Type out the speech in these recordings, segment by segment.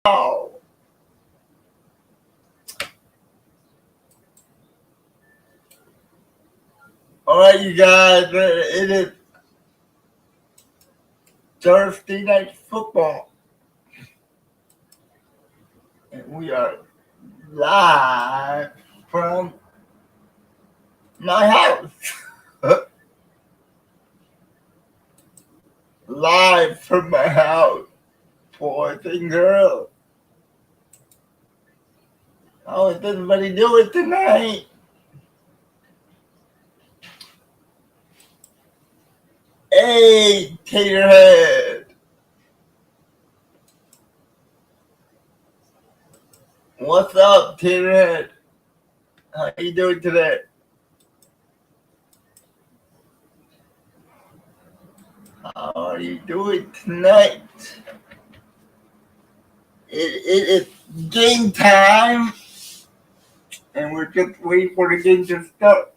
All right, you guys, it is Thursday night football, and we are live from my house. Live from my house, boys and girls. How is everybody doing tonight? Hey, Taterhead. What's up, Taterhead? How you doing today? How are you doing tonight? It is game time, and we're just waiting for the game to start.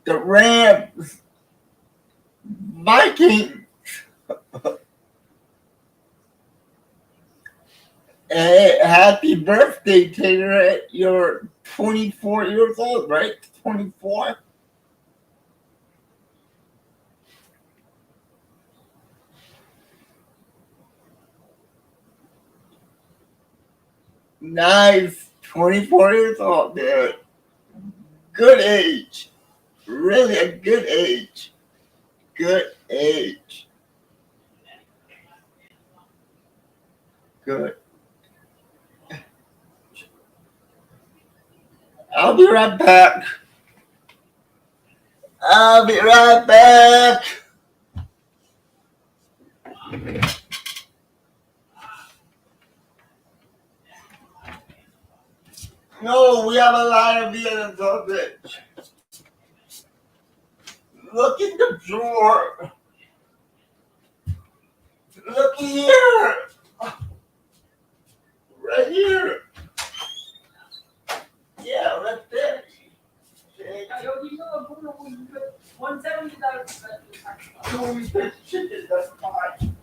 The Rams, Vikings. Hey, happy birthday, Tater. You're 24 years old, right? 24? Nice. 24 years old, dude. Good age. Really a good age. Good age. Good. I'll be right back. I'll be right back. No, we have a line of Vietnamese on it. Look in the drawer. Look here. Right here. Yeah, right there. $170. Chicken, that's fine.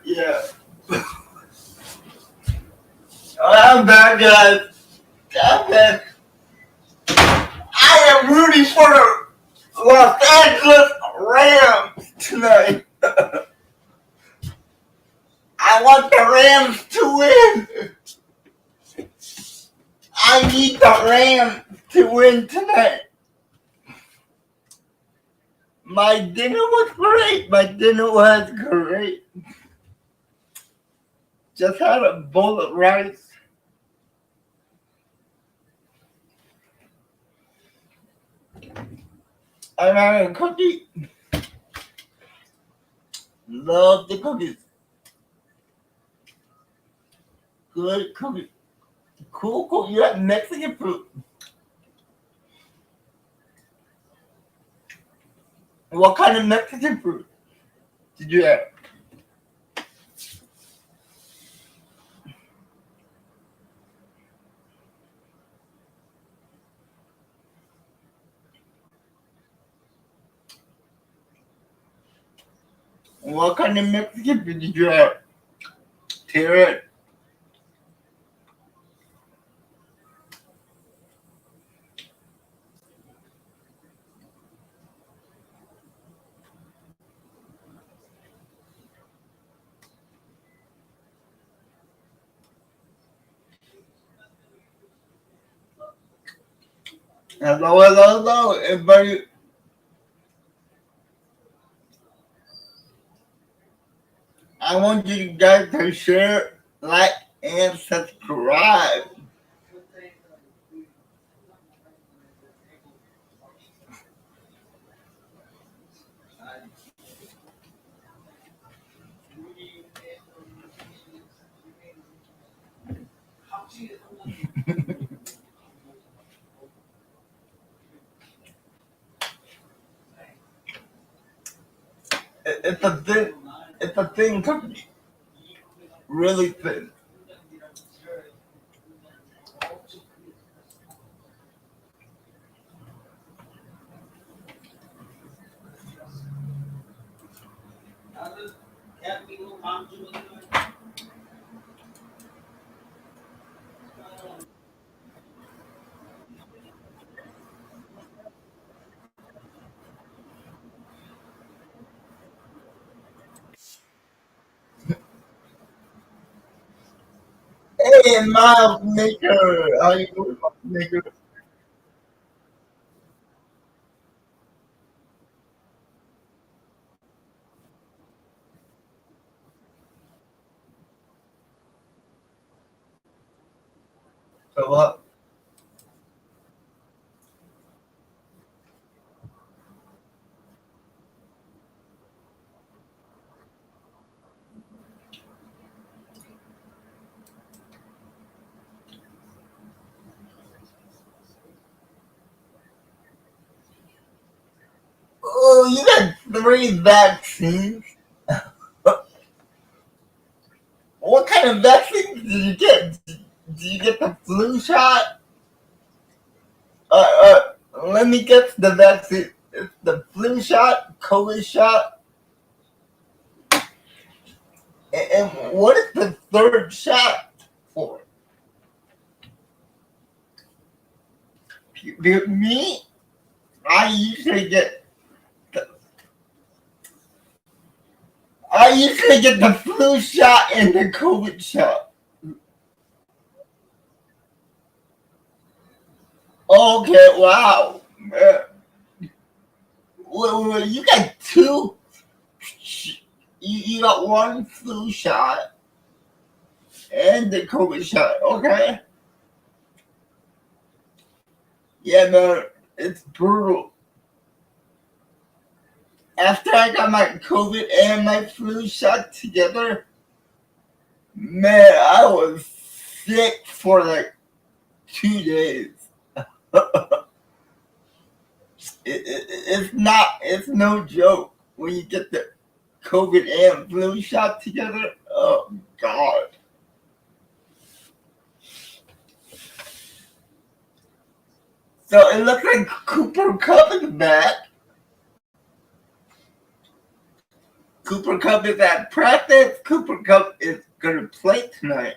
Yeah. I'm back, guys. I'm back. I am rooting for the Los Angeles Rams tonight. I want the Rams to win. I need the Rams to win tonight. My dinner was great. Just had a bowl of rice. I'm having a cookie. Love the cookies. Good cookie. Cool. You have Mexican fruit. What kind of Mexican fruit did you have? What kind of Mexican food did you have? Tara? Hello, everybody. I want you guys to share, like, and subscribe. It's a thin. It's a thin cookie. Really thin. Hey, Miles Maker. How you doing, Miles Maker? So what? Oh, you got 3 vaccines. What kind of vaccine did you get? Did you get the flu shot? Let me guess the vaccine. It's the flu shot, COVID shot, and what is the third shot for? Me, I usually get the, I usually get the flu shot and the COVID shot. Okay, wow. Well, you got two. You got one flu shot and the COVID shot. Okay. Yeah, man, it's brutal. After I got my COVID and my flu shot together, man, I was sick for like 2 days. It's no joke when you get the COVID and flu shot together. Oh, God. So it looks like Cooper Cup is back. Cooper Cup is at practice. Cooper Cup is going to play tonight.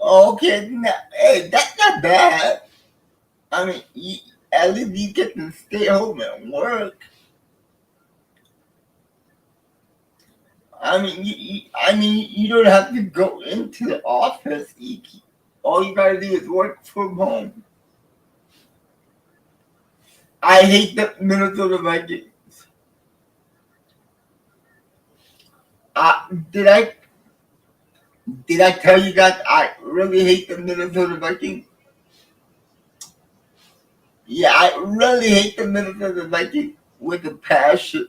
Okay, hey, that's not bad. I mean, at least you get to stay home and work. I mean, you don't have to go into the office. All you gotta do is work from home. I hate the Minnesota Vikings. Uh, did I did I tell you guys I really hate the Minnesota Vikings? Yeah, I really hate the Minnesota Vikings with a passion.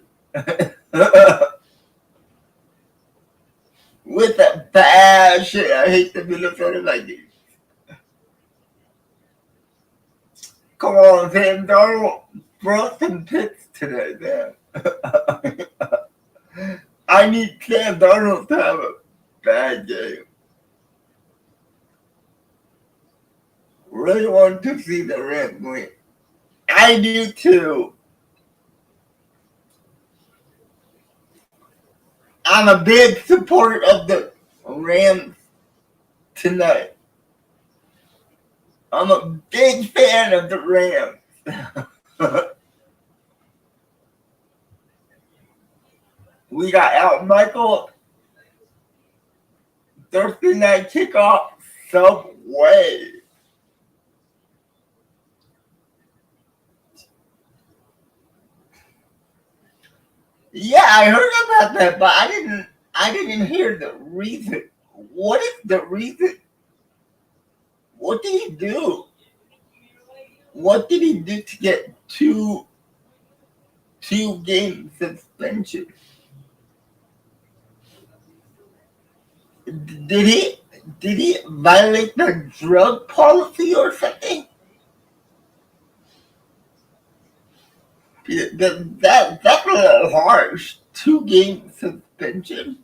With a passion, I hate the Minnesota Vikings. Come on, Sam Darnold brought some picks today, man. I need Sam Darnold to have a bad game. Really want to see the Rams win. I do too. I'm a big supporter of the Rams tonight. I'm a big fan of the Rams. We got Al Michael Thursday night kickoff Subway. Yeah, I heard about that, but I didn't hear the reason. What is the reason? what did he do? What did he do to get two-game suspension? Did he violate the drug policy or something? That's a little harsh. 2-game suspension.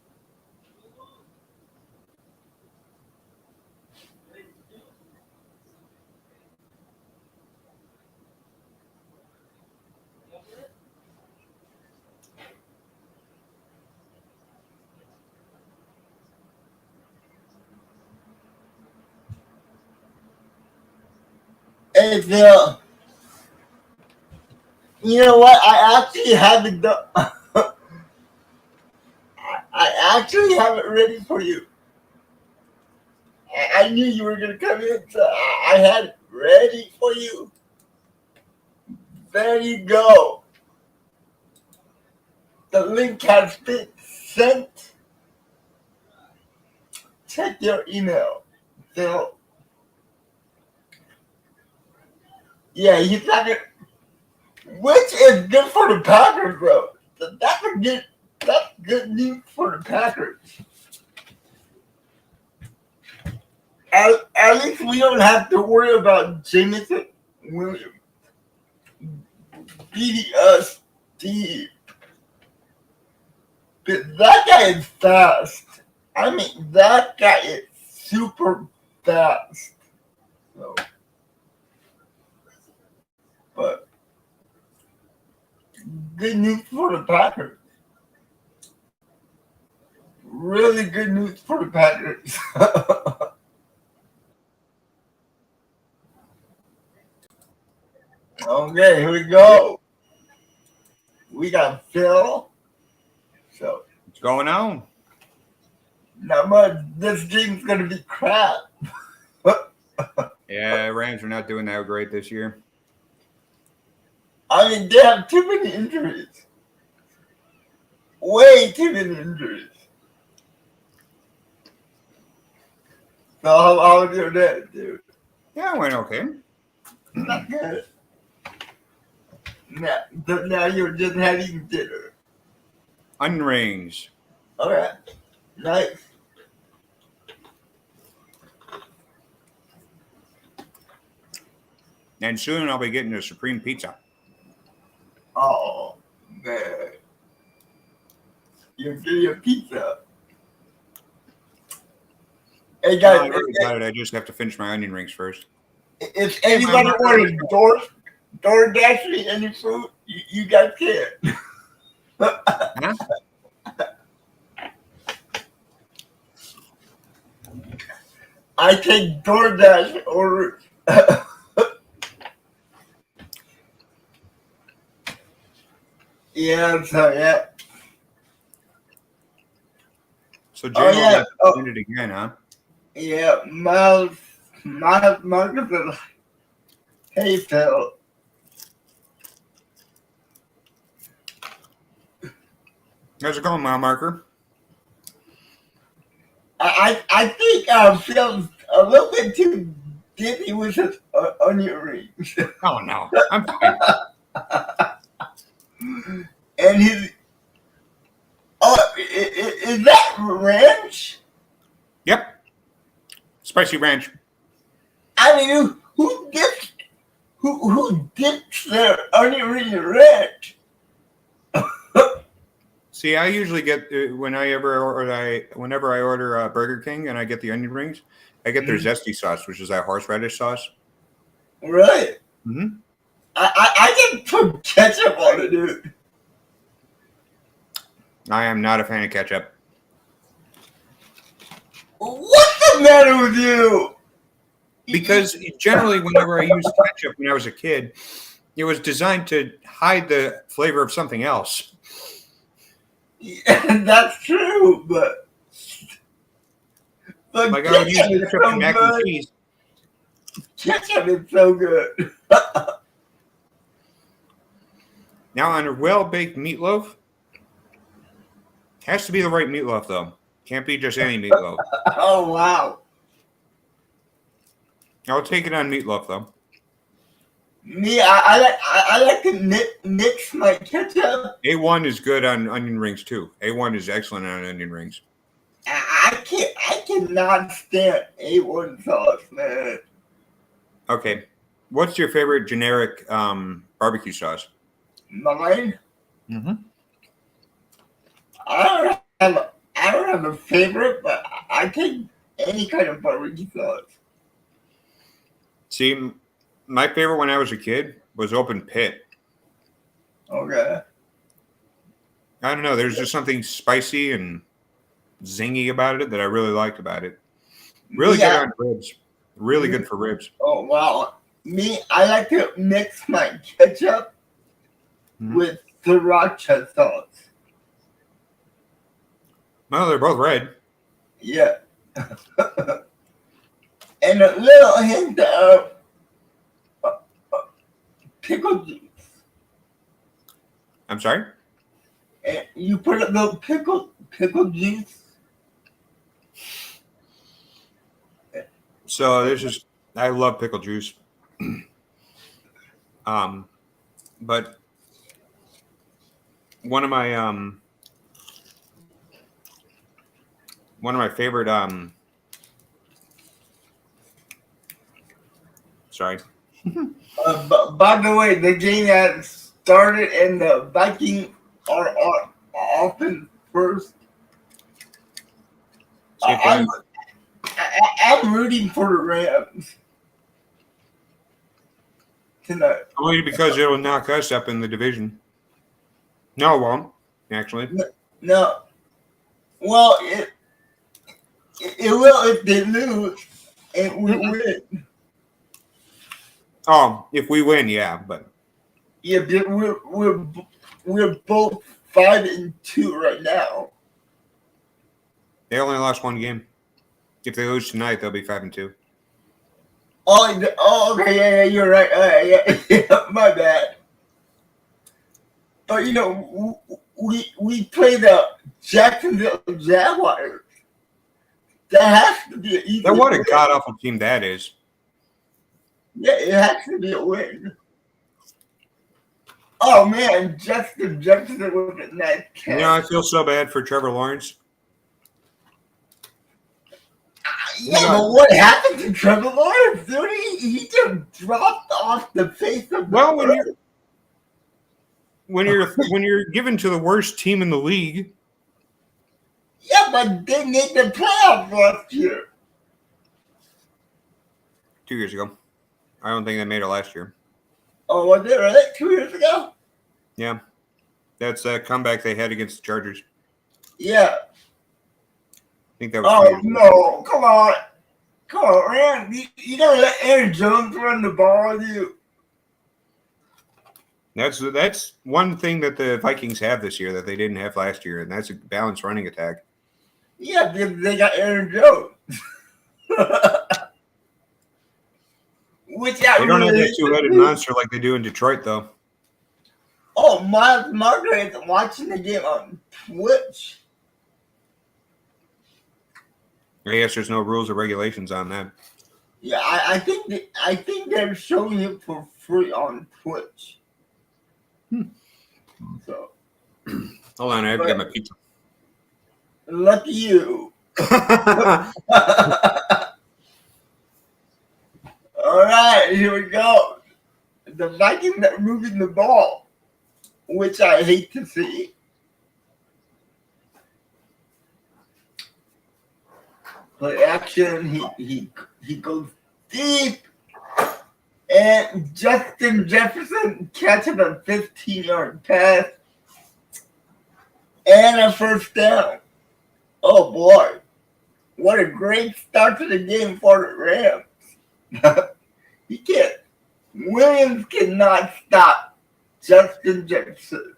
It's you know what? I actually have it done. I actually have it ready for you. I knew you were gonna come in, so I had it ready for you. There you go. The link has been sent. Check your email. So, yeah, he's not gonna, which is good for the Packers, bro. That's good news for the Packers. At least we don't have to worry about Jameson Williams beating us deep. But that guy is fast. I mean, that guy is super fast. So, but good news for the Packers. Really good news for the Packers. Okay, here we go. We got Phil. So what's going on? Not much. This game's gonna be crap. Yeah, Rams are not doing that great this year. I mean, they have too many injuries. Way too many injuries. So how was your day, dude? Yeah, it went okay. Not good. Now you're just having dinner. Onion rings. All right. Nice. And soon I'll be getting a Supreme Pizza. Oh, man. You're getting a pizza. Hey, No, guys. I already got it. I just have to finish my onion rings first. If anybody wants DoorDash me any food, you guys can. Huh? I take DoorDash orders. Yeah, so yeah. So J-Lo got it again, huh? Yeah, Miles Marcus is like, hey Phil. How's it going, Mile Marker? I think Phil's a little bit too dippy with his onion rings. Oh no, I'm fine. And his is that ranch? Yep. Spicy ranch. I mean, who dips their onion ring in ranch? See, I usually get whenever I order Burger King and I get the onion rings, I get their zesty sauce, which is that horseradish sauce. Right. Mm-hmm. I can put ketchup on it, dude. I am not a fan of ketchup. What's the matter with you? Because generally, whenever I used ketchup when I was a kid, it was designed to hide the flavor of something else. Yeah, that's true, but like I would use ketchup and mac and cheese. Ketchup is so good. Now, on a well-baked meatloaf, has to be the right meatloaf, though. Can't be just any meatloaf. Oh, wow. I'll take it on meatloaf though. Me, I like to mix my ketchup. A1 is good on onion rings too. A1 is excellent on onion rings. I cannot stand A1 sauce, man. Okay, what's your favorite generic barbecue sauce? Mine, Mm-hmm. I don't have a favorite, but I take any kind of barbecue sauce. See, my favorite when I was a kid was open pit. Okay. I don't know. There's just something spicy and zingy about it that I really liked about it. Really good on ribs. Really good for ribs. Oh wow. Me, I like to mix my ketchup with sriracha sauce. Well, they're both red. Yeah. And a little hint of pickle juice. I'm sorry? And you put a little pickle juice. So there's just I love pickle juice. But one of my favorite sorry. By the way, the game has started and the Vikings are often first. I'm rooting for the Rams tonight. Only because it'll knock us up in the division. No, it won't, actually. No. Well, it will if they lose and we win. Oh, if we win, yeah, but Yeah, but we're both 5-2 right now. they only lost one game. If they lose tonight, they'll be 5-2. Oh, okay, yeah, you're right. Yeah, my bad. But we play the Jacksonville Jaguars. That has to be an easy. Now, what a god awful team that is. Yeah, it has to be a win. Oh man, Justin Jefferson was a nice catch. You know, I feel so bad for Trevor Lawrence. Yeah, but what happened to Trevor Lawrence, dude? He just dropped off the face of the earth. when you're given to the worst team in the league. Yeah, but they made the playoffs last year. 2 years ago. I don't think they made it last year. Oh, was it really 2 years ago? Yeah. That's a comeback they had against the Chargers. Yeah. I think that was 2 years ago. No, come on, man. You gotta let Aaron Jones run the ball with you. That's one thing that the Vikings have this year that they didn't have last year, and that's a balanced running attack. Yeah, they got Aaron Jones. Which they don't have that two-headed monster like they do in Detroit, though. Oh, Miles Margaret is watching the game on Twitch. I guess there's no rules or regulations on that. Yeah, I think they're showing it for free on Twitch. So, hold on, I have to get my pizza. Lucky you. All right, here we go. The Vikings are moving the ball, which I hate to see. Play action. He goes deep, and Justin Jefferson catches a 15-yard pass and a first down. Oh boy, what a great start to the game for the Rams. He can't. Williams cannot stop Justin Jefferson.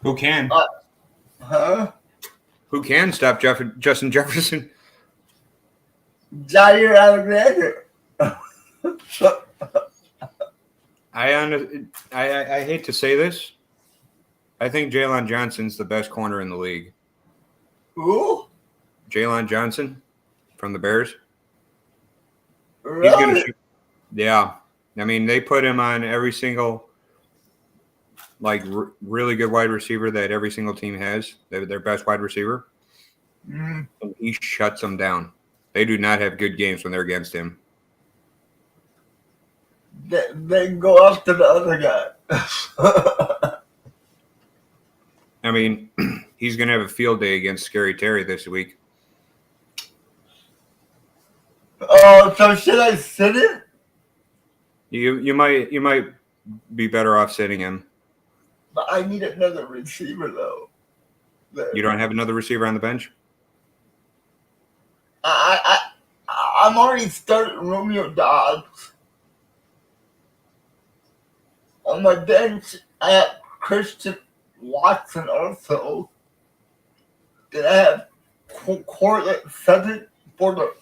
Who can? Huh? Who can stop Justin Jefferson? Jair Alexander. I hate to say this. I think Jalen Johnson's the best corner in the league. Who? Jalen Johnson from the Bears. He's going to Really? shoot. Yeah. I mean, they put him on every single really good wide receiver that every single team has. Their best wide receiver. Mm, And he shuts them down. They do not have good games when they're against him. they go after the other guy. I mean, he's going to have a field day against Scary Terry this week. Oh, so should I sit it? You might be better off sitting him. But I need another receiver though. You don't have another receiver on the bench? I'm already starting Romeo Dobbs. On my bench, I have Christian Watson also. Then I have Cortland Sutton for the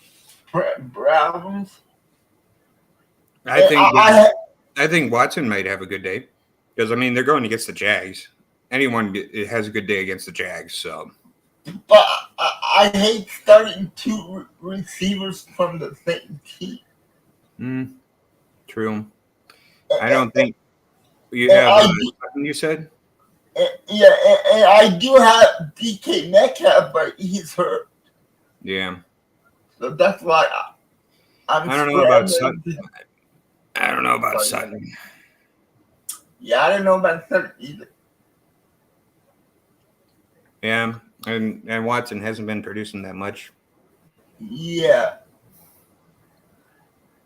Browns. I think Watson might have a good day because I mean they're going against the Jags. Anyone has a good day against the Jags, so. But I hate starting two receivers from the same team. True. I don't think you have. You said. Yeah, and I do have DK Metcalf, but he's hurt. Yeah. So that's why I don't know about Sutton. I don't know about Sutton. Yeah, I don't know about Sutton either. Yeah, and Watson hasn't been producing that much. Yeah.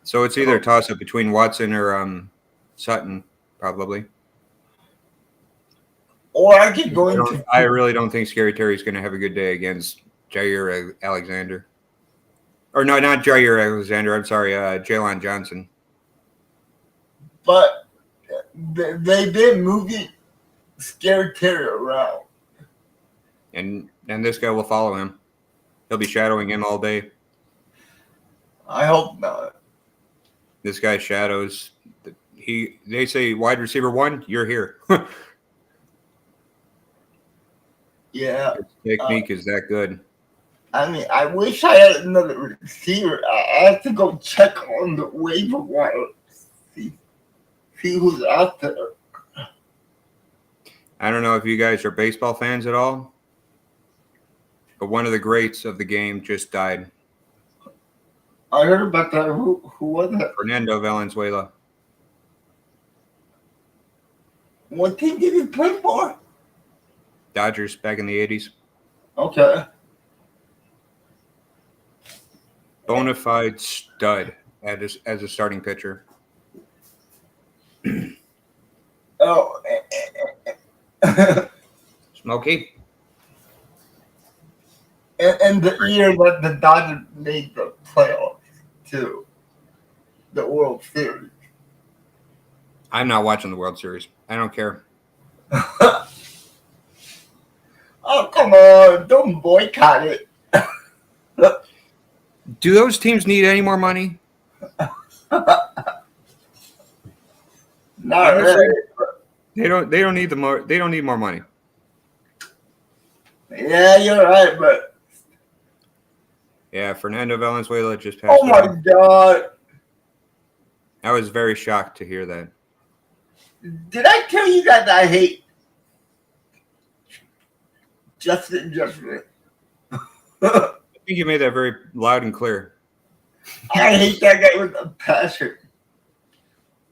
So it's either a toss-up between Watson or Sutton, probably. Or I could go into... I really don't think Scary Terry's going to have a good day against Jair Alexander. Or no, not Jair Alexander. I'm sorry, Jalen Johnson. But they've been moving Scary Terry around. And this guy will follow him. He'll be shadowing him all day. I hope not. This guy shadows. They say wide receiver 1, you're here. Yeah. His technique is that good. I mean, I wish I had another receiver. I have to go check on the waiver wire. See who's out there. I don't know if you guys are baseball fans at all, but one of the greats of the game just died. I heard about that. Who was that? Fernando Valenzuela. What team did he play for? Dodgers back in the 80s. Okay. Bona fide stud as a starting pitcher. Oh. Smokey. And the year that the Dodgers made the playoffs, too. The World Series. I'm not watching the World Series. I don't care. Oh, come on. Don't boycott it. Do those teams need any more money? Not really. They don't need they don't need more money. Yeah, you're right, but yeah, Fernando Valenzuela just passed. Oh my God. I was very shocked to hear that. Did I tell you that I hate Justin Jefferson? I think you made that very loud and clear. I hate that guy with a passion.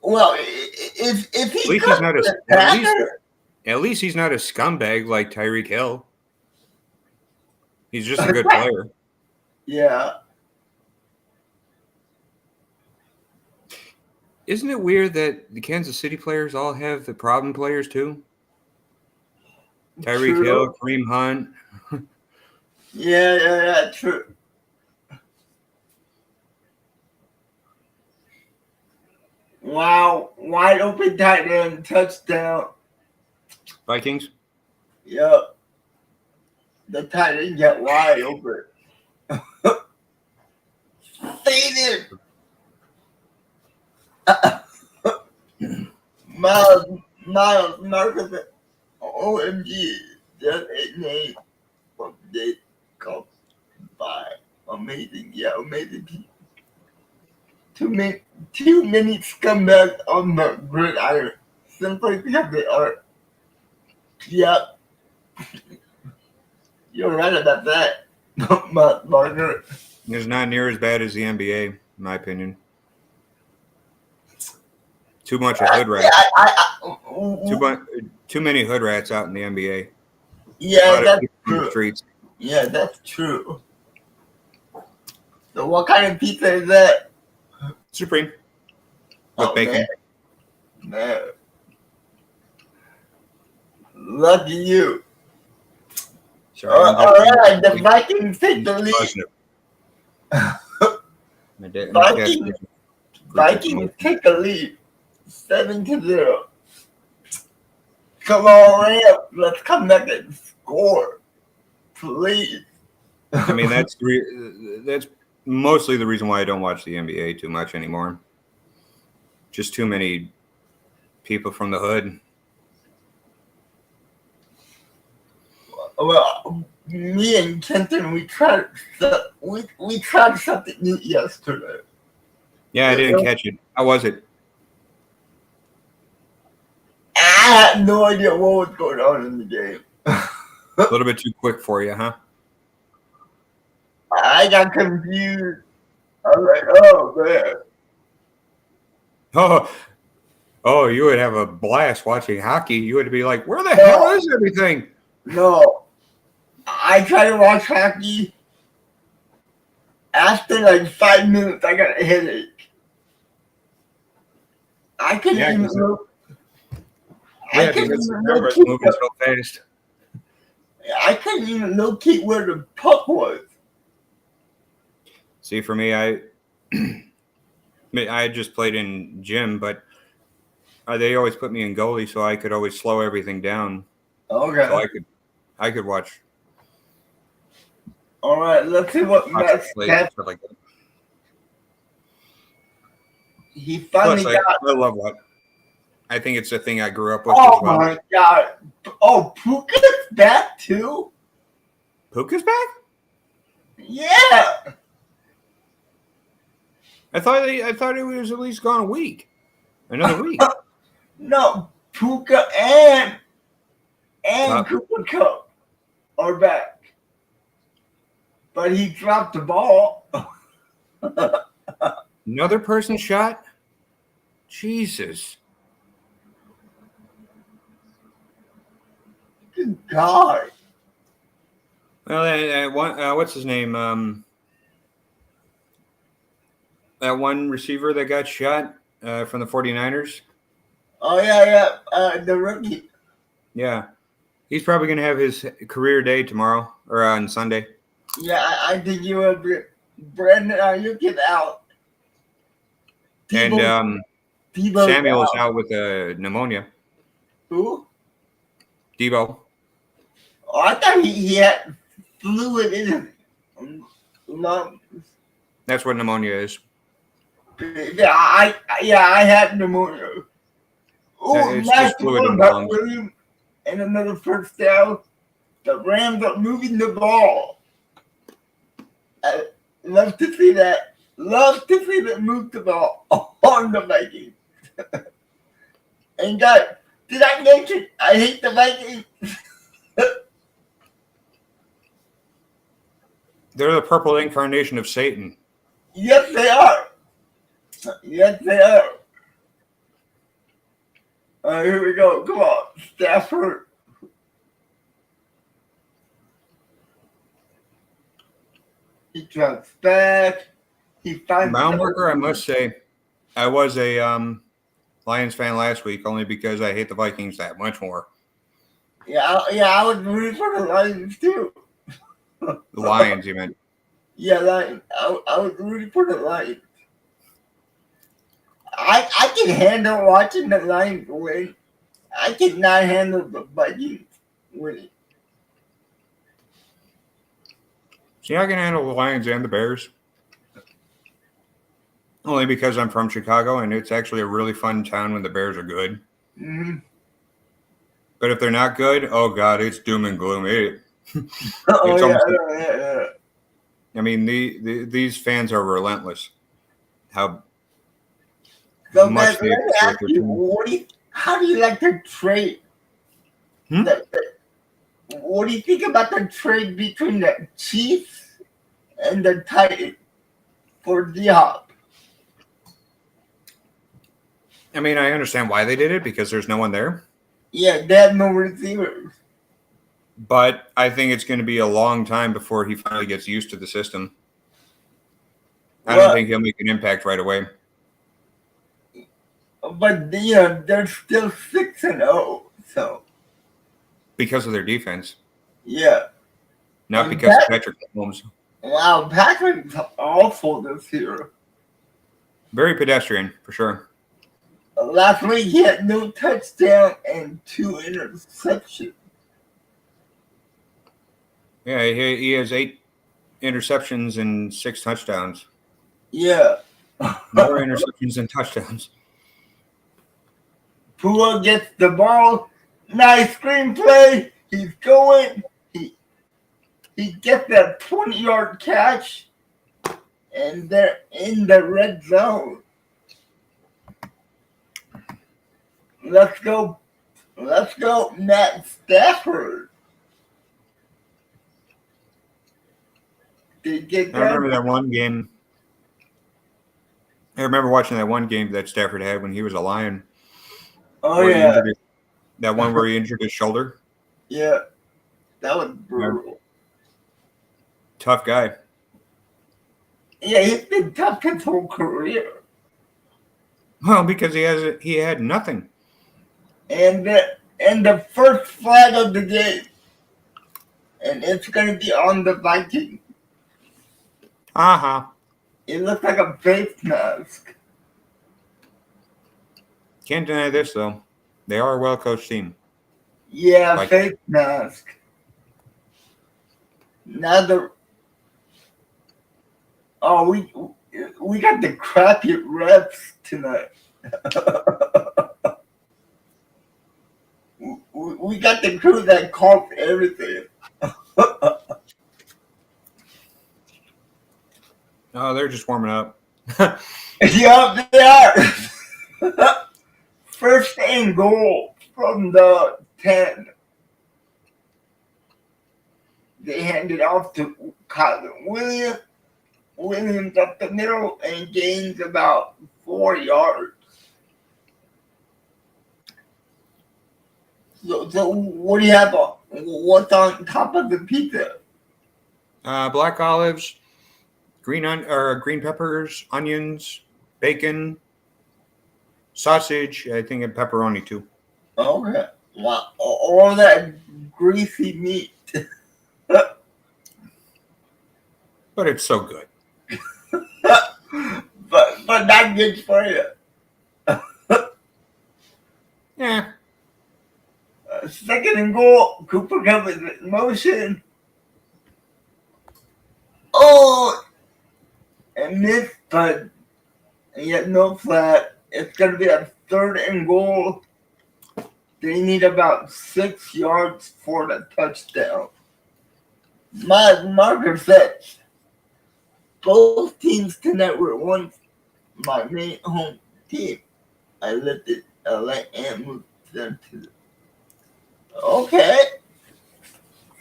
Well, if he he's not at least he's not a scumbag like Tyreek Hill. He's just a good player. Yeah. Isn't it weird that the Kansas City players all have the problem players too? Tyreek Hill, Kareem Hunt. Yeah, true. Wow, wide open tight end, touchdown. Vikings? Yep. The tight end got wide open. Faded. Miles Marcus, OMG, just a name of they come by. Amazing, yeah, amazing people. too many scumbags on the gridiron simply because they are. Yep, you're right about that, Margaret. It's not near as bad as the NBA, in my opinion. Too much of hood rats. Too many hood rats out in the NBA. Yeah, that's true. Streets. Yeah, that's true. So what kind of pizza is that? Supreme. With bacon. Man. Lucky you. Sorry, all right, the Vikings take the lead. Vikings take the lead. 7-0. Come on, Rams. Let's come back and score. Please. I mean, that's mostly the reason why I don't watch the NBA too much anymore. Just too many people from the hood. Well, me and Kenton, we tried something new yesterday. Yeah, I didn't catch it. How was it? I had no idea what was going on in the game. A little bit too quick for you, huh? I got confused. I was like, oh, man. Oh, you would have a blast watching hockey. You would be like, where the hell is everything? No. I tried to watch hockey. After like 5 minutes, I got a headache. I couldn't even look. Yeah, because the camera's moving so fast. I couldn't even locate where the puck was. See, for me, I just played in gym, but they always put me in goalie, so I could always slow everything down. Okay. So I could watch. All right, let's see what Matt Stafford. Like that. He finally got. I love what. I think it's a thing I grew up with. Oh as well. My God! Oh, Puka's back too. Puka's back? Yeah. I thought it was at least gone a week. Another week. No, Puka and Cooper Cup are back. But he dropped the ball. Another person shot? Jesus. Good God. Well, what's his name? That one receiver that got shot from the 49ers. Oh, yeah. The rookie. Yeah. He's probably going to have his career day tomorrow or on Sunday. Yeah, I think you will be. Brandon, you get out. And Samuel's out with pneumonia. Who? Debo. Oh, I thought he had fluid in his lungs. That's what pneumonia is. Yeah, I had pneumonia. Oh, it's just fluid in the lungs. William, and another first down. The Rams are moving the ball. I love to see that. Love to see them move the ball on the Vikings. And guys, did I mention I hate the Vikings? They're the purple incarnation of Satan. Yes, they are. Yes, they are. All right, here we go. Come on, Stafford. He comes back. He finds Moundworker, I must say, I was a Lions fan last week only because I hate the Vikings that much more. Yeah, I was rooting for the Lions too. The Lions, you meant? Yeah, Lions. I was rooting for the Lions. I can handle watching the Lions win. I cannot handle the Vikings winning. See, I can handle the Lions and the Bears. Only because I'm from Chicago, and it's actually a really fun town when the Bears are good. Mm-hmm. But if they're not good, oh, God, it's doom and gloom. I mean, these fans are relentless. How So much let me the ask you, how do you like the trade? Hmm? What do you think about the trade between the Chiefs and the Titans for D-Hop? I mean, I understand why they did it because there's no one there. Yeah, they have no receivers. But I think it's going to be a long time before he finally gets used to the system. I don't Well, think he'll make an impact right away. but they're still 6-0. So Because of their defense, yeah, not and because of Patrick Mahomes. wow, Patrick's awful this year. Very pedestrian, for sure. Last week he had no touchdown and 2 interceptions. Yeah, he has 8 interceptions and 6 touchdowns. Yeah. More interceptions than touchdowns. Pua gets the ball. Nice screenplay. He's going. He gets that 20-yard catch. And they're in the red zone. Let's go. Let's go, Matt Stafford. Did get I that? remember that one game. I remember watching that one game that Stafford had when he was a Lion. Oh, Where he yeah. that one where he injured his shoulder. Yeah. That was brutal. Tough guy. Yeah, he's been tough his whole career. Well, because he had nothing. And the first flag of the game. And it's going to be on the Vikings. Uh-huh. It looks like a face mask. Can't deny this, though. They are a well-coached team. Yeah, face mask. Now we got the crappy refs tonight. we got the crew that calls everything. Oh, they're just warming up. Yeah, they are. First and goal from the 10. They hand it off to Kyler Williams. Williams up the middle and gains about 4 yards. So what do you have? What's on top of the pizza? Black olives, green peppers, onions, bacon, sausage. I think and pepperoni too. Okay, wow, all that greasy meat. But it's so good. but not good for you. Yeah. Second and goal. Cooper Cup is in motion. Oh, and missed, but yet no flat. It's going to be a third and goal. They need about 6 yards for the touchdown. My marker says both teams tonight were once my main home team. I lifted LA and moved them to. Okay.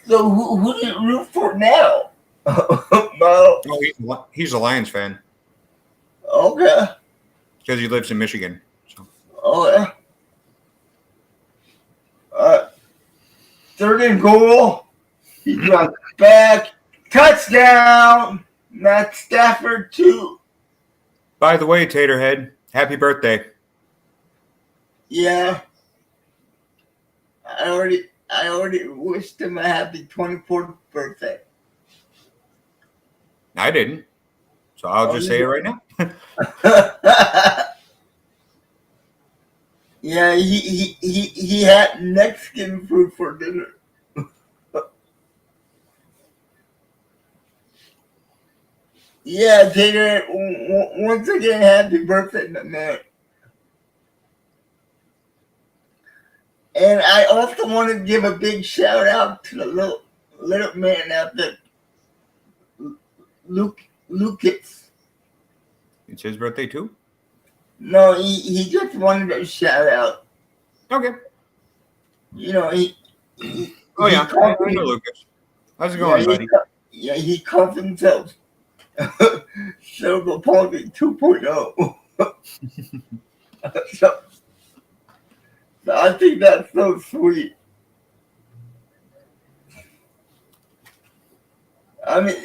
So who do you root for now? No. Oh, he's a Lions fan. Okay. Because he lives in Michigan. So. Oh yeah. Third and goal. He drops back. Touchdown. Matt Stafford 2. By the way, Taterhead, happy birthday. Yeah. I already wished him a happy 24th birthday. I didn't. So I'll just say it right now. Yeah, he had Mexican food for dinner. Yeah, Tater, once again, happy birthday, man. And I also want to give a big shout out to the little man out there, Lucas. It's his birthday too? No, he just wanted a shout out. Okay. You know, he Oh he yeah, I called know him, Lucas. How's it yeah, going, buddy? he called himself Silver Palsy 2.0. so, so I think that's so sweet. I mean,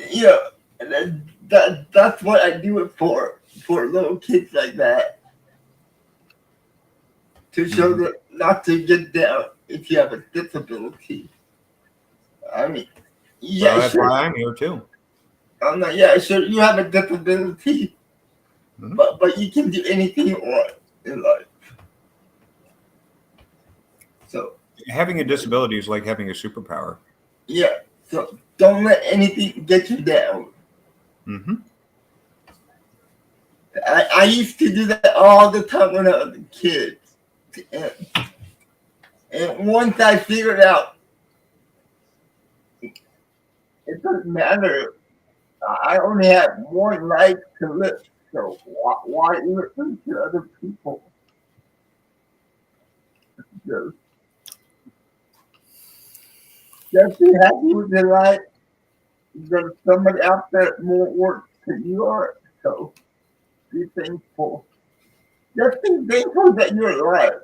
that's what I do it for little kids like that, to show Mhm. them not to get down if you have a disability. I mean, Well, yeah, that's sure. why I'm here too. I'm not, yeah, sure. You have a disability, Mhm. but you can do anything you want in life. So Having a disability is like having a superpower. yeah, so don't let anything get you down. Hmm. I used to do that all the time when I was a kid, and, and once I figured out it doesn't matter. I only have one life to live, so why listen to other people? Just, just be happy with your life. There's somebody out there more work than you are, so be thankful. Just be thankful that you're alive,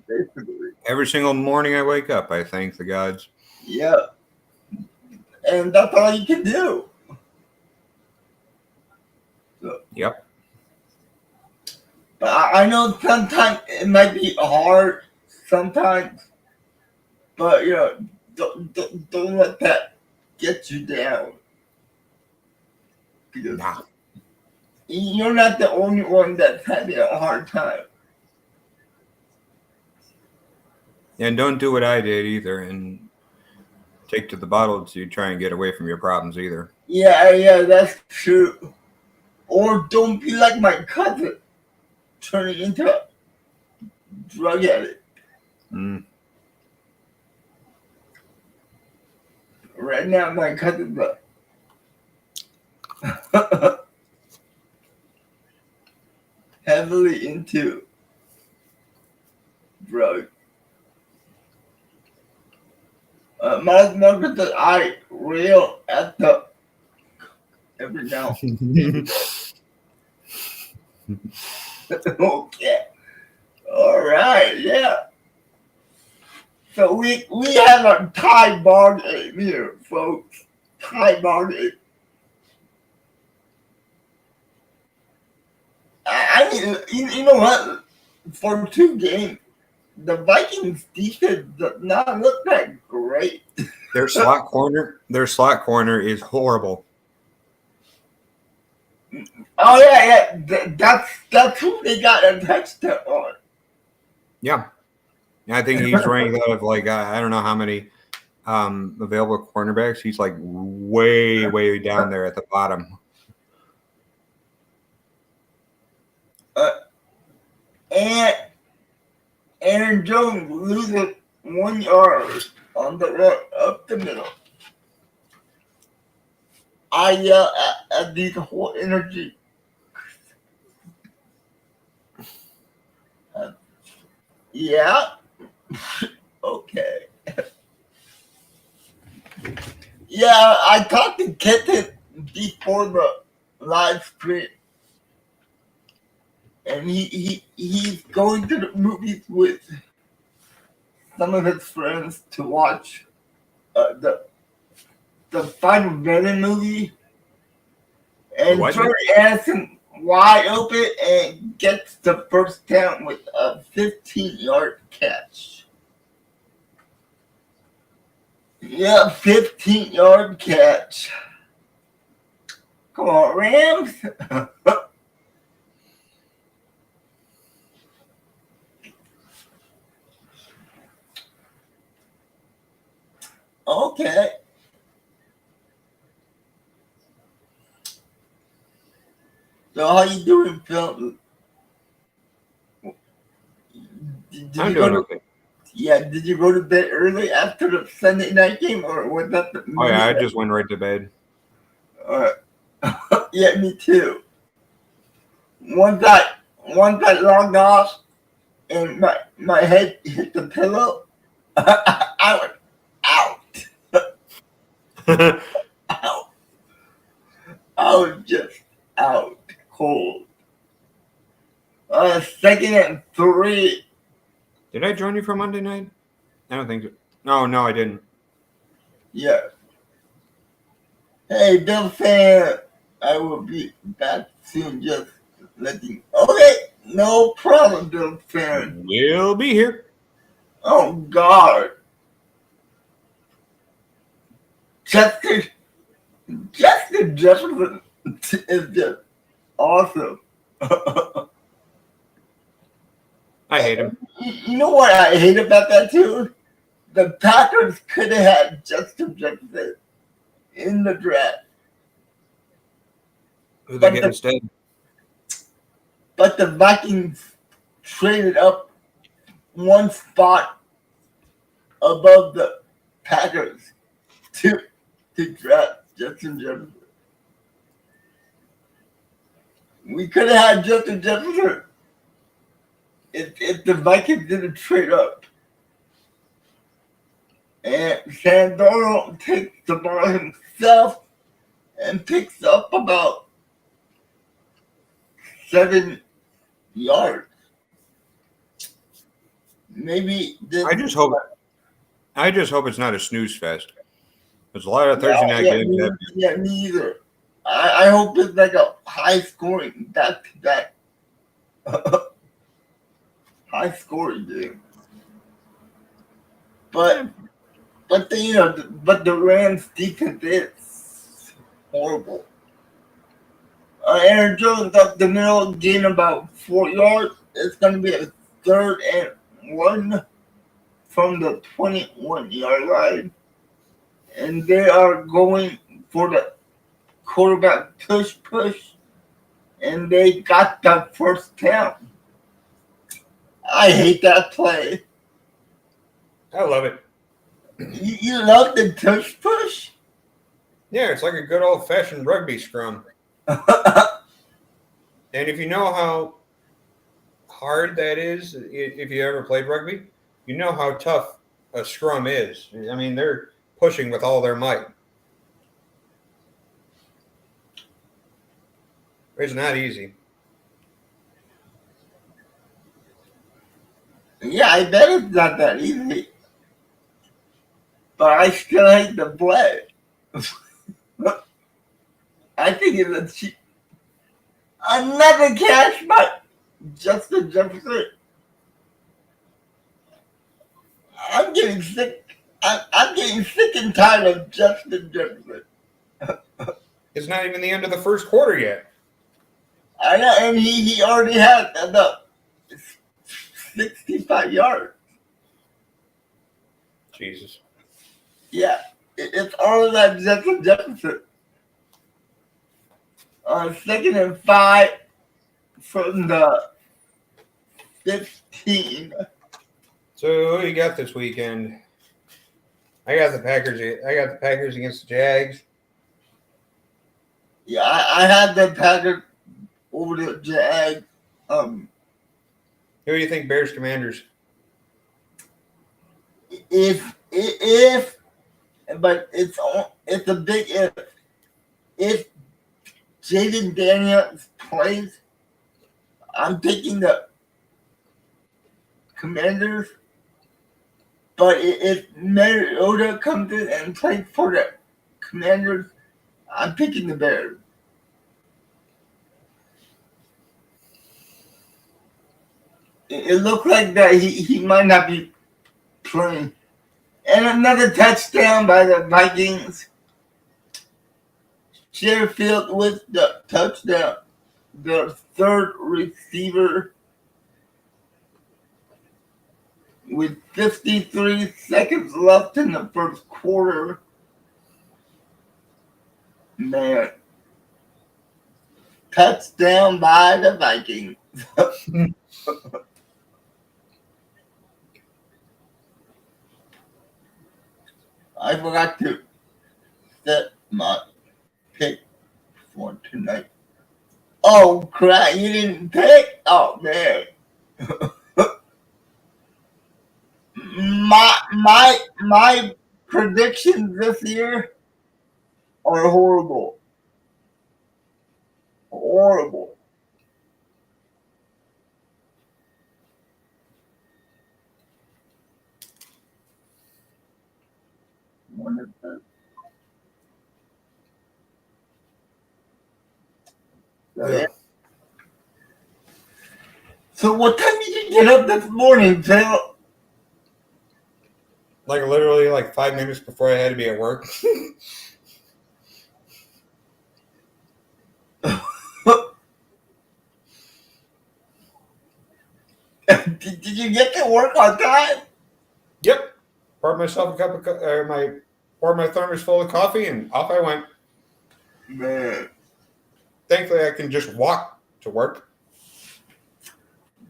basically. Every single morning I wake up, I thank the gods. Yeah, and that's all you can do. So, Yep. but I know sometimes it might be hard, sometimes, but don't let that get you down, because Nah. you're not the only one that's having a hard time. And don't do what I did either and take to the bottle to try and get away from your problems either. Yeah, that's true. Or don't be like my cousin, turning into a drug addict. Mm. Right now, my cousin's heavily into drugs. My mother that I rail at the every now. Okay. All right. Yeah. So we have a Thai bar game here, folks. Thai bar game. You know what? For two games, the Vikings defense does not look that great. Their slot corner is horrible. Oh yeah. That's who they got a touchdown on. Yeah. I think he's ranked out of like I don't know how many available cornerbacks. He's like way down there at the bottom. And Aaron Jones loses 1 yard on the run up the middle. I yell at these whole energy. Yeah. Okay. Yeah, I talked to Kitten before the live stream, and he's going to the movies with some of his friends to watch the Final Venom movie, The and what? Jordan Addison wide open and gets the first down with a 15-yard catch. Yeah, 15-yard catch. Come on, Rams. Okay. So how you doing, Phil? Did I'm you go doing to okay. Did you go to bed early after the Sunday night game, or was that the Oh yeah, Monday I night? just went right to bed. Uh, yeah, me too. once I once I logged off and my head hit the pillow, I was out. Out. I was just out cold. Second and 3. Did I join you for Monday night? I don't think so. No, I didn't. Yeah. Hey, Bill fan, I will be back soon. Just letting. Okay, no problem, Bill fan. We'll be here. Oh God, Justin, Justin Jefferson is just awesome. I hate him. You know what I hate about that too? The Packers could have had Justin Jefferson in the draft. Who they But get the, instead? but the Vikings traded up one spot above the Packers to draft Justin Jefferson. We could have had Justin Jefferson if the Vikings didn't trade up. And Sandoro takes the ball himself and picks up about 7 yards. Maybe this. I just hope it's not a snooze fest. There's a lot of Thursday night Yeah, games. me either. I hope it's like a high scoring back to back. High scoring game. But the Rams defense is horrible. Aaron Jones up the middle, gain about 4 yards. It's going to be a 3rd and 1 from the 21-yard line. And they are going for the quarterback push, and they got the first down. I hate that play. I love it. You love the push? Yeah, it's like a good old fashioned rugby scrum. And if you know how hard that is, if you ever played rugby, you know how tough a scrum is. I mean, they're pushing with all their might. It's not easy. Yeah, I bet it's not that easy. But I still hate the play. I think it's a cheap. Another catch by Justin Jefferson. I'm getting sick. I'm getting sick and tired of Justin Jefferson. It's not even the end of the first quarter yet. I know, and he already had about 65 yards. Jesus. Yeah, it's all of that Justin Jefferson. 2nd and 5 from the 15. So who you got this weekend? I got the Packers against the Jags. Yeah, I had the Packers over the Jags. Who do you think Bears Commanders? But it's a big if. If Jaden Daniels plays, I'm picking the Commanders. But if Mariota comes in and plays for the Commanders, I'm picking the Bears. It looks like that he might not be playing. And another touchdown by the Vikings. Sherfield with the touchdown. Their 3rd receiver with 53 seconds left in the first quarter. Man. Touchdown by the Vikings. I forgot to set my pick for tonight. Oh crap! You didn't pick. Oh man. My predictions this year are horrible. Horrible. One of the- So, yeah. Yeah. So what time did you get up this morning, Phil? Like literally like 5 minutes before I had to be at work. Did you get to work on time? Yep. Poured myself a cup of poured my thermos full of coffee and off I went. Man, Thankfully I can just walk to work.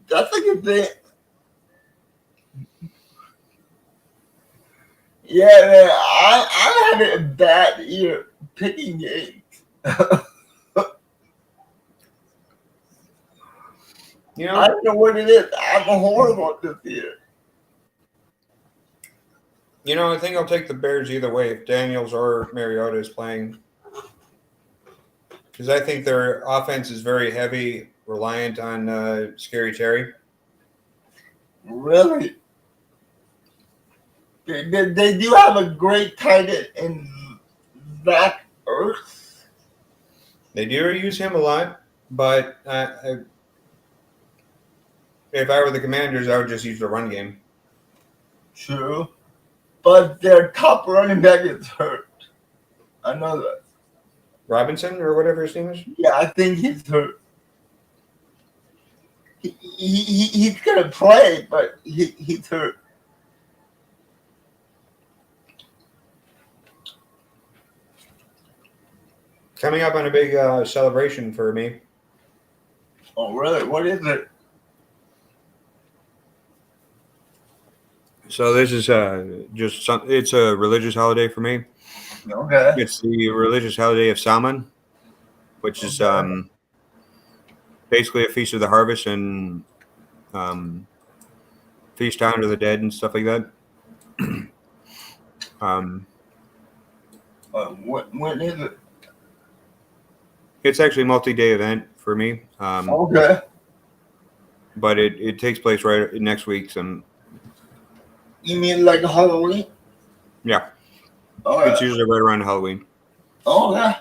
that's a good thing. Yeah, man, I had a bad year picking games. You know? I don't know what it is. I'm horrible this year. You know, I think I'll take the Bears either way if Daniels or Mariota is playing. Because I think their offense is very heavy, reliant on Scary Terry. Really? They do have a great tight end in Zach Ertz. They do use him a lot, but if I were the Commanders, I would just use the run game. True. But their top running back is hurt. I know that. Robinson or whatever his name is? Yeah, I think he's hurt. He's going to play, but he's hurt. Coming up on a big celebration for me. Oh, really? What is it? So this is it's a religious holiday for me. Okay. It's the religious holiday of Samhain, which is basically a feast of the harvest and feast down to the dead and stuff like that. When is it? It's actually a multi-day event for me. Okay. But it takes place right next week. You mean like Halloween? Yeah. Oh, It's usually right around Halloween. Oh, yeah.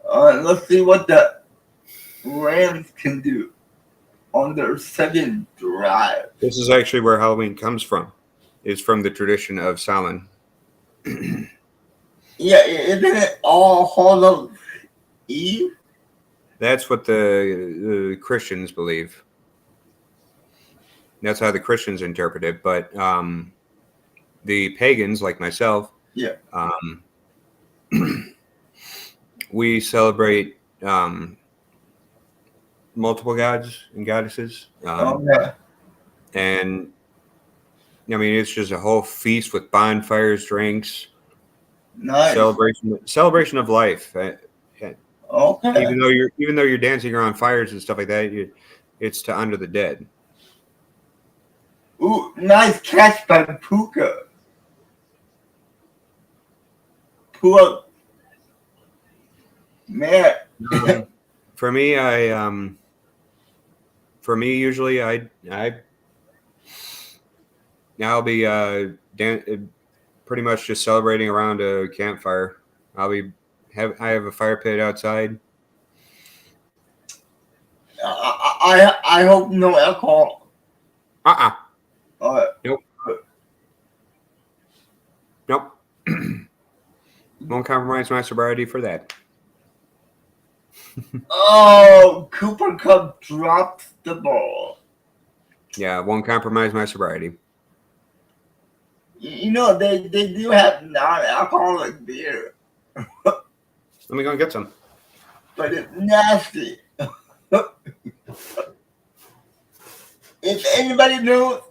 All right, let's see what the Rams can do on their second drive. This is actually where Halloween comes from. It's from the tradition of Samhain. Yeah, isn't it All Hallows Eve? That's what the Christians believe. That's how the Christians interpret it. But the pagans, like myself, Yeah. We celebrate multiple gods and goddesses. Okay. And I mean, it's just a whole feast with bonfires, drinks, Nice. celebration of life. Okay. Even though you're dancing around fires and stuff like that, it's to honor the dead. Ooh, nice catch by Puka. Puka. Man. For me, usually I'll be pretty much just celebrating around a campfire. I have a fire pit outside. I hope no alcohol. Nope. Nope. Won't compromise my sobriety for that. Oh, Cooper Cup drops the ball. Yeah, won't compromise my sobriety. You know, they do have non-alcoholic beer. Let me go and get some. But it's nasty. If anybody knows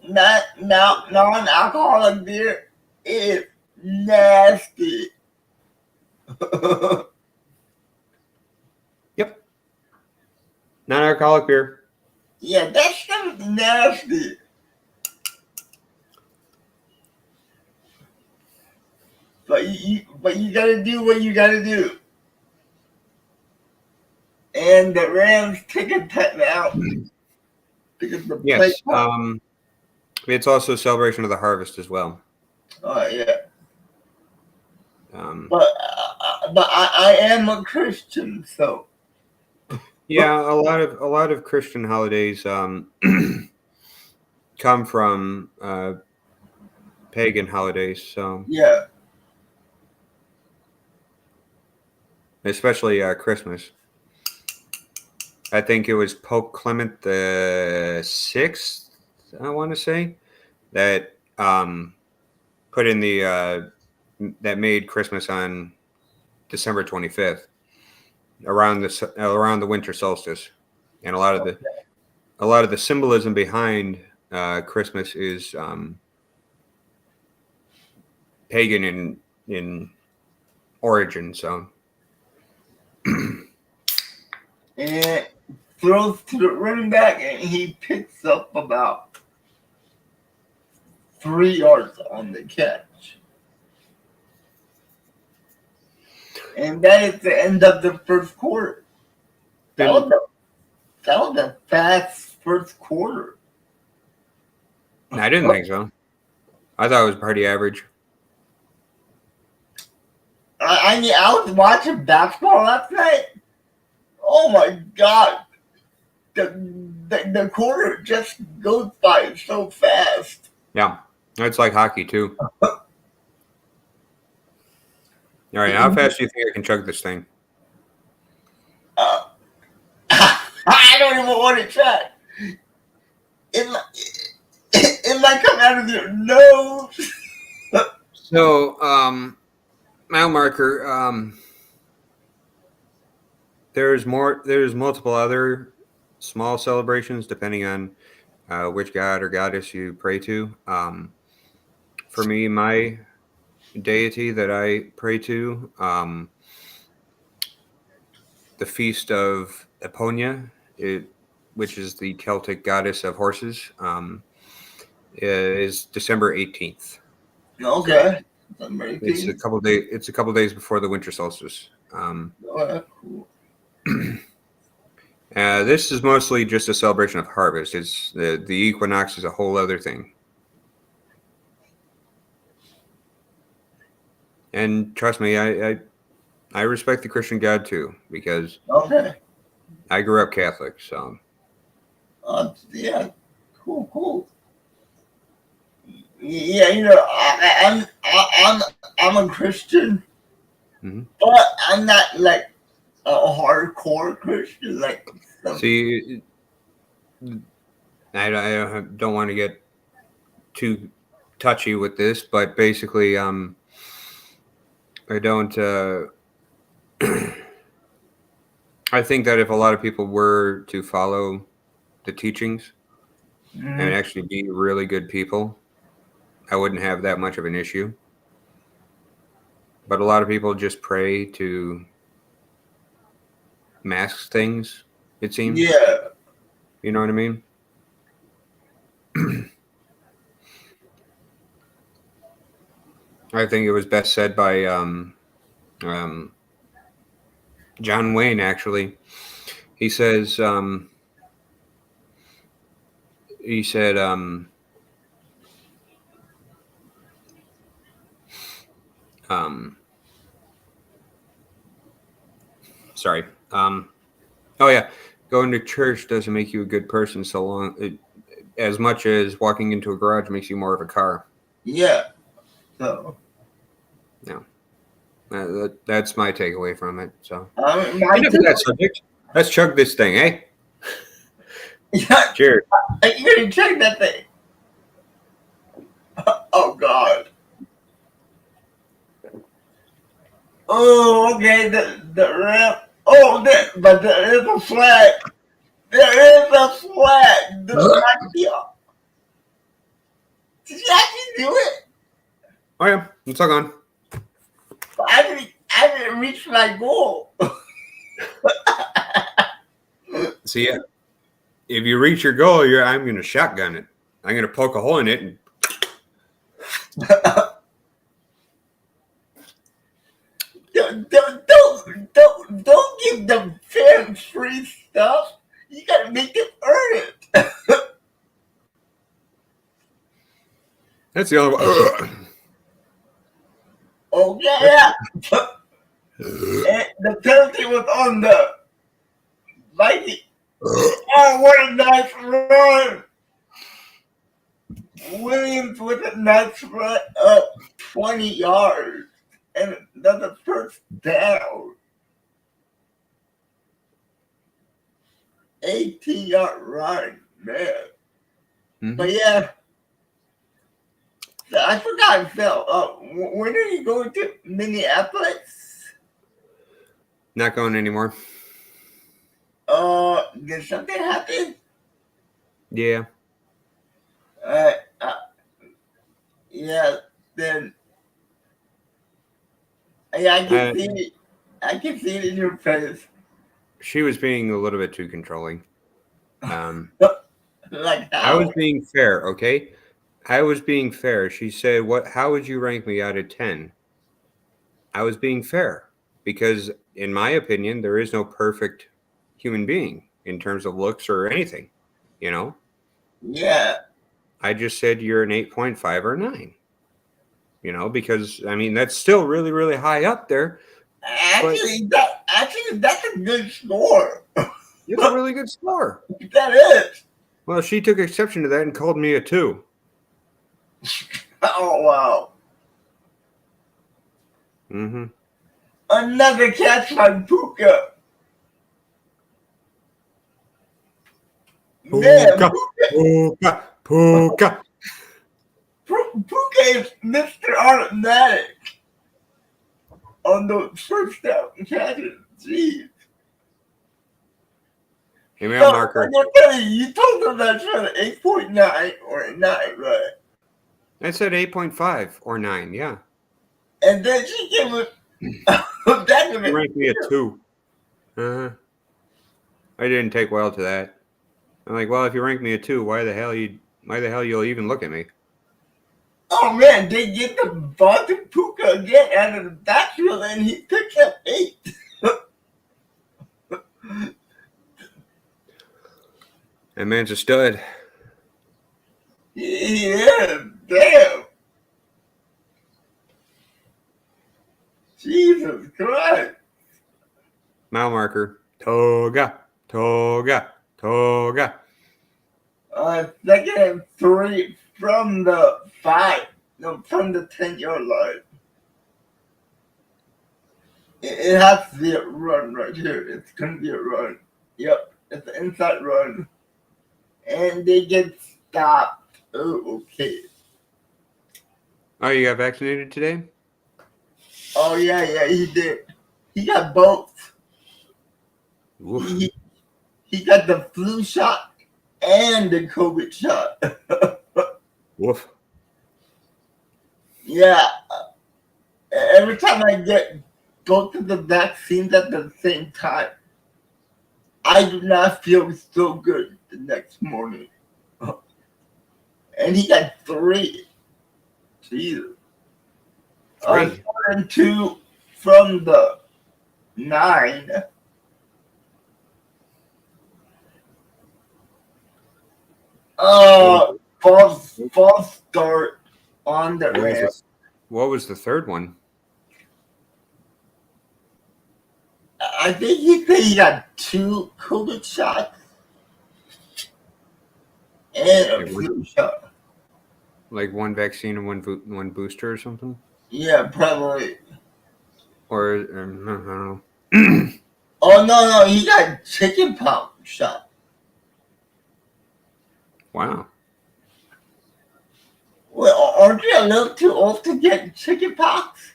non-alcoholic beer, it's nasty. Non-alcoholic beer. Yeah, that stuff is nasty. But you gotta do what you gotta do. And the Rams take a timeout because the play. Yes. It's also a celebration of the harvest as well. Oh yeah. Um, But I am a Christian, so yeah, a lot of Christian holidays come from pagan holidays. So yeah. especially Christmas. I think it was Pope Clement the 6th, I want to say, that put in the that made Christmas on December 25th, around the winter solstice, and a lot of the symbolism behind Christmas is pagan in origin. So And throws to the running back, and he picks up about 3 yards on the catch. And that is the end of the first quarter. That was a fast first quarter. I didn't think so. I thought it was pretty average. I mean, I was watching basketball last night. Oh my god. The quarter just goes by so fast. Yeah, it's like hockey too. All right, how fast do you think I can chug this thing? I don't even want to try. It might come out of your nose. So, mile marker. There's multiple other small celebrations depending on which god or goddess you pray to. For me, my deity that I pray to, the feast of Eponia, which is the Celtic goddess of horses, is December 18th. Okay. It's a couple days. It's a couple days before the winter solstice. Cool. This is mostly just a celebration of harvest. It's the equinox is a whole other thing. And trust me, I respect the Christian God too, because Okay. I grew up Catholic. So Yeah. Cool. Yeah, you know, I'm a Christian, but I'm not like a hardcore Christian. Like see, I don't want to get too touchy with this, but basically, I don't. I think that if a lot of people were to follow the teachings and actually be really good people, I wouldn't have that much of an issue. But a lot of people just pray to mask things, it seems. yeah. You know what I mean? I think it was best said by John Wayne, actually. He says, he said, sorry. Oh yeah, going to church doesn't make you a good person so long, as much as walking into a garage makes you more of a car. Yeah. So. No, that's my takeaway from it. So, Enough of that subject. Let's chug this thing, eh? Yeah. Cheers. You gotta check that thing. Oh God. Oh, okay. The ramp. Oh, but there is a flag. There is a flag. Did you actually do it? Oh yeah, it's all gone. I didn't reach my goal. See, if you reach your goal, I'm going to shotgun it. I'm going to poke a hole in it. And don't give them fans free stuff. You gotta make them earn it. that's the only one. Oh yeah. And the penalty was on the Vikings. Oh, what a nice run! Williams with a nice run up 20 yards, and another first down. 18-yard run, man. Mm-hmm. But yeah, I forgot, Phil. When are you going to Minneapolis? Not going anymore. Did something happen? Yeah. Yeah, then. Yeah, I can see it. I can see it in your face. She was being a little bit too controlling. Like how? I was being fair, okay? I was being fair. She said, how would you rank me out of 10? I was being fair because, in my opinion, there is no perfect human being in terms of looks or anything, you know? Yeah. I just said you're an 8.5 or 9, you know, because, I mean, that's still really, really high up there. Actually, that's a good score. It's a really good score. That is. Well, she took exception to that and called me a 2. Oh, wow. Mm-hmm. Another catch by Puka. Man, Puka. Puka is Mr. Automatic on those first down catches. Jeez. Hey, man, Marker. You told them that's for the 8.9 or a 9, right? I said 8.5 or 9, yeah. And then she gave it. You ranked me a 2. Uh-huh. I didn't take well to that. I'm like, well, if you rank me a 2, why the hell you'll even look at me? Oh man, they get the ball to Puka again out of the backfield, and he picks up 8. That man's a stud. Yeah, damn. Jesus Christ. Mile marker. Toga. Second and 3 from the 5. No, from the 10-yard line. It has to be a run right here. It's going to be a run. Yep, it's an inside run. And they get stopped. Oh, okay. Oh, you got vaccinated today? Oh, yeah, he did. He got both. He got the flu shot and the COVID shot. Woof. Yeah. Every time I get both of the vaccines at the same time, I do not feel so good the next morning. And he got 3. Jesus. 3. 2 from the 9. False start on the ramp. What was the third one? I think he said he got 2 COVID shots and a flu shot. Like one vaccine and one booster or something? Yeah, probably. Or I don't know. Oh no, he got chicken pox shot. Wow. Well, aren't you a little too old to get chicken pox?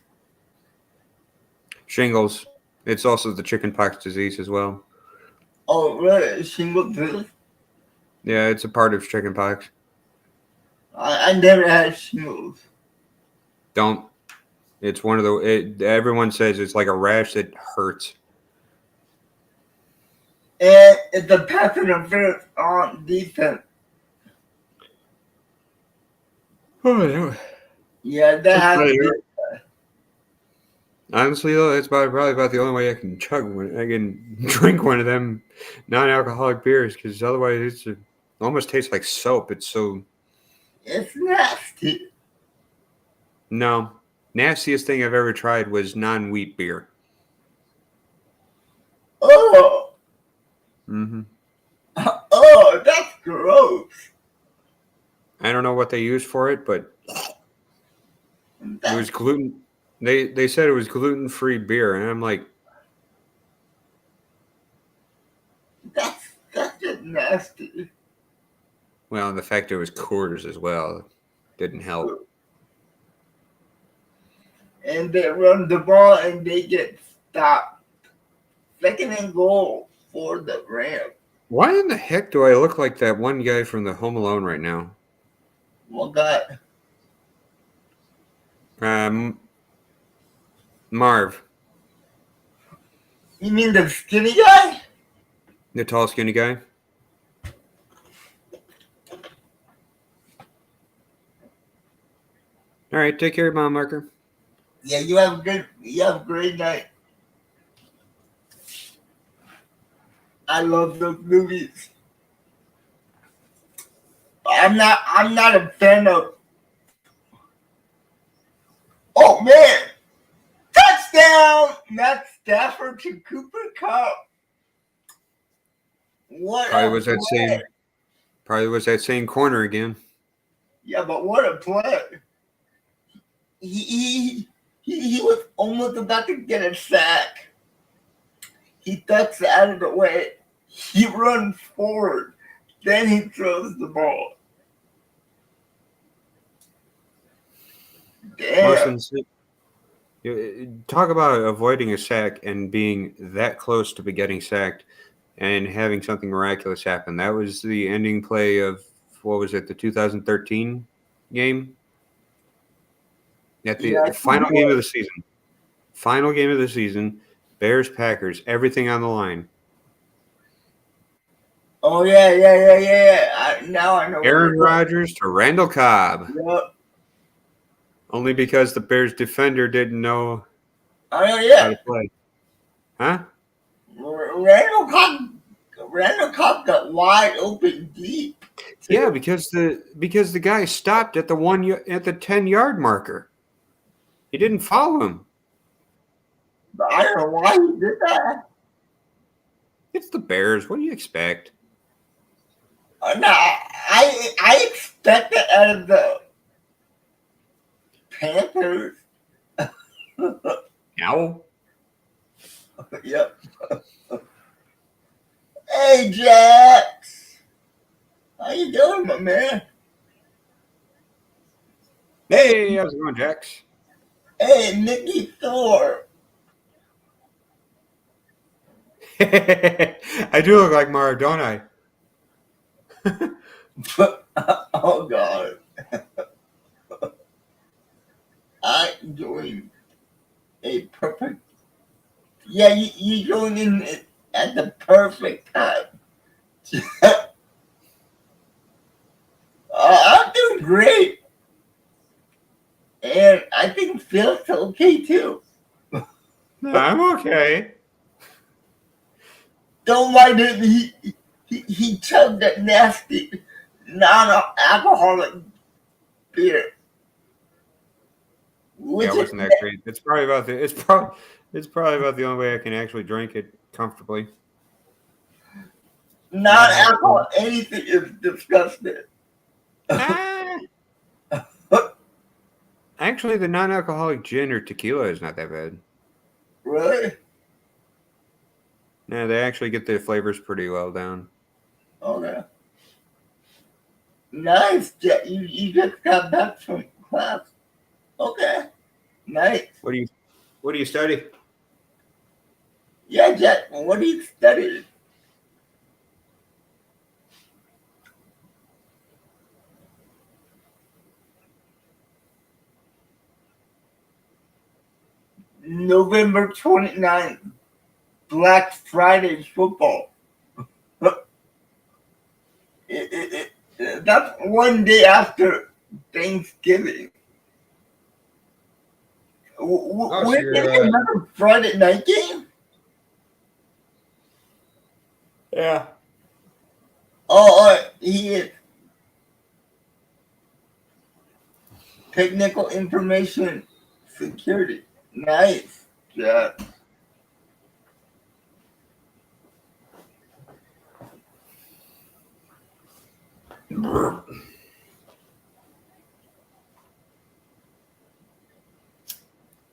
Shingles. It's also the chickenpox disease as well. Oh, really? Shingles disease? Yeah, it's a part of chickenpox. I never had shingles. Don't. It's one of the. Everyone says it's like a rash that hurts. And it's the pass interference on defense. Oh, no. Yeah, that has to be. Honestly, though, that's probably about the only way I can drink one of them non-alcoholic beers, because otherwise it almost tastes like soap. It's so It's nasty. no. Nastiest thing I've ever tried was non-wheat beer. Oh, Mm-hmm. oh, that's gross. I don't know what they used for it, but it was That's gluten. They said it was gluten-free beer, and I'm like, that's just nasty. well, the fact it was quarters as well didn't help. And they run the ball and they get stopped. Second and goal for the Rams. Why in the heck do I look like that one guy from the Home Alone right now? What guy? Marv, You mean the skinny guy? the tall, skinny guy. All right, take care, Mom Marker. Yeah, you have a great night. I love those movies. I'm not a fan of. Oh man! Touchdown! Matt Stafford to Cooper Cup. What Probably a was that play. same. Probably was that same corner again. Yeah, but what a play. He was almost about to get a sack. He ducks out of the way. He runs forward. Then he throws the ball. Damn. Talk about avoiding a sack and being that close to getting sacked and having something miraculous happen. That was the ending play of, what was it, the 2013 game? At Yeah, the final game of the season. Final game of the season. Bears, Packers, everything on the line. Oh, yeah. Now I know. Aaron Rodgers to Randall Cobb. Yep. Only because the Bears defender didn't know Oh, how yeah. to play. Huh? Randall Cobb got wide open deep. Too. Yeah, because the guy stopped at the 10-yard marker. He didn't follow him. But I don't know why he did that. It's the Bears. What do you expect? No, I expect it out of the Panthers. Ow. Yep. Hey, Jax. How you doing, my man? Hey, how's it going, Jax? Hey, Mickey Thor. I do look like Marv, don't I? Oh, God. I'm doing a perfect. Yeah, you're going in at the perfect time. I'm doing great. And I think Phil's okay, too. I'm okay. Don't mind him. He chugged that nasty non-alcoholic beer. Yeah, it wasn't that great. It's probably about the only way I can actually drink it comfortably. Non-alcoholic anything is disgusting. Actually, the non-alcoholic gin or tequila is not that bad. Really? Yeah, they actually get the flavors pretty well down. Okay. Nice, Jet. You just got back from class. Okay. Nice. What do you study? Yeah, Jet. What do you study? November 29th, Black Friday football. That's one day after Thanksgiving. Oh, so We're getting you're another Friday night game? yeah. Oh, he is. Technical information security. Nice. Yeah.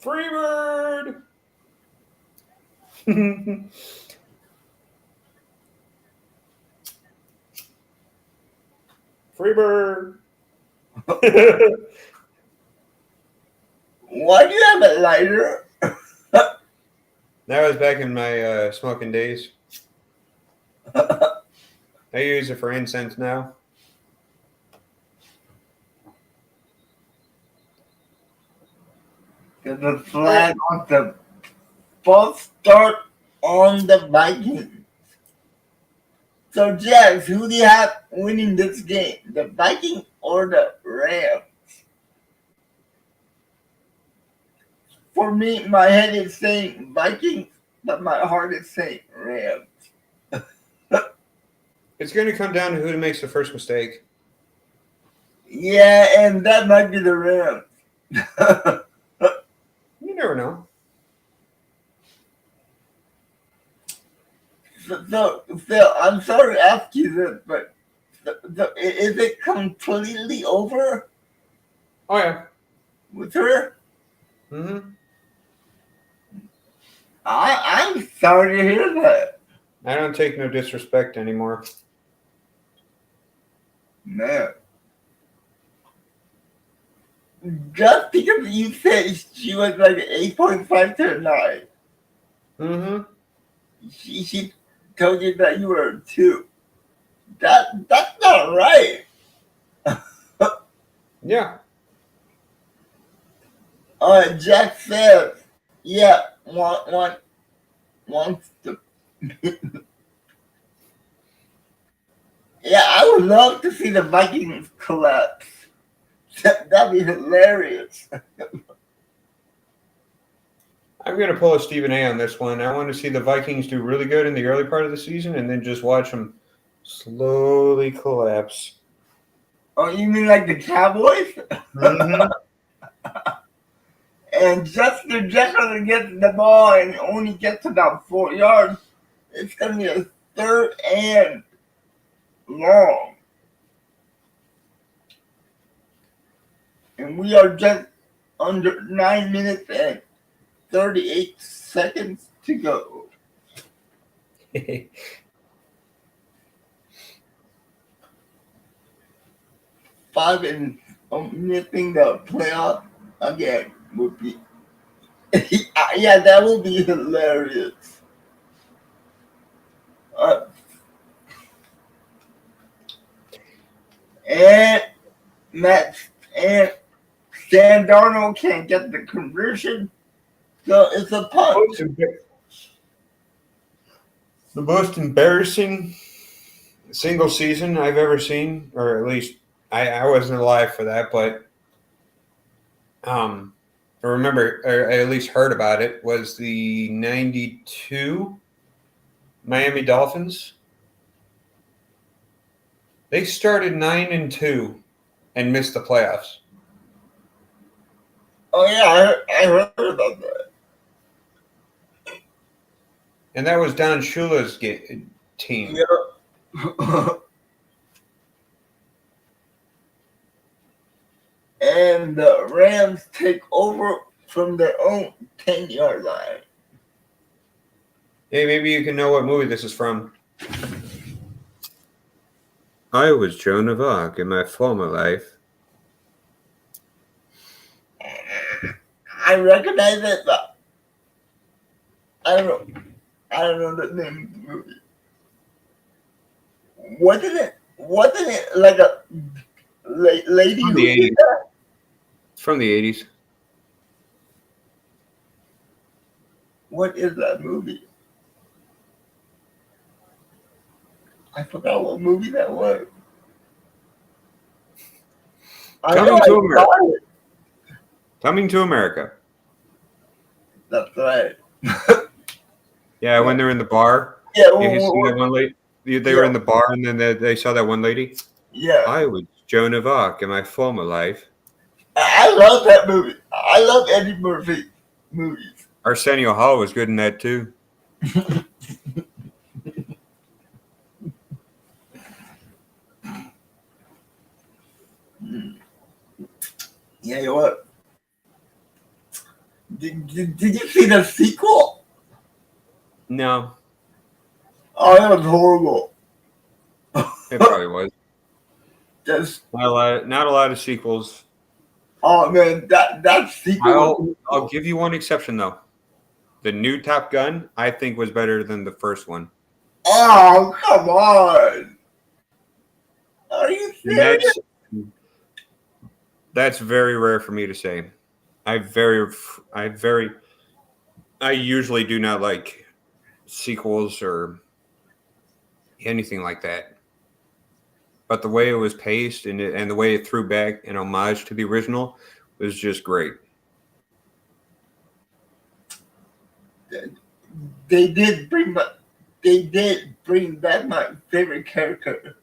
Freebird. Freebird. Why do you have a lighter? That was back in my smoking days. I use it for incense now. There's a flag on the false start on the Vikings. So, Jax, who do you have winning this game? The Vikings or the Rams? For me, my head is saying Vikings, but my heart is saying Rams. It's going to come down to who makes the first mistake. Yeah, and that might be the Rams. You never know. So, Phil, I'm sorry to ask you this, but is it completely over Oh yeah. with her? Mm-hmm. I'm sorry to hear that. I don't take no disrespect anymore. Man. Just because you said she was like 8.5 to 9, Mm-hmm. she told you that you were a 2. That's not right. Yeah. Jack says, yeah, wants to. Yeah, I would love to see the Vikings collapse. That'd be hilarious. I'm going to pull a Stephen A on this one. I want to see the Vikings do really good in the early part of the season and then just watch them slowly collapse. Oh, you mean like the Cowboys? Mm-hmm. And Justin Jefferson gets the ball and only gets about 4 yards. It's going to be a third and long. And we are just under 9 minutes and 38 seconds to go. 5 and missing the playoff again would be. Yeah, that would be hilarious. And Matt and Sam Darnold can't get the conversion, so it's a punt. The most embarrassing single season I've ever seen, or at least I wasn't alive for that, but I remember, or I at least heard about it, was the 92 Miami Dolphins. They started 9-2 and missed the playoffs. Oh yeah, I heard about that. And that was Don Shula's team. Yeah. And the Rams take over from their own 10-yard line. Hey, maybe you can know what movie this is from. I was Joan of Arc in my former life. I recognize it, but I don't know the name of the movie. Wasn't it like a lady From who the did 80s. that? It's from the 80s. What is that movie? I forgot what movie that was. I know Coming I to America. saw it. Coming to America. That's right. Yeah, when they're in the bar. Yeah, You see that one lady? They were in the bar, and then they saw that one lady. yeah. I was Joan of Arc in my former life. I love that movie. I love Eddie Murphy movies. Arsenio Hall was good in that too. Yeah, you know what? Did you see the sequel? No, Oh, that was horrible. it probably was. Just, Not a lot of sequels. oh man, that sequel. I'll give you one exception though. The new Top Gun, I think, was better than the first one. Oh, come on. Are you And serious? that's very rare for me to say. I usually do not like sequels or anything like that. But the way it was paced and the way it threw back an homage to the original was just great. They did bring back my favorite character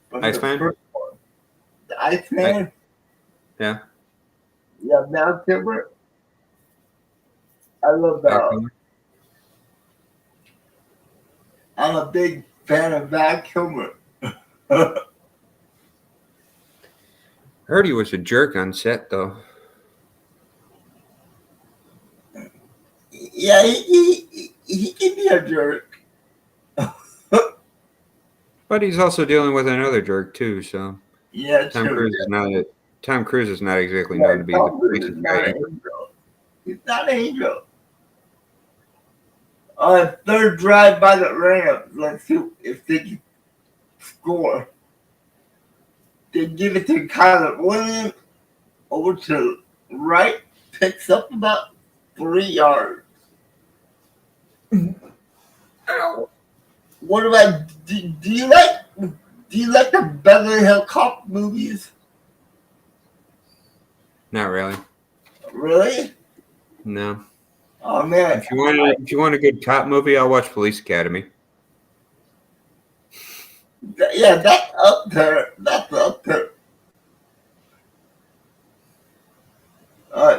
from the Iceman? first one. The Iceman. Yeah. Yeah, Val Kilmer. I love Back that. then. I'm a big fan of Val Kilmer. Heard he was a jerk on set though. Yeah, he can be a jerk. But he's also dealing with another jerk too, so Yeah, Tom true. Cruise is not exactly Yeah, known to be the Tom Cruise is nicest not guy an either. angel. He's not an angel. Third drive by the Rams. Let's see if they can score. They give it to Kyler Williams over to right, picks up about 3 yards. Ow. What about do you like the Beverly Hills Cop movies? Not really. Really? No. Oh man. If you want a good cop movie, I'll watch Police Academy. Yeah, that's up there. That's up there.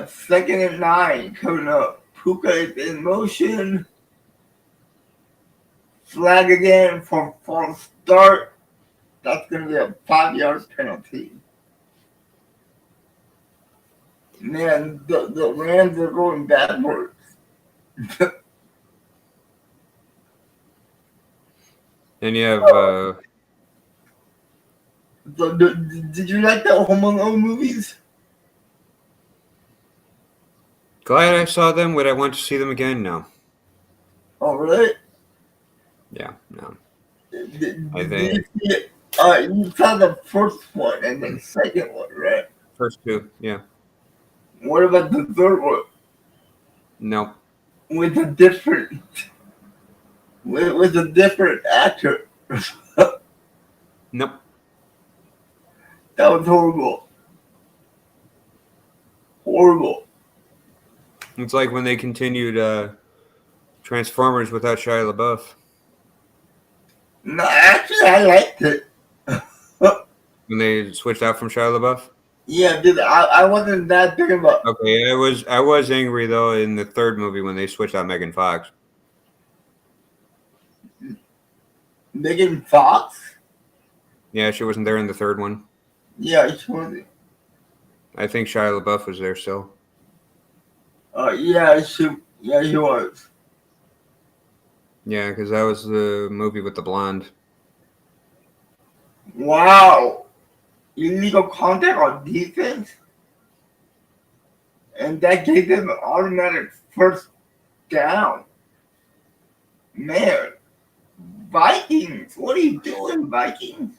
Second and 9 coming up. Puka is in motion. Flag again for false start. That's going to be a 5-yard penalty. Man, the Rams are going backwards. And you have So, did you like the Home Alone movies? glad I saw them. Would I want to see them again? No. Oh, really? Yeah, no. Did I you think see it? You saw the first one and the second one, right? first two, yeah. What about the third one? No. With a different actor. Nope. That was horrible. Horrible. It's like when they continued Transformers without Shia LaBeouf. No, actually, I liked it. When they switched out from Shia LaBeouf. Yeah, dude, I wasn't that big of a. Okay, I was angry though in the third movie when they switched out Megan Fox. Megan Fox? Yeah, she wasn't there in the third one. Yeah, she wasn't. I think Shia LaBeouf was there still. Yeah, he was. Yeah, because that was the movie with the blonde. Wow. Illegal contact on defense? And that gave them an automatic first down. Man, Vikings, what are you doing, Vikings?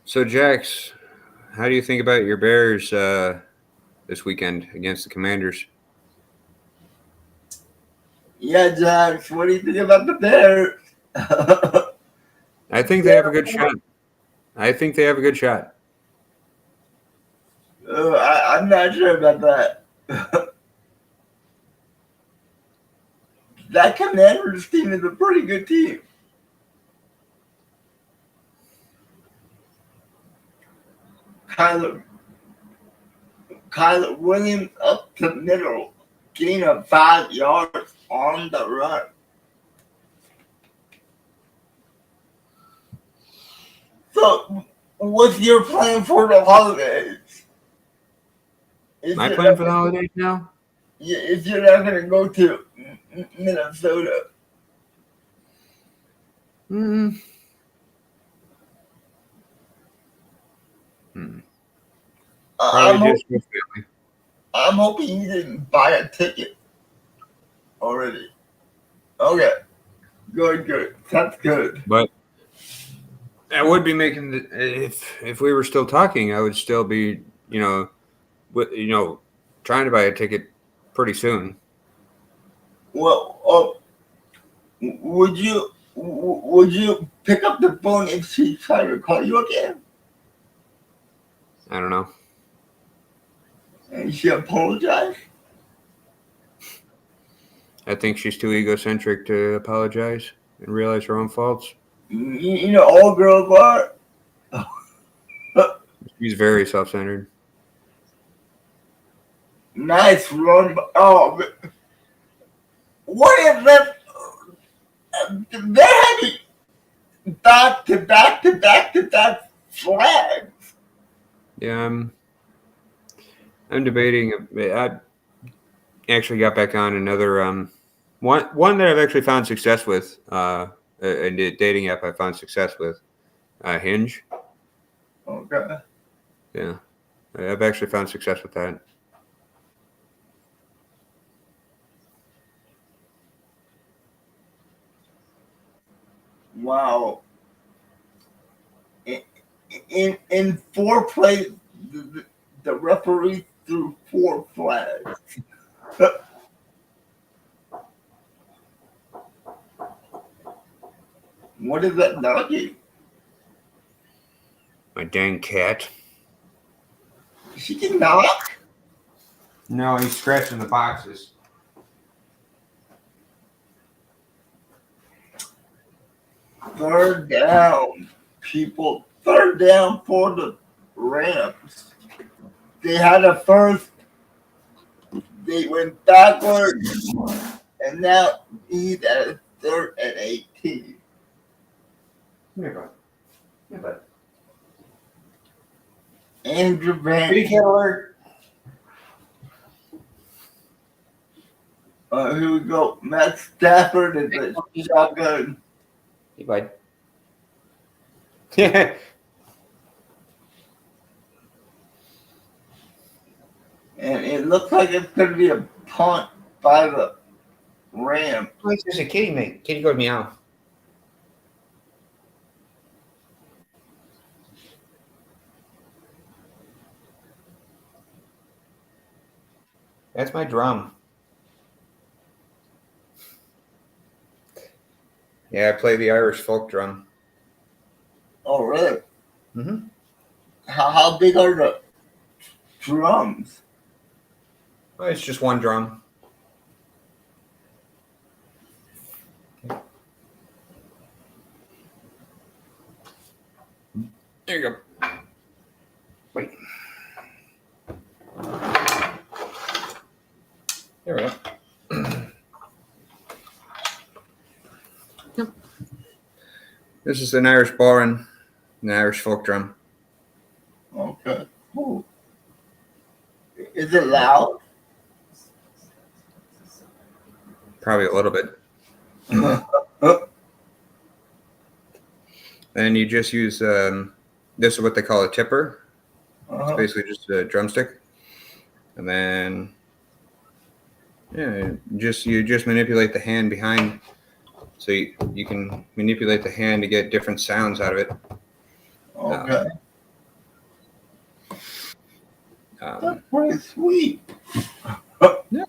So, Jax, how do you think about your Bears this weekend against the Commanders? Yeah, Jax, what do you think about the Bears? I think they have a good shot. I think they have a good shot. I'm not sure about that. That Commanders team is a pretty good team. Kyler, Kyler Williams up the middle, getting a 5 yards on the run. So, what's your plan for the holidays? My plan for the holidays now? If you're not going to go to Minnesota. Hmm. Probably just with family. I'm hoping you didn't buy a ticket already. Okay. Good. That's good. But I would be making if we were still talking, I would still be trying to buy a ticket pretty soon. Well, would you pick up the phone if she tried to call you again? I don't know. And she apologized? I think she's too egocentric to apologize and realize her own faults. You know, all girls are. She's very self-centered. Nice run. Oh, what is that? They're having back flags. Yeah, I'm debating. I actually got back on another one that I've actually found success with. A dating app I found success with. Hinge. Okay. Yeah, I've actually found success with that. Wow. In 4 plays, the referee threw 4 flags. What is that doggy? My dang cat. She can knock? No, he's scratching the boxes. Third down, people. Third down for the Rams. They had a first. They went backwards, and now he's at a 3rd and 18. Here, bud. Here, bud. Andrew Van. Kitty cat alert. Here we go. Matt Stafford is a shotgun. Hey, bud. Yeah. And it looks like it's going to be a punt by the Rams. It's just a kitty, mate. Kitty go to meow. That's my drum. Yeah, I play the Irish folk drum. Oh, really? Mm-hmm. How big are the drums? Well, it's just one drum. There you go. Wait. There we go. Yep. This is an Irish bar and an Irish folk drum. Okay. Cool. Is it loud? Probably a little bit. And you just use this is what they call a tipper. It's basically just a drumstick, and then you just manipulate the hand behind, so you can manipulate the hand to get different sounds out of it. Okay. That's pretty sweet. Yeah.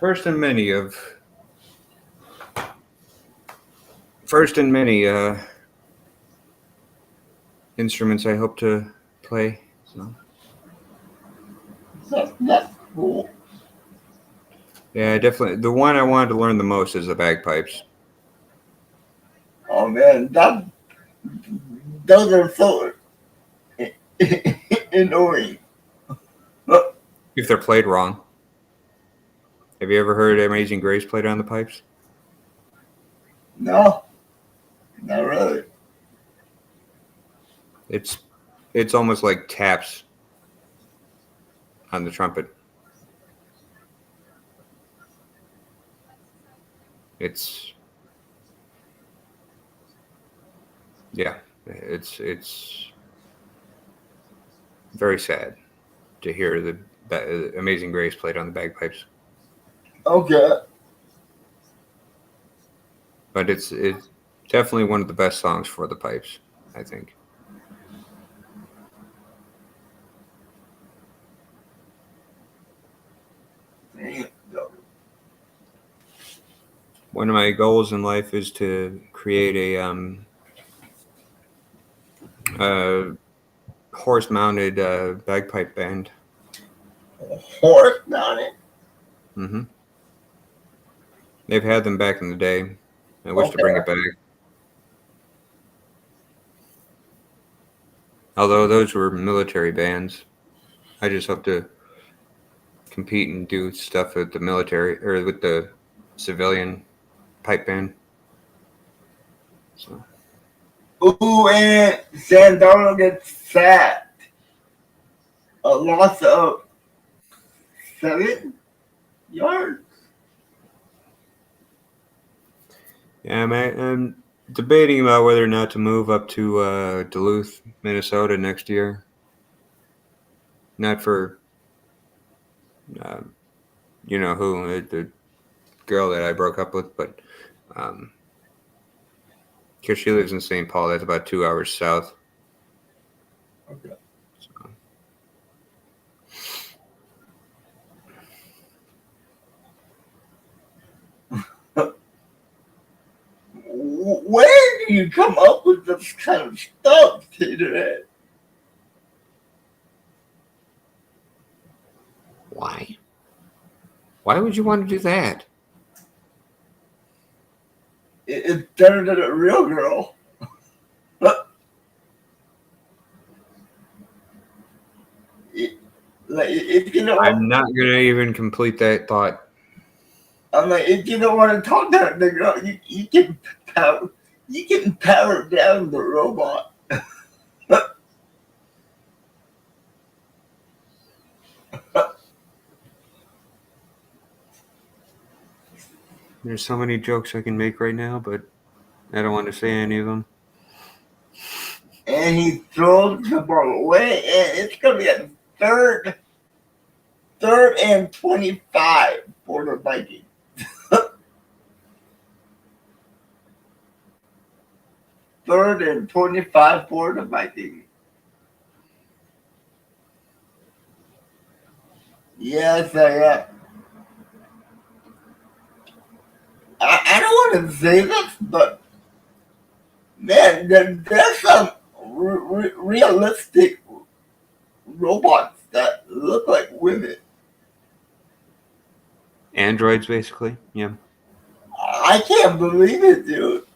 First in many instruments I hope to play. So That's cool. yeah, definitely. The one I wanted to learn the most is the bagpipes. Oh man, those are so annoying. If they're played wrong. Have you ever heard Amazing Grace played on the pipes? No, not really. It's almost like taps on the trumpet. It's yeah, it's very sad to hear the Amazing Grace played on the bagpipes. Okay. But it's definitely one of the best songs for the pipes, I think. One of my goals in life is to create a horse-mounted bagpipe band. Horse mounted. Mm-hmm. They've had them back in the day. I wish to Okay. bring it back. Although those were military bands, I just hope to compete and do stuff with the military or with the civilian pipe band. So Ooh, and Sandaro gets sacked. A loss of 7 yards. yeah, I'm debating about whether or not to move up to Duluth, Minnesota next year. Not for uh, you know who, the girl that I broke up with, but because she lives in St. Paul, that's about 2 hours south. Okay. So. Where do you come up with this kind of stuff, today? Why? Why would you want to do that? It's better than a real girl. Like, if you know, I'm not gonna even complete that thought. I'm like, if you don't want to talk to the girl, you can power down the robot. There's so many jokes I can make right now, but I don't want to say any of them. And he throws the ball away, and it's gonna be a third and 25 for the Vikings. Third and 25 for the Vikings. Yes, I am. I don't want to say this, but man, there's some realistic robots that look like women. Androids, basically. Yeah. I can't believe it, dude.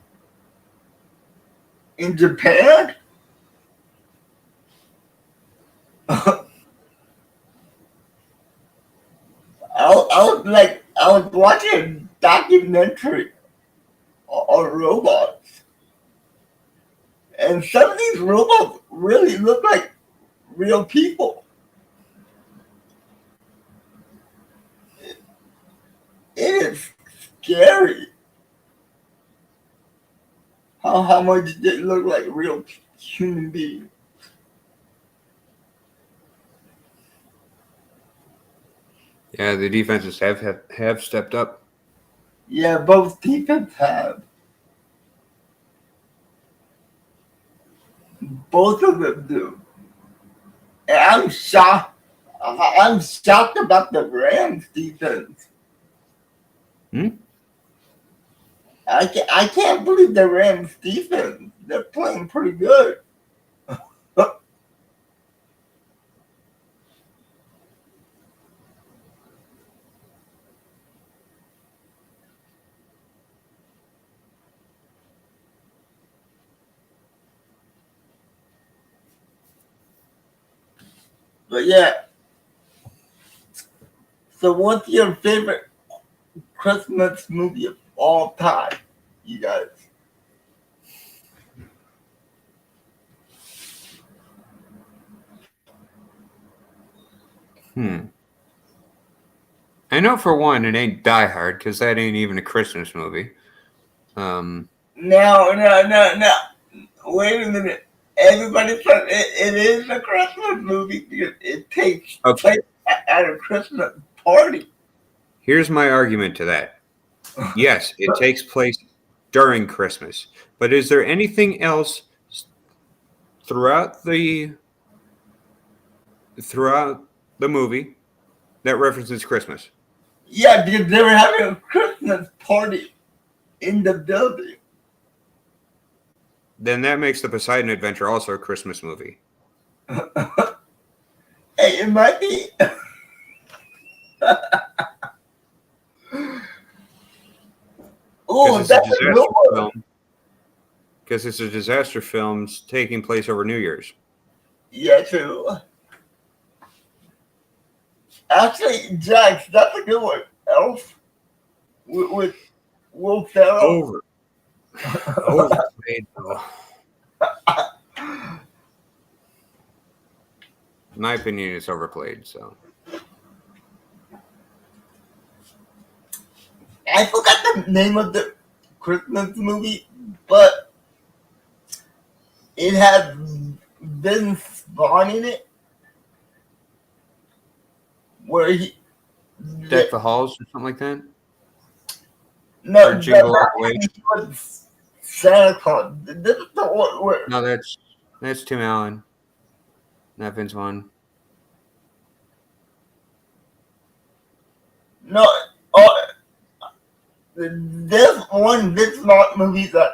In Japan? I was watching a documentary on robots, and some of these robots really look like real people. It is scary how much they look like real human beings. Yeah, the defenses have stepped up. Yeah, both defense have. Both of them do. And I'm shocked. I'm shocked about the Rams defense. I can't believe the Rams defense. They're playing pretty good. But yeah. So what's your favorite Christmas movie of all time, you guys? I know for one, it ain't Die Hard because that ain't even a Christmas movie. No. Wait a minute. Everybody said it is a Christmas movie because it takes place at a Christmas party. Here's my argument to that. Yes, it takes place during Christmas, but is there anything else throughout the movie that references Christmas? Yeah, because they were having a Christmas party in the building. Then that makes the Poseidon Adventure also a Christmas movie. Hey, it might be. Oh, that's a good one. Because it's a disaster film taking place over New Year's. Yeah, true. Actually, Jax, that's a good one. Elf with Will Ferrell. Overplayed, though. In my opinion, it's overplayed. So I forgot the name of the Christmas movie, but it had Vince Vaughn in it, where he Deck the Halls or something like that. No, or Jingle All the Way. he was Santa Claus. This is the one where No, that's Tim Allen. Not Vince Vaughn. no. There's one Vince Vaughn movie that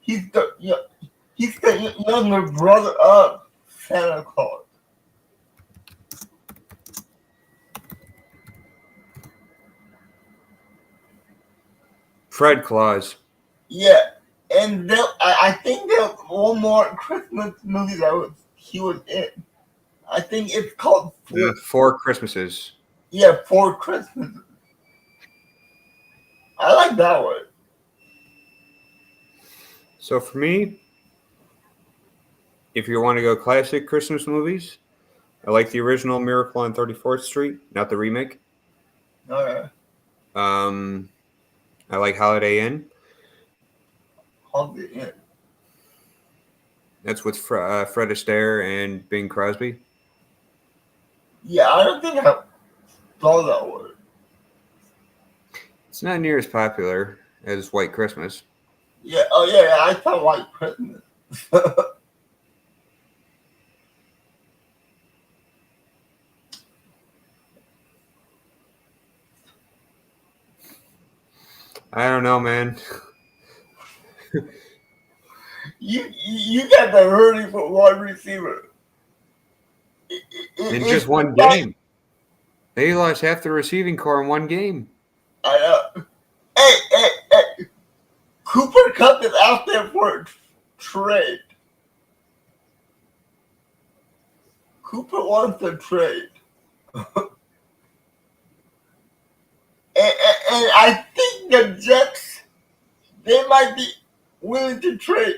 he's the younger brother of Santa Claus. Fred Claus. Yeah, and I think there's one more Christmas movie that he was in. I think it's called Four Christmases. Yeah, Four Christmases. I like that one. So for me, if you want to go classic Christmas movies, I like the original Miracle on 34th Street, not the remake. Okay. I like Holiday Inn. Holiday Inn. That's with Fred Astaire and Bing Crosby. Yeah, I don't think I saw that one. It's not near as popular as White Christmas. Yeah, oh yeah, I saw White Christmas. I don't know, man. You got the hurting for one receiver. In just one game. They lost half the receiving core in one game. I know. Hey. Cooper Kupp is out there for a trade. Cooper wants a trade. And I think the Jets, they might be willing to trade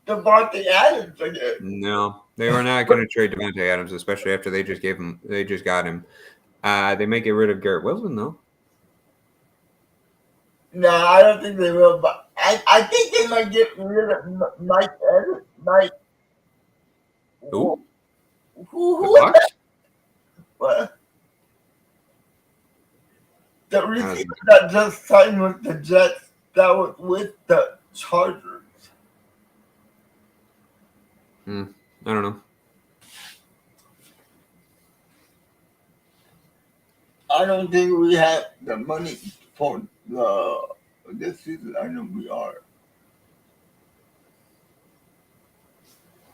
Devontae Adams again. No, they were not going to trade Devontae Adams, especially after they just got him. They may get rid of Garrett Wilson, though. No, I don't think they will, but I think they might get rid of Mike Evans. Who? Who is that? What? The receiver that just signed with the Jets, that was with the Chargers. I don't know. I don't think we have the money for this season. I know we are.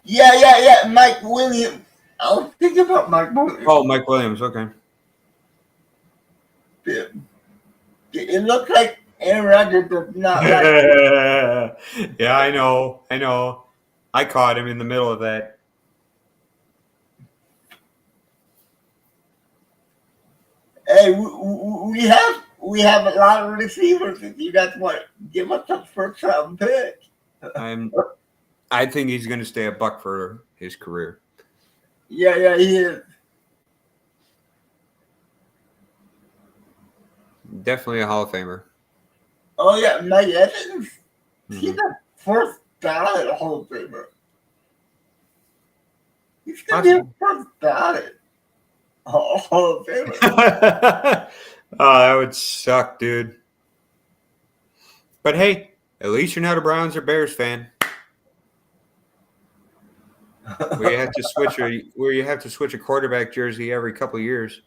Yeah. Mike Williams. I was thinking about Mike Williams. Oh, Mike Williams. Okay. It looks like Aaron Rodgers does not like. Yeah, I know. I caught him in the middle of that. Hey, we have a lot of receivers. If you guys want to give us a first round pick. I think he's going to stay a buck for his career. Yeah, he is. Definitely a Hall of Famer. Oh yeah, Mike Evans. He's a first ballot Hall of Famer. He's gonna be a first ballot Hall of Famer. Oh, that would suck, dude. But hey, at least you're not a Browns or Bears fan. Where you have to switch a quarterback jersey every couple of years.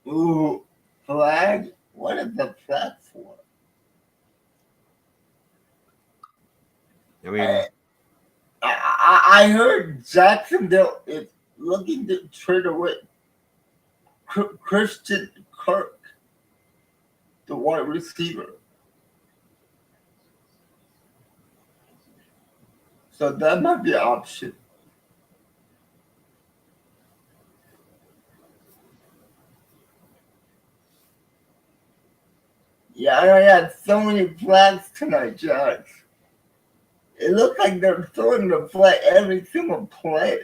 Ooh, flag? What is the flag for? I mean, I heard Jacksonville is looking to trade away Christian Kirk, the wide receiver. So that might be an option. Yeah, I had so many flags tonight, Jax. It looks like they're throwing the flag every single play.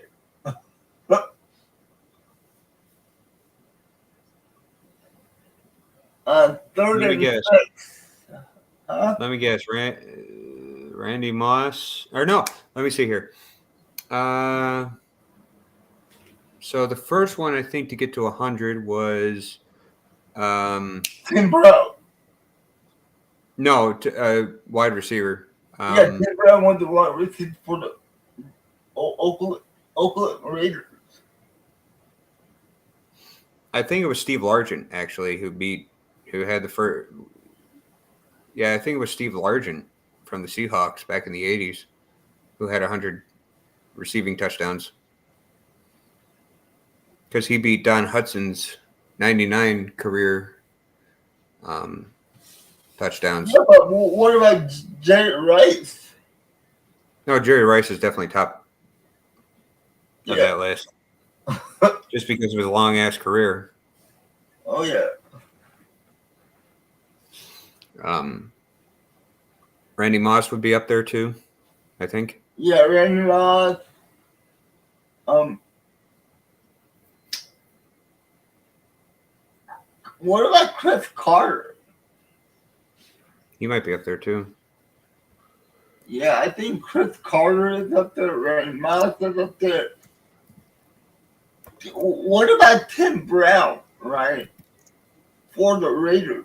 Third let me and guess. 6. Huh? Let me guess. Randy Moss. Or no, let me see here. So the first one I think to get to 100 was Tim Brown. No, wide receiver. Yeah, Tim Brown won the wide receiver for the Oakland Raiders. I think it was Steve Largent actually who had the first. Yeah, I think it was Steve Largent from the Seahawks back in the 80s who had 100 receiving touchdowns. Because he beat Don Hudson's 99 career touchdowns. Yeah, but what about Jerry Rice? No, Jerry Rice is definitely top of that list. Just because of his long-ass career. Oh, yeah. Randy Moss would be up there, too, I think. Yeah, Randy Moss. What about Chris Carter? He might be up there, too. Yeah, I think Chris Carter is up there. Randy Moss is up there. What about Tim Brown, right? For the Raiders.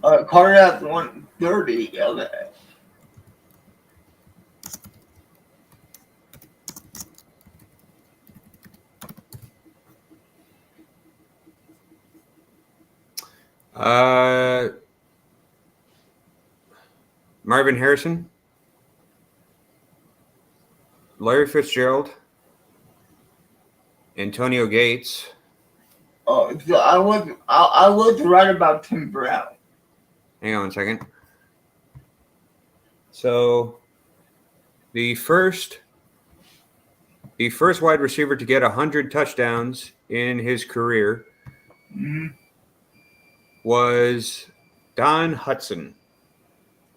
Carter has 130. Okay. Marvin Harrison, Larry Fitzgerald, Antonio Gates. Oh, so I was right about Tim Brown. Hang on 1 second. So the first wide receiver to get 100 touchdowns in his career was Don Hudson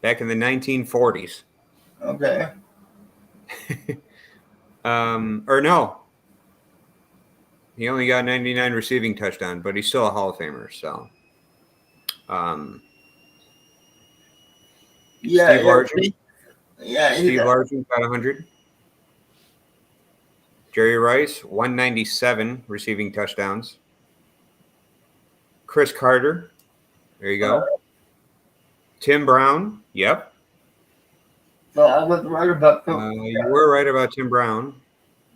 back in the 1940s. Okay. Or no. He only got 99 receiving touchdowns, but he's still a Hall of Famer. So, Steve Largent. Steve Largent got 100. Jerry Rice, 197 receiving touchdowns. Chris Carter, there you go. Tim Brown. Yep. So I was right about You were right about Tim Brown.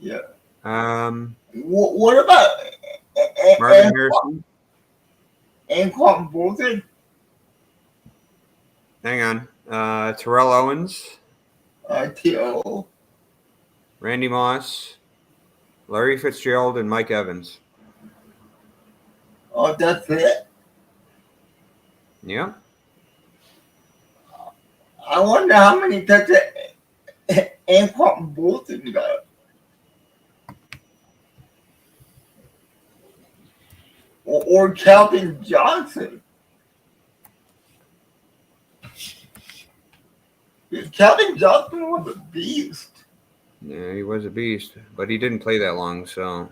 Yeah. Um, What about Marvin Harrison. Anquan Bolton? Hang on. Terrell Owens. T.O. Randy Moss. Larry Fitzgerald and Mike Evans. Oh, that's it? Yep. I wonder how many touches Anquan Bolton got. Or Calvin Johnson. Calvin Johnson was a beast. Yeah, he was a beast, but he didn't play that long, so.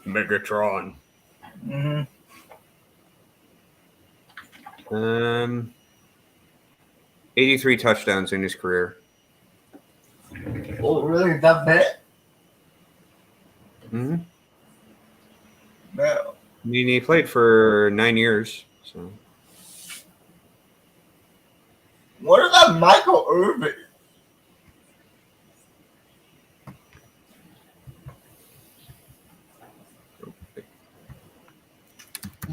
Megatron. Mm-hmm. 83 touchdowns in his career. Oh, really? That bad? Mm-hmm. No. I mean, he played for 9 years, so. What about Michael Irvin?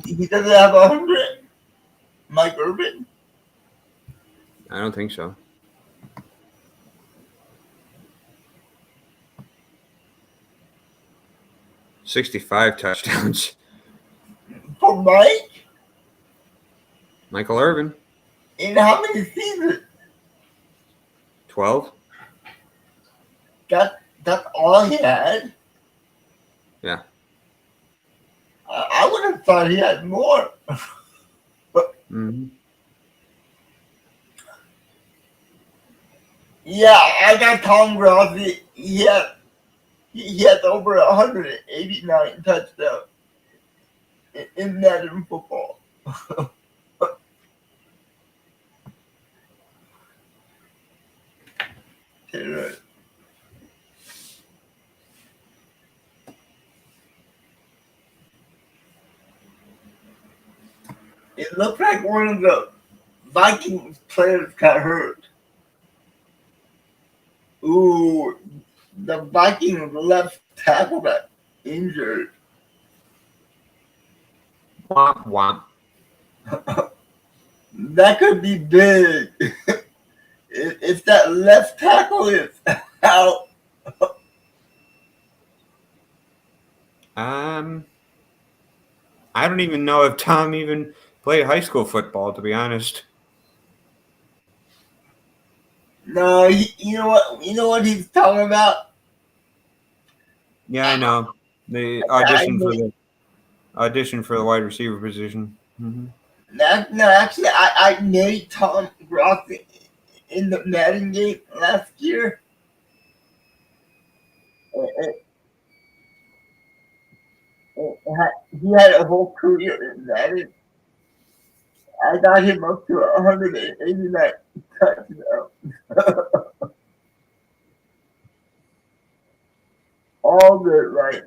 He doesn't have 100? Mike Irvin? I don't think so. $65 touchdowns. For Mike? Michael Irvin. In how many seasons? 12. That's all he had? Yeah. I would have thought he had more. Mm-hmm. Yeah, I got Tom Grossi. He has over 189 touchdowns in Madden football. It looked like one of the Vikings players got hurt. Ooh, the Vikings left tackle got injured. Womp womp. That could be big. If that left tackle is out. I don't even know if Tom even played high school football, to be honest. No, you know what? You know what he's talking about? Yeah, I know. The audition for the wide receiver position. Mm-hmm. No, actually, I made Tom Grossi in the Madden game last year. He had a whole career in Madden. I got him up to 189 touchdowns. All good, right?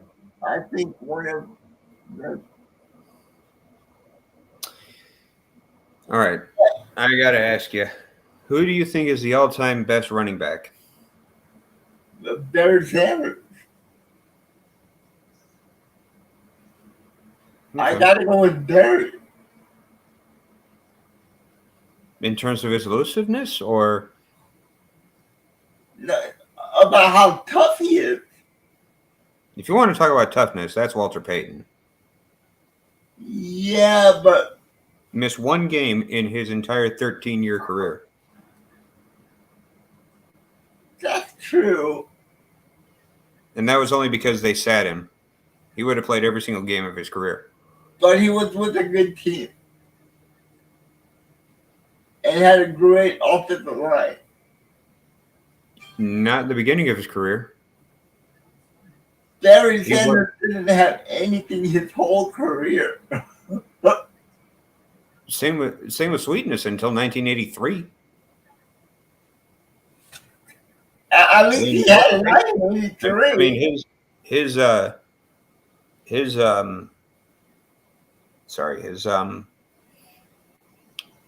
I think one of the. All right. I got to ask you, who do you think is the all-time best running back? Barry Sanders. Okay. I got to go with Barry. In terms of his elusiveness, or? No, about how tough he is. If you want to talk about toughness, that's Walter Payton. Yeah, but Missed one game in his entire 13-year career. that's true. And that was only because they sat him. He would have played every single game of his career. But he was with a good team. And had a great offensive line. Not at the beginning of his career. Barry Sanders didn't have anything his whole career. Same with Sweetness until 1983. At least he had a 1983. I mean, his his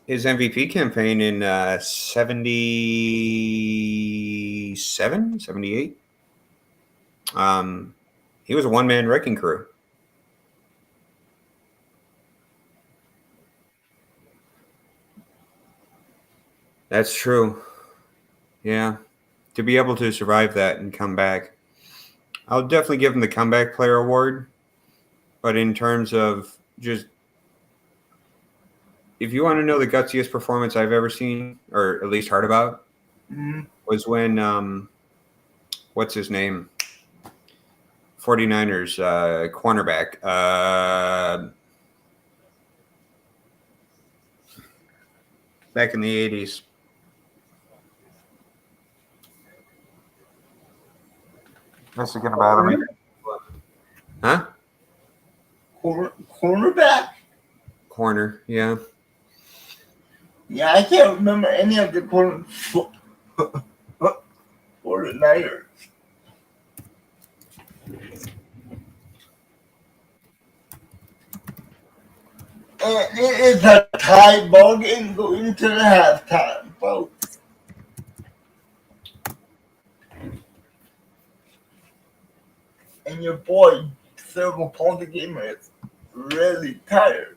his MVP campaign in 77, 78. He was a one-man wrecking crew. That's true. Yeah. To be able to survive that and come back. I'll definitely give him the comeback player award. But in terms of just, if you want to know the gutsiest performance I've ever seen, or at least heard about, was when, what's his name? 49ers cornerback. Back in the 80s. That's going to bother me. Huh? Cornerback? Corner, yeah. Yeah, I can't remember any of the corner for the Niners. And it is a tie ball game going to the halftime, folks. And your boy, Silver Ponte Gamer, is really tired.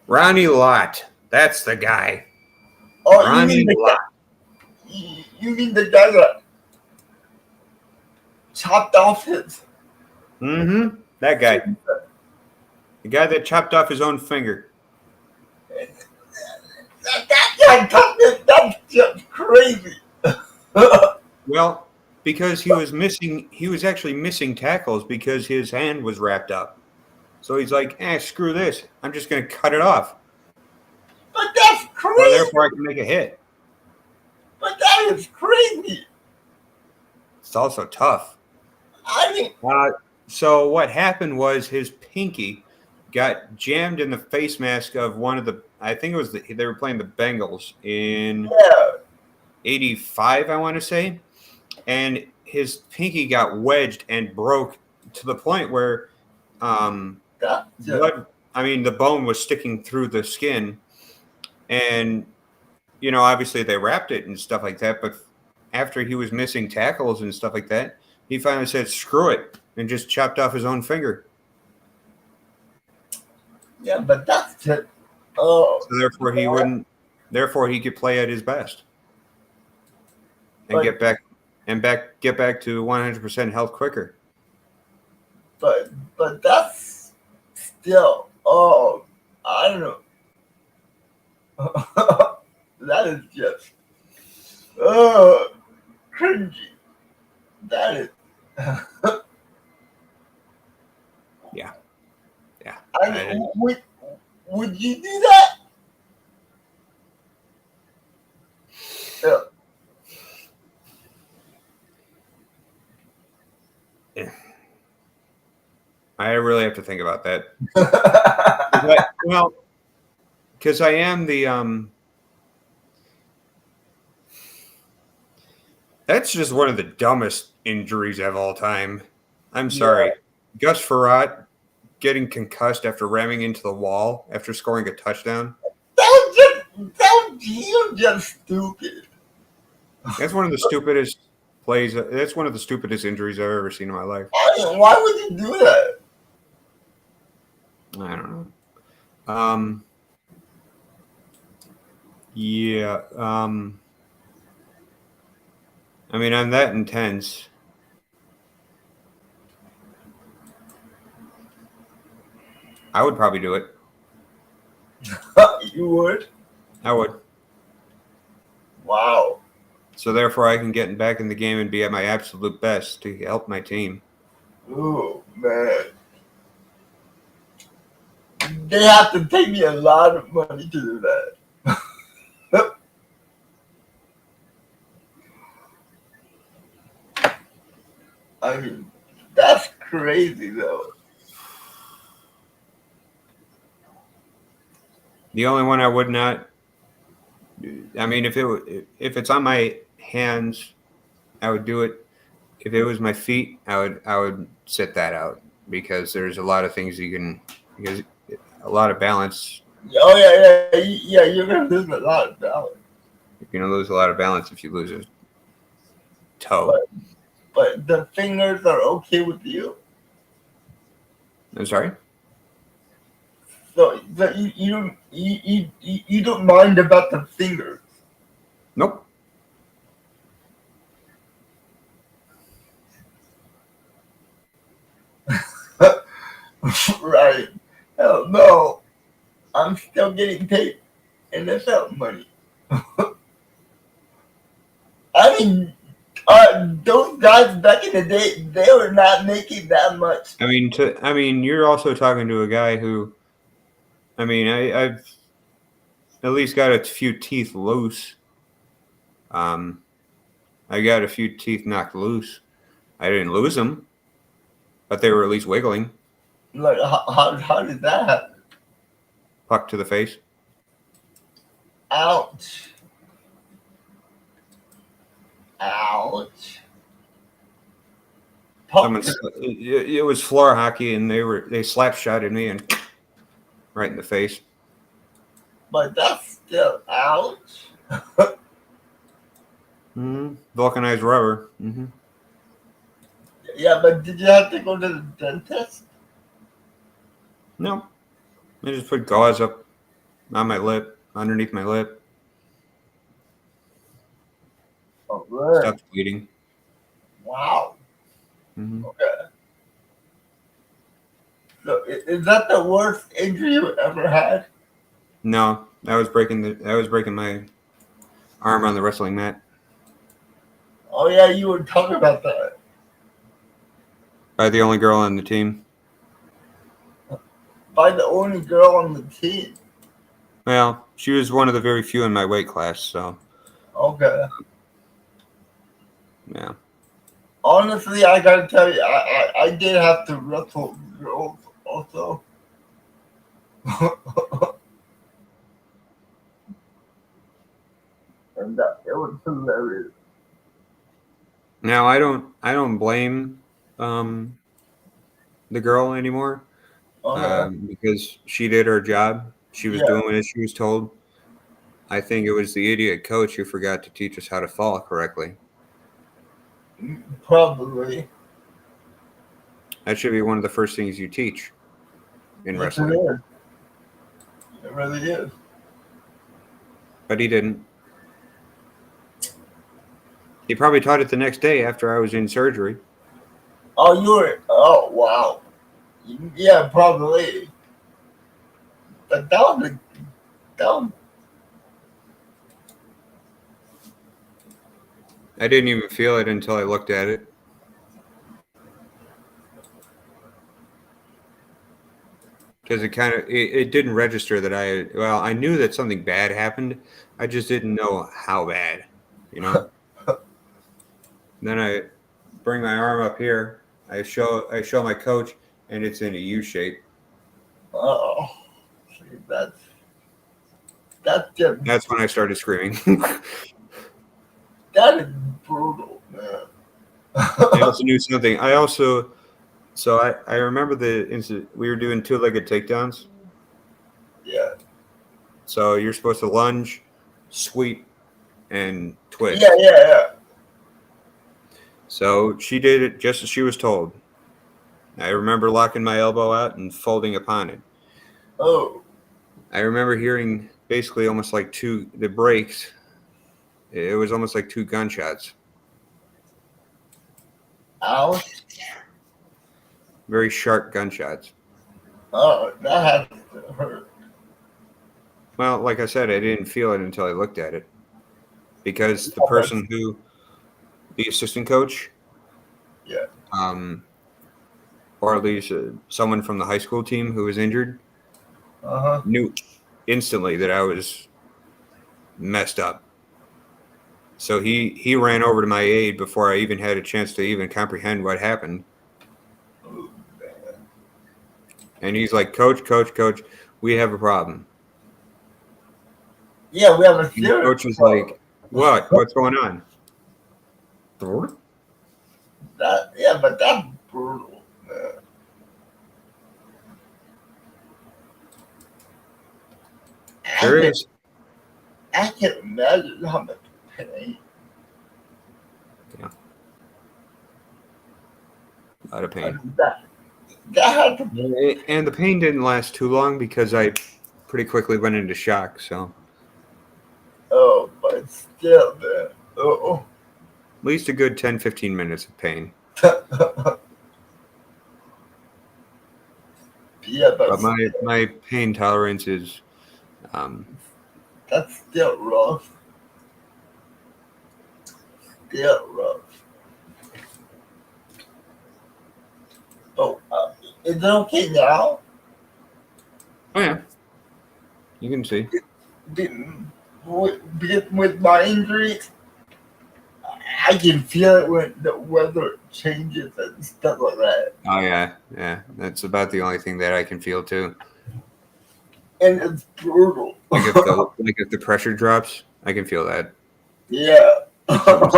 Ronnie Lott. That's the guy. Oh, Ronnie Lott. You mean the guy that chopped off his... Mm-hmm. That guy. The guy that chopped off his own finger. That's just crazy. Well, because he was actually missing tackles because his hand was wrapped up. So he's like, screw this. I'm just going to cut it off. But that's crazy. Well, therefore, I can make a hit. But that is crazy. It's also tough. I mean... So what happened was his pinky got jammed in the face mask of one of the, I think it was, they were playing the Bengals in 85, I want to say. And his pinky got wedged and broke to the point where the bone was sticking through the skin. And, obviously they wrapped it and stuff like that. But after he was missing tackles and stuff like that, he finally said, screw it, and just chopped off his own finger. Yeah, but that's it. So therefore he could play at his best. And get back to 100% health quicker. But that's still I don't know. That is just cringy. That is Yeah. I mean, would you do that? Yeah. I really have to think about that. Well, because I am the that's just one of the dumbest injuries of all time. I'm sorry. Yeah. Gus Frerotte getting concussed after ramming into the wall after scoring a touchdown. You're just stupid. That's one of the stupidest plays. That's one of the stupidest injuries I've ever seen in my life. Why would you do that? I don't know. Yeah. I mean, I'm that intense. I would probably do it. You would? I would. Wow. So therefore, I can get back in the game and be at my absolute best to help my team. Oh, man. They have to pay me a lot of money to do that. I mean, that's crazy, though. The only one I would not. I mean, if it's on my hands, I would do it. if it was my feet, I would sit that out because there's a lot of things because a lot of balance. Oh yeah. You're gonna lose a lot of balance. You're gonna lose a lot of balance if you lose a toe. But the fingers are okay with you. I'm sorry. So you don't mind about the fingers. Nope. Right. Hell no. I'm still getting paid NFL money. I mean, those guys back in the day, they were not making that much. I mean, you're also talking to a guy who, I've at least got a few teeth loose. I got a few teeth knocked loose. I didn't lose them, but they were at least wiggling. Like, how did that happen? Puck to the face. Ouch. Ouch. It was floor hockey, and they slap shotted me and right in the face. But that's still ouch. Vulcanized rubber. Mm-hmm. Yeah, but did you have to go to the dentist? No, I just put gauze up on my lip, underneath my lip. Oh, really? Stopped bleeding. Wow. Mm-hmm. Okay. So is that the worst injury you ever had? No, I was breaking my arm on the wrestling mat Oh yeah, you were talking about that. by the only girl on the team. By the only girl on the team. Well, she was one of the very few in my weight class, so Okay. yeah. Honestly, I gotta tell you, I did have to wrestle girls also. And it was hilarious. Now I don't blame the girl anymore Okay. because she did her job. She was Yeah, doing as she was told. I think it was the idiot coach who forgot to teach us how to fall correctly. probably. That should be one of the first things you teach in Yes, it wrestling. is. It really is. But he didn't. He probably taught it the next day after I was in surgery. Oh, you were. Oh, wow. Yeah, probably. But that was I didn't even feel it until I looked at it. Because it didn't register that I knew that something bad happened. I just didn't know how bad, you know? Then I bring my arm up here. I show my coach, and it's in a U shape. oh, see, that's just That's when I started screaming. that is brutal, man. I also knew something. I remember the incident. We were doing two-legged takedowns. Yeah, So you're supposed to lunge, sweep, and twist. yeah. So she did it just as she was told. I remember locking my elbow out and folding upon it. Oh, I remember hearing basically almost like the breaks. It was almost like two gunshots. ouch. Very sharp gunshots. Oh, that has to hurt. Well, like I said, I didn't feel it until I looked at it. Because the assistant coach, Yeah. or at least someone from the high school team who was injured, Uh huh. knew instantly that I was messed up. So he ran over to my aid before I even had a chance to even comprehend what happened. Oh, man. And he's like, Coach, we have a problem. Yeah, we have a And the serious coach was problem. like, what? What's going on? but that's brutal, man. I There can, is I can imagine how much pain. a lot of I pain. mean, that had to. And the pain didn't last too long because I pretty quickly went into shock. So Oh, but still, man. Oh, at least a good 10, 15 minutes of pain. yeah, but But my pain tolerance is um, that's still rough. Still rough. Oh, is it okay now? oh yeah, you can see. Be- with my injuries, I can feel it when the weather changes and stuff like that. Oh yeah, yeah. That's about the only thing that I can feel too. And it's brutal. Like if the pressure drops, I can feel that. Yeah. Something's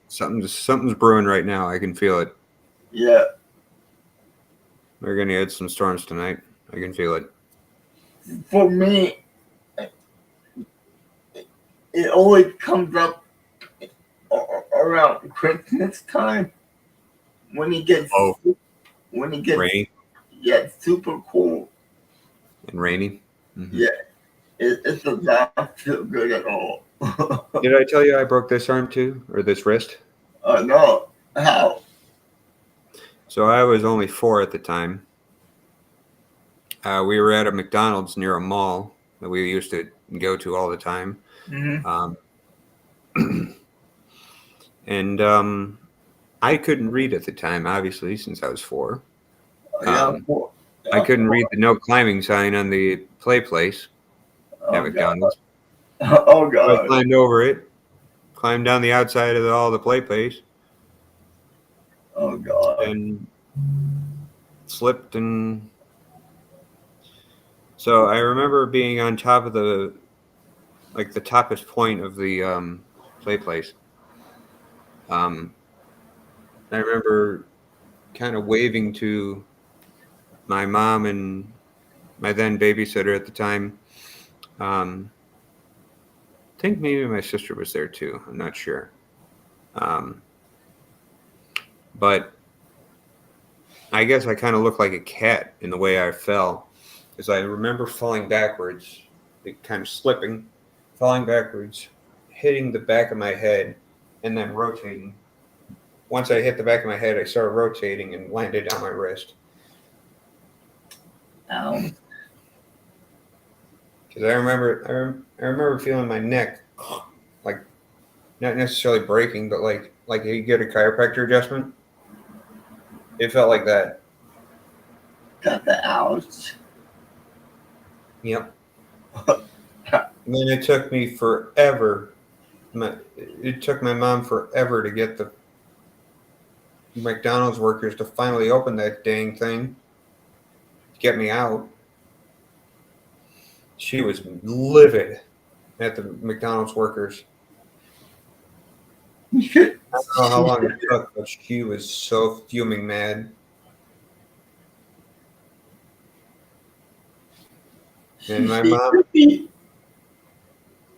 coming. Something's brewing right now. I can feel it. Yeah. We're gonna get some storms tonight. I can feel it. For me, it always comes up around Christmas time when it gets Oh, when it gets rainy yeah super cold. and rainy. Hmm. Yeah, it does not feel good at all. Did I tell you I broke this arm too, or this wrist? No, how? So I was only 4 at the time. We were at a McDonald's near a mall that we used to go to all the time. Mm-hmm. Um, and I couldn't read at the time, obviously, since I was 4. Yeah, Um, I yeah. couldn't read the no climbing sign on the play place at Oh god. McDonald's. Oh So I god. climbed over it, climbed down the outside of all the play place, Oh god. and slipped. And so I remember being on top of the toppest point of the play place. Um, I remember kind of waving to my mom and my then babysitter at the time. I think maybe my sister was there too. I'm not sure. Um, but I guess I kind of looked like a cat in the way I fell, because I remember falling backwards, kind of slipping, falling backwards, hitting the back of my head, and then rotating. Once I hit the back of my head, I started rotating and landed on my wrist. Ow. Because I remember feeling my neck, like not necessarily breaking, but like you get a chiropractor adjustment. It felt like that. Got the ouch. Yep. And then it took me forever. It took my mom forever to get the McDonald's workers to finally open that dang thing, to get me out. She was livid at the McDonald's workers. You should. I don't know how long it took, but she was so fuming mad. And my She mom should be.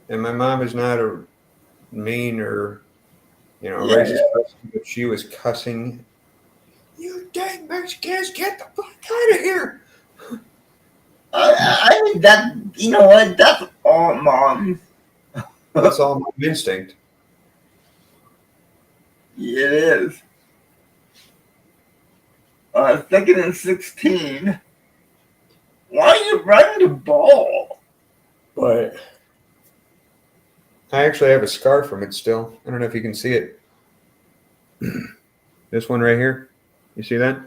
and my mom is not a mean or Yeah, racist yeah. person, but she was cussing. You dang Mexicans, get the fuck out of here! I think that you know what? That's all moms. That's all my instinct. Yeah, it is. 2nd and 16. Why are you running the ball? But I actually have a scar from it still. I don't know if you can see it. This one right here. You see that?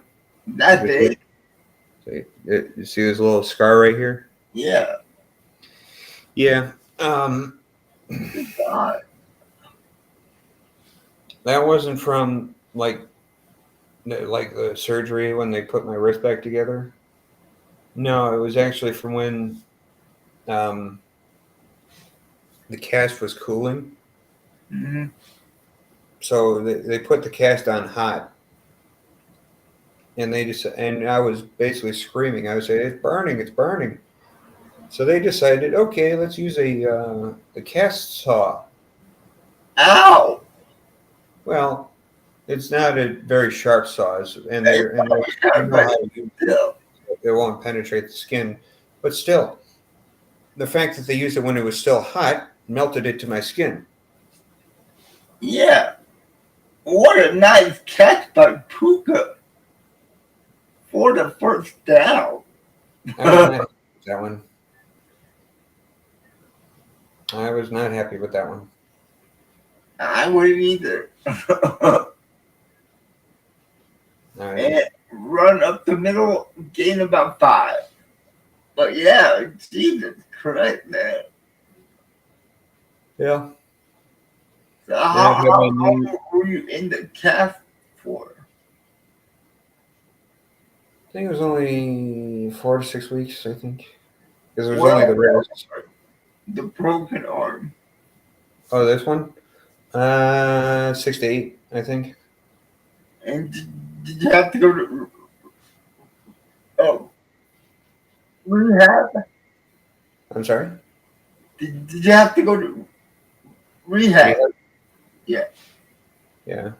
That big? You see this little scar right here? Yeah. Yeah. God. That wasn't from like the surgery when they put my wrist back together. No, it was actually from when um, the cast was cooling. Mm-hmm. So they put the cast on hot and I was basically screaming. I was saying, "It's burning! It's burning!" So they decided, okay, let's use a cast saw. Ow! Well, it's not a very sharp saw, It's probably they not know right how to use still. it. It won't penetrate the skin, but still, the fact that they used it when it was still hot melted it to my skin. Yeah. What a nice catch by Puka for the first down. I was not happy with that one. I was not happy with that one. I wouldn't either. And run up the middle, gain about 5. But yeah, Jesus Christ, man. Yeah. So Yeah, I've had my how new. long were you in the cast for? I think it was only 4 to 6 weeks. I think because it was only Well, the rest. the broken arm. Oh, this one. 6 to 8, I think. And did you have to go to oh, rehab? I'm sorry. Did you have to go to rehab? Rehab? Yeah. Yeah,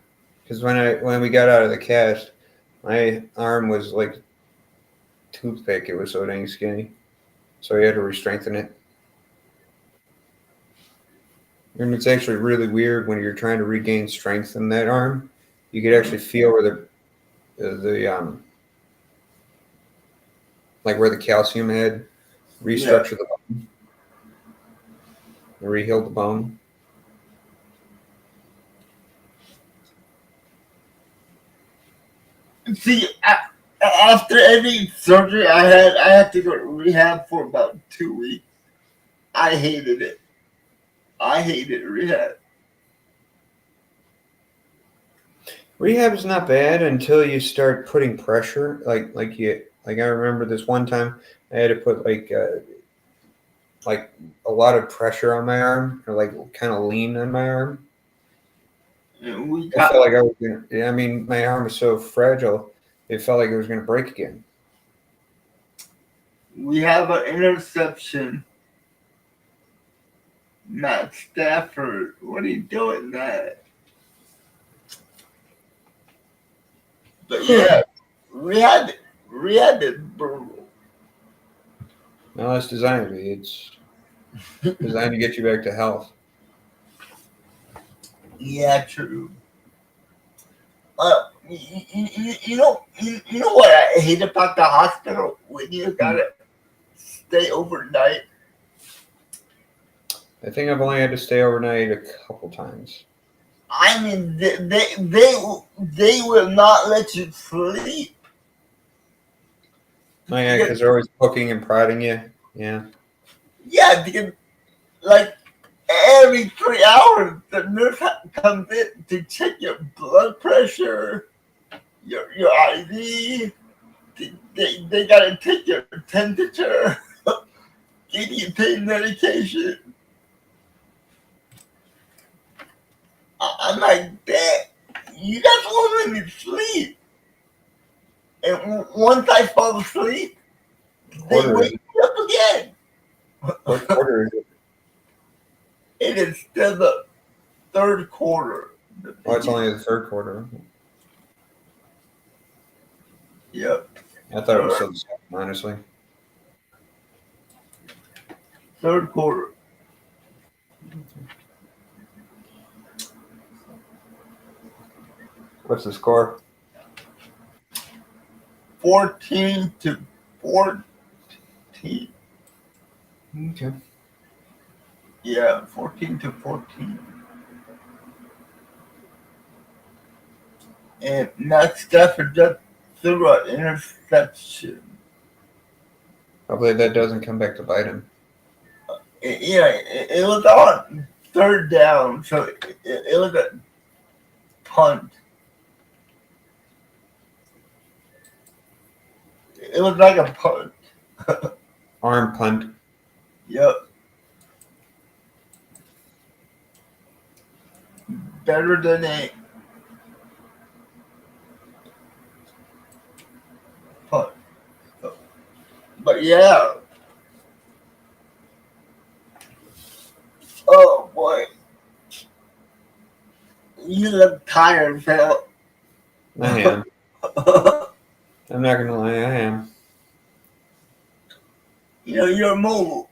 because when we got out of the cast, my arm was like toothpick. It was so dang skinny, so we had to re-strengthen it. And it's actually really weird when you're trying to regain strength in that arm. You could actually feel where the like where the calcium had Yeah. restructured the bone, rehealed the bone. See, after any surgery I had to go to rehab for about 2 weeks. I hated it. I hated rehab. Rehab is not bad until you start putting pressure. Like I remember this one time I had to put like a lot of pressure on my arm, or like kind of lean on my arm. And we I felt got like I was gonna. I mean, my arm was so fragile; it felt like it was gonna break again. we have an interception. Matt Stafford, what are you doing that? But yeah, rehab rehab is brutal. No, it's designed to be. It's designed to get you back to health. Yeah, true. You know what I hate about the hospital when you gotta stay overnight. I think I've only had to stay overnight a couple times. I mean, they will not let you sleep. Oh yeah, Because, because they're always poking and prodding you. Yeah. yeah, because like every 3 hours, the nurse comes in to check your blood pressure, your IV. They gotta take your temperature, give you pain medication. I'm like, damn, you guys won't let me sleep. And once I fall asleep, they Quarter is wake it? me up again. What quarter is it? It is still the third quarter. Oh, it's only the third quarter. Yep. I thought it was still the second, honestly. Third quarter. What's the score? 14-14. Okay. Yeah, 14-14. And Matt Stafford just threw an interception. Hopefully that doesn't come back to bite him. It was on third down, so it was a punt. It was like a punt. Arm punt. Yep. Better than a Yeah. Oh boy, you look tired, Phil. I am. I'm not gonna lie, I am. You're more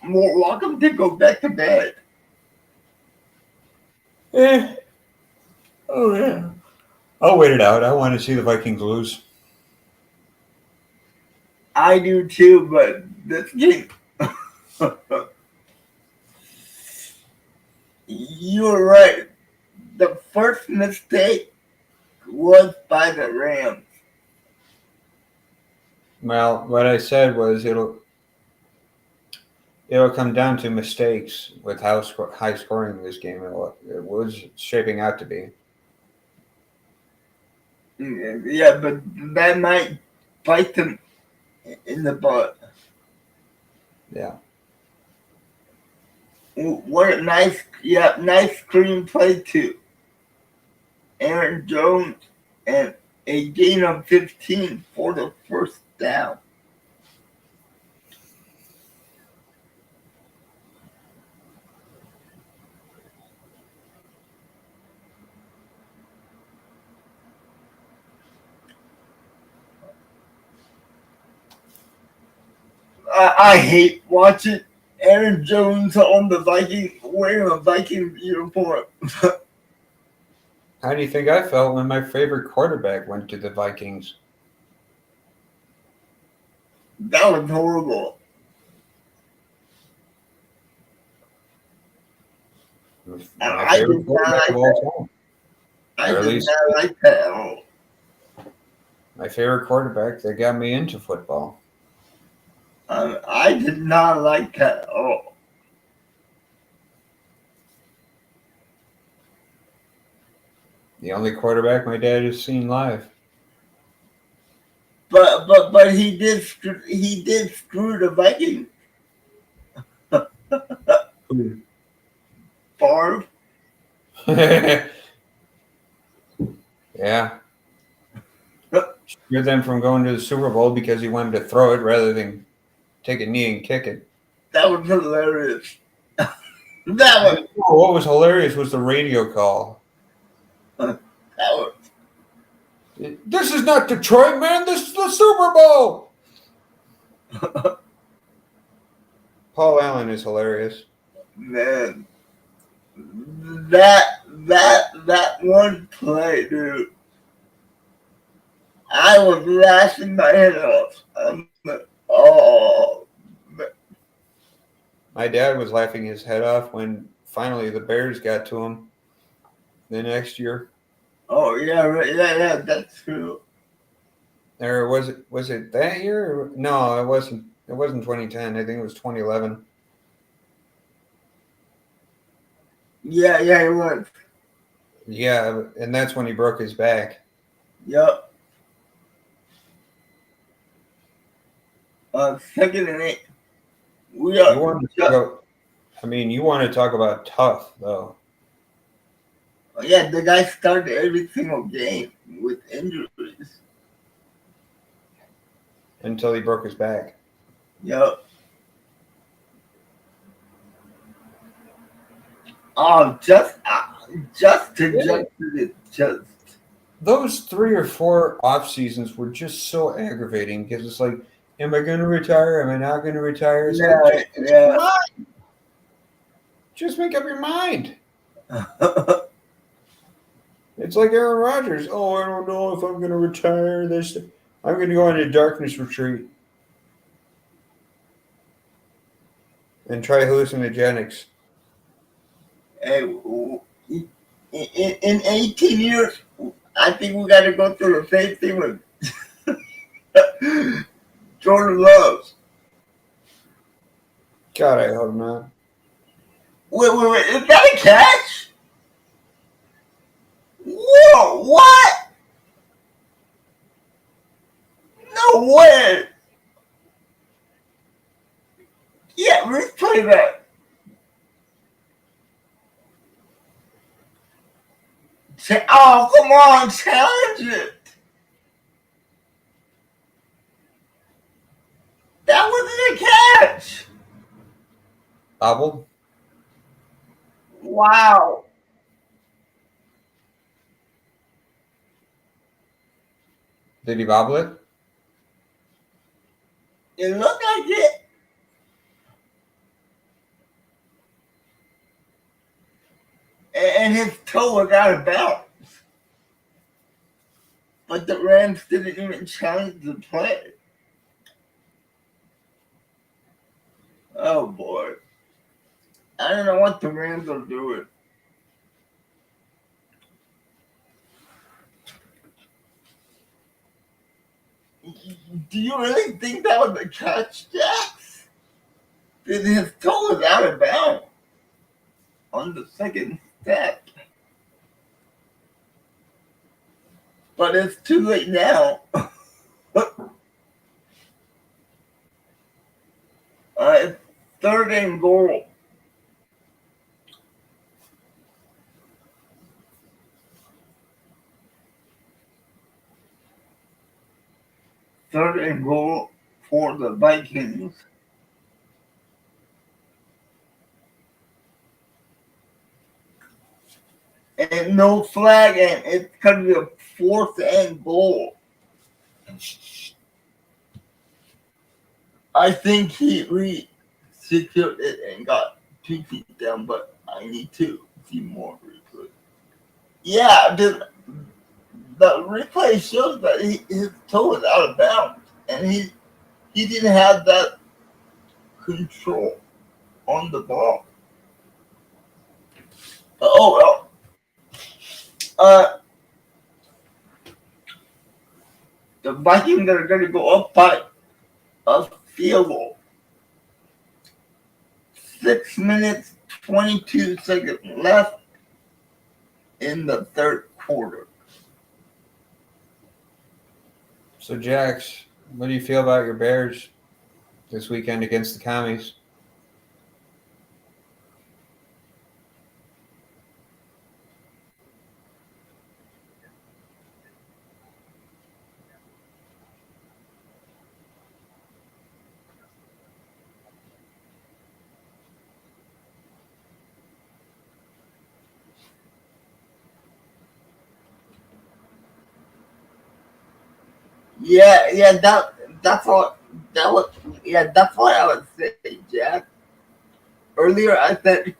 welcome to go back to bed. Eh. Oh yeah. I'll wait it out. I want to see the Vikings lose. I do too, but this game, you're right. The first mistake was by the Rams. Well, what I said was it'll come down to mistakes with how high scoring this game it was shaping out to be. Yeah, but that might bite them in the butt. Yeah. What a nice screenplay too. Aaron Jones and a gain of 15 for the first down. I hate watching Aaron Jones on the Vikings wearing a Viking uniform. How do you think I felt when my favorite quarterback went to the Vikings? That was horrible. My I favorite did not quarterback like of that. all time, I or at did least not like that at all. my favorite quarterback that got me into football. I did not like that at all. The only quarterback my dad has seen live. But he did screw the Vikings. Favre. Yeah. Screwed them from going to the Super Bowl because he wanted to throw it rather than take a knee and kick it. That was hilarious. That What was hilarious was the radio call. was that was. This is not Detroit, man. This is the Super Bowl. Paul Allen is hilarious. Man, that one play, dude. I was laughing my head off. I'm like, oh, My dad was laughing his head off when finally the Bears got to him the next year. oh yeah, right, yeah, that's true. Or was it that year? No, it wasn't. It wasn't 2010. I think it was 2011. Yeah, it was. Yeah, and that's when he broke his back. Yep. Second and 8. We You are. want to talk about, I mean, you want to talk about tough though. Yeah, the guy started every single game with injuries. Until he broke his back. Yep. Oh, just to jump to the just. Those 3 or 4 off seasons were just so aggravating because it's like, am I going to retire? Am I not going to retire? It's like, Yeah. just make up your mind. It's like Aaron Rodgers. Oh, I don't know if I'm going to retire. I'm going to go on a darkness retreat and try hallucinogenics. Hey, in 18 years, I think we got to go through the same thing with Jordan Love. God, I hope not. Wait, is that a catch? Whoa, what? No way. Yeah, replay that. Oh, come on, challenge it. Bobbled? Wow. Did he bobble it? It looked like it. And his toe was out of bounds. But the Rams didn't even challenge the play. Oh boy. I don't know what the Rams are doing. Do you really think that was a catch, Jax? Then his toe was out of bounds on the second step. But it's too late now. It's third and goal. Third and goal for the Vikings. And no flag, and it's going to be a fourth and goal. I think he secured it and got 2 feet down, but I need to see more replay. Yeah, the replay shows that his toe was out of bounds, and he didn't have that control on the ball. Oh well. The Vikings are going to go up by a field goal. 6 minutes, 22 seconds left in the third quarter. So, Jax, what do you feel about your Bears this weekend against the Commies? Yeah, that's what that's what I would say, Jack. Earlier I said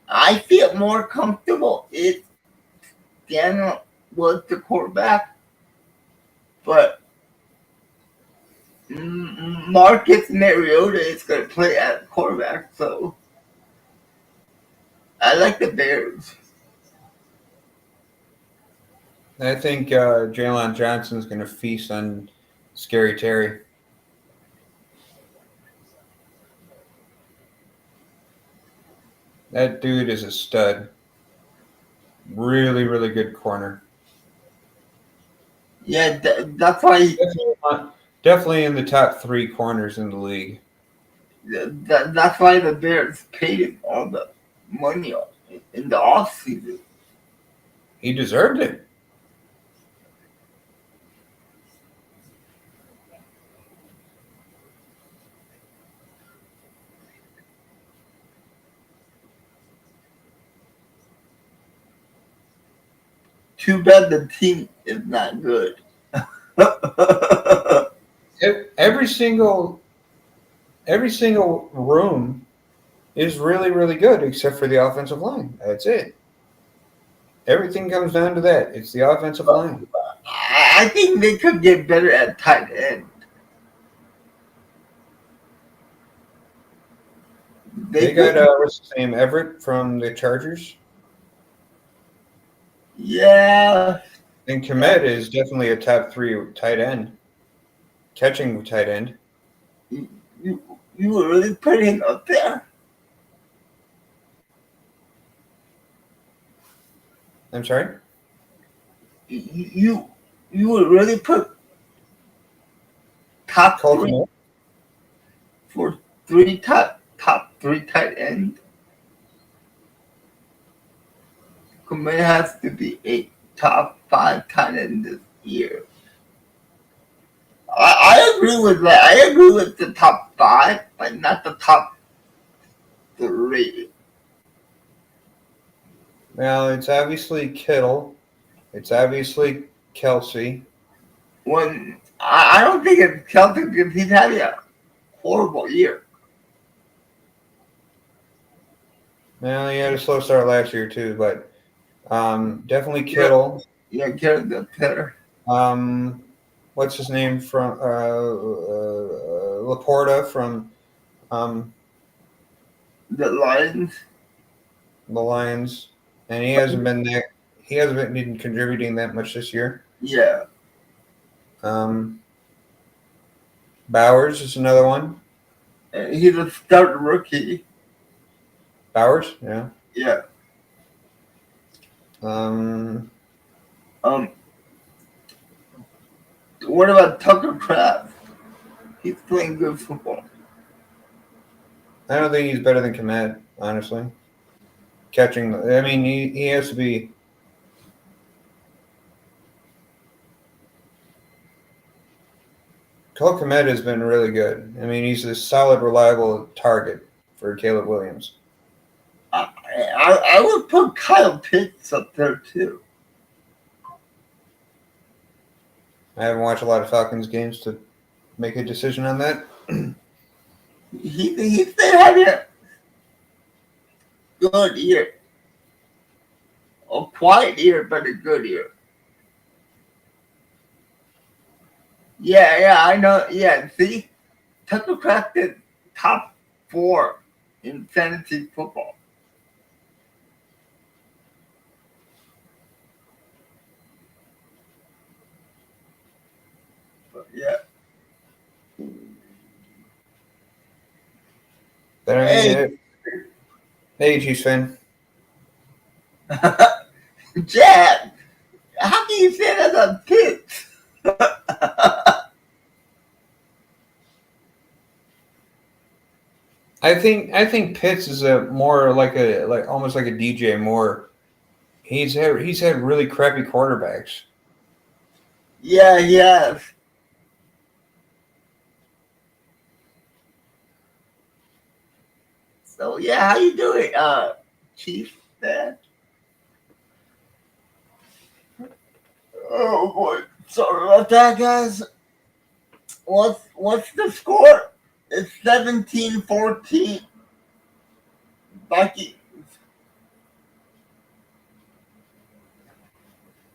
I feel more comfortable if Daniel was the quarterback, but Marcus Mariota is going to play at quarterback, so I like the Bears. I think Jalen Johnson's going to feast on Scary Terry. That dude is a stud. Really, really good corner. Yeah, that's why Definitely in the top 3 corners in the league. that's why the Bears paid him all the money in the offseason. He deserved it. Too bad the team is not good. Every single room is really, really good except for the offensive line. That's it. Everything comes down to that. It's the offensive line. I think they could get better at tight end. They got what's his name, Everett from the Chargers. Yeah. And Komet is definitely a top 3 tight end, catching tight end. You were really putting him up there. I'm sorry? You would really put top Cole 3 Kmet? for top 3 tight end. Komet has to be a top 5 tight end this year. I agree with that. I agree with the top 5, but not the top three. Well, it's obviously Kittle. It's obviously Kelsey. When I don't think it's Celtic because he's having a horrible year. Well, he had a slow start last year too, but definitely Kittle. Yeah, get the better. What's his name from Laporta from um, The Lions. the Lions, and he hasn't been contributing that much this year. Yeah. Um, Bowers is another one. He's a stout rookie. Bowers, yeah. Yeah. Um, Um. What about Tucker Kraft? He's playing good football. I don't think he's better than Komet, honestly. Catching, I mean, he has to be. Cole Komet has been really good. I mean, he's a solid, reliable target for Caleb Williams. I would put Kyle Pitts up there too. I haven't watched a lot of Falcons games to make a decision on that. He's been having a good year. A quiet year, but a good year. Yeah, I know. Yeah, see? Tucker Kraft is top 4 in fantasy football. But yeah. But I mean, hey, Chiefs fan. Jack, how can you say that on Pitts? I think Pitts is a more like almost like a DJ Moore. He's had really crappy quarterbacks. Yeah, he has. So yeah, how you doing, Chief fan? Oh boy, sorry about that, guys. What's the score? It's 17-14. Vikings.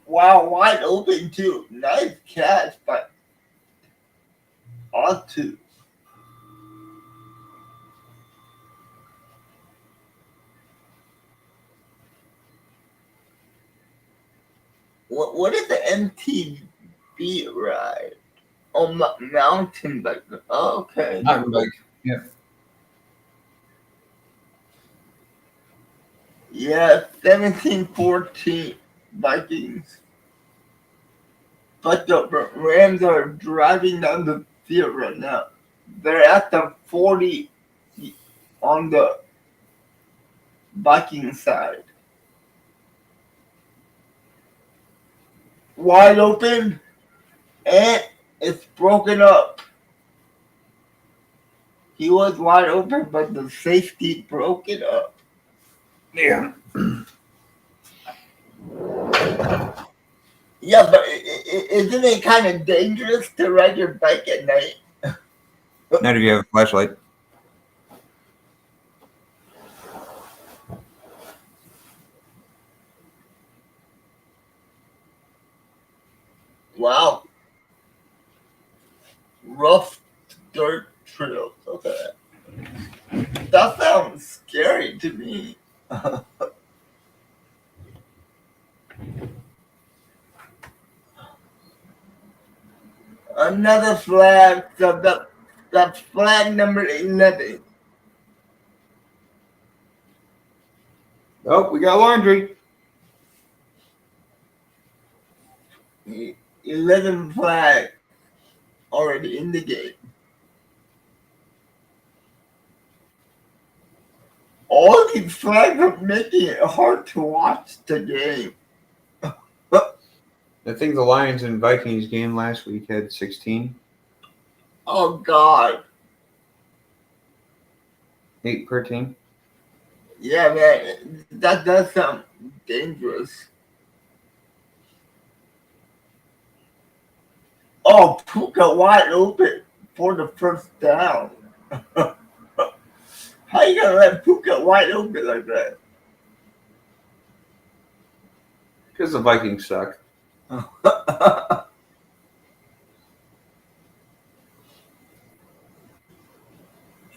Wow, wide open too. Nice catch by Otto. What is the MTB ride? Oh, mountain bike. Oh, okay. Mountain bike. Yeah. Yeah, 17-14 Vikings. But the Rams are driving down the field right now. They're at the 40 on the Viking side. Wide open, and it's broken up. He was wide open, but the safety broke it up. Yeah. Yeah, but isn't it kind of dangerous to ride your bike at night? Not if you have a flashlight. Wow. Rough dirt trails. Okay. That sounds scary to me. Another flag. So that's flag number 11. Oh, we got laundry. 11 flag already in the game. All these flags are making it hard to watch the game. I think the Lions and Vikings game last week had 16. Oh, God. 8 per team. Yeah, man, that does sound dangerous. Oh, Puka wide open for the first down. How you gonna let Puka wide open like that? Because the Vikings suck.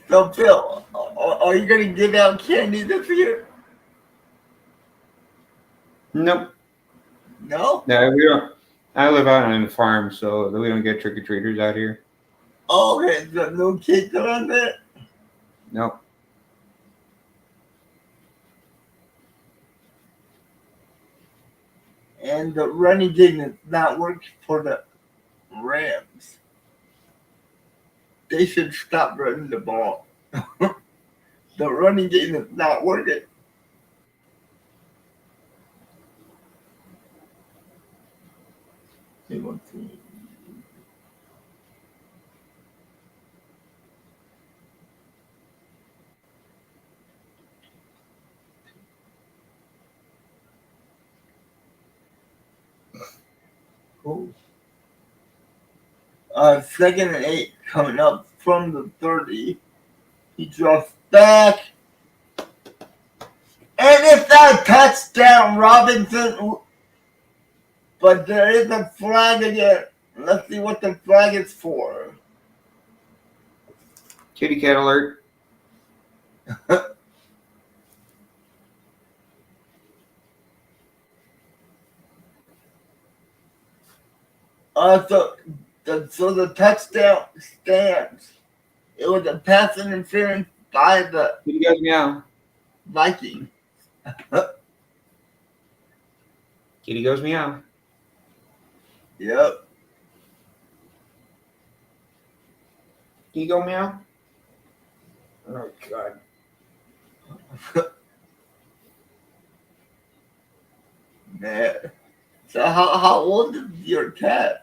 So, Phil, are you gonna give out candy this year? Nope. No. No, we don't. I live out on the farm, so we don't get trick or treaters out here. Oh, okay, so no kids around there, Nope. and the running game is not working for the Rams. They should stop running the ball. The running game is not working. Hey, let's see. Cool. 2nd and 8 coming up from the 30. He drops back. And it's a touchdown, Robinson. But there is a flag again. Let's see what the flag is for. Kitty cat alert. So the touchdown stands. It was a pass interference by the Kitty goes meow. Vikings. Kitty goes meow. Yep. Kitty go meow. Oh God. Man. So how old is your cat?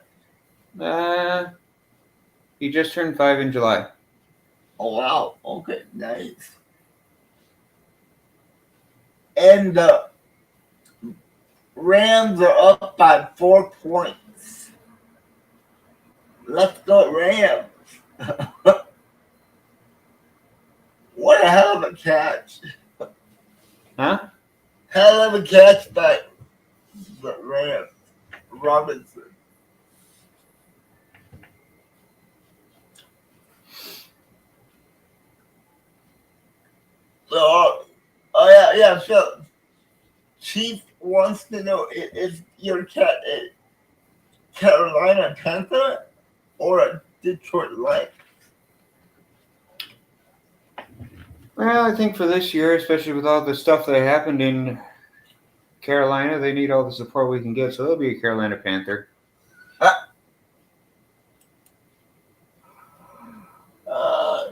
He just turned 5 in July. Oh wow. Okay, nice. And the Rams are up by 4 points. Let's go Rams. What a hell of a catch. Huh? Hell of a catch by the Rams. Robinson. So, yeah. So, Chief wants to know: is your cat a Carolina Panther or a Detroit Lion? Well, I think for this year, especially with all the stuff that happened in Carolina, they need all the support we can get. So they'll be a Carolina Panther. Uh,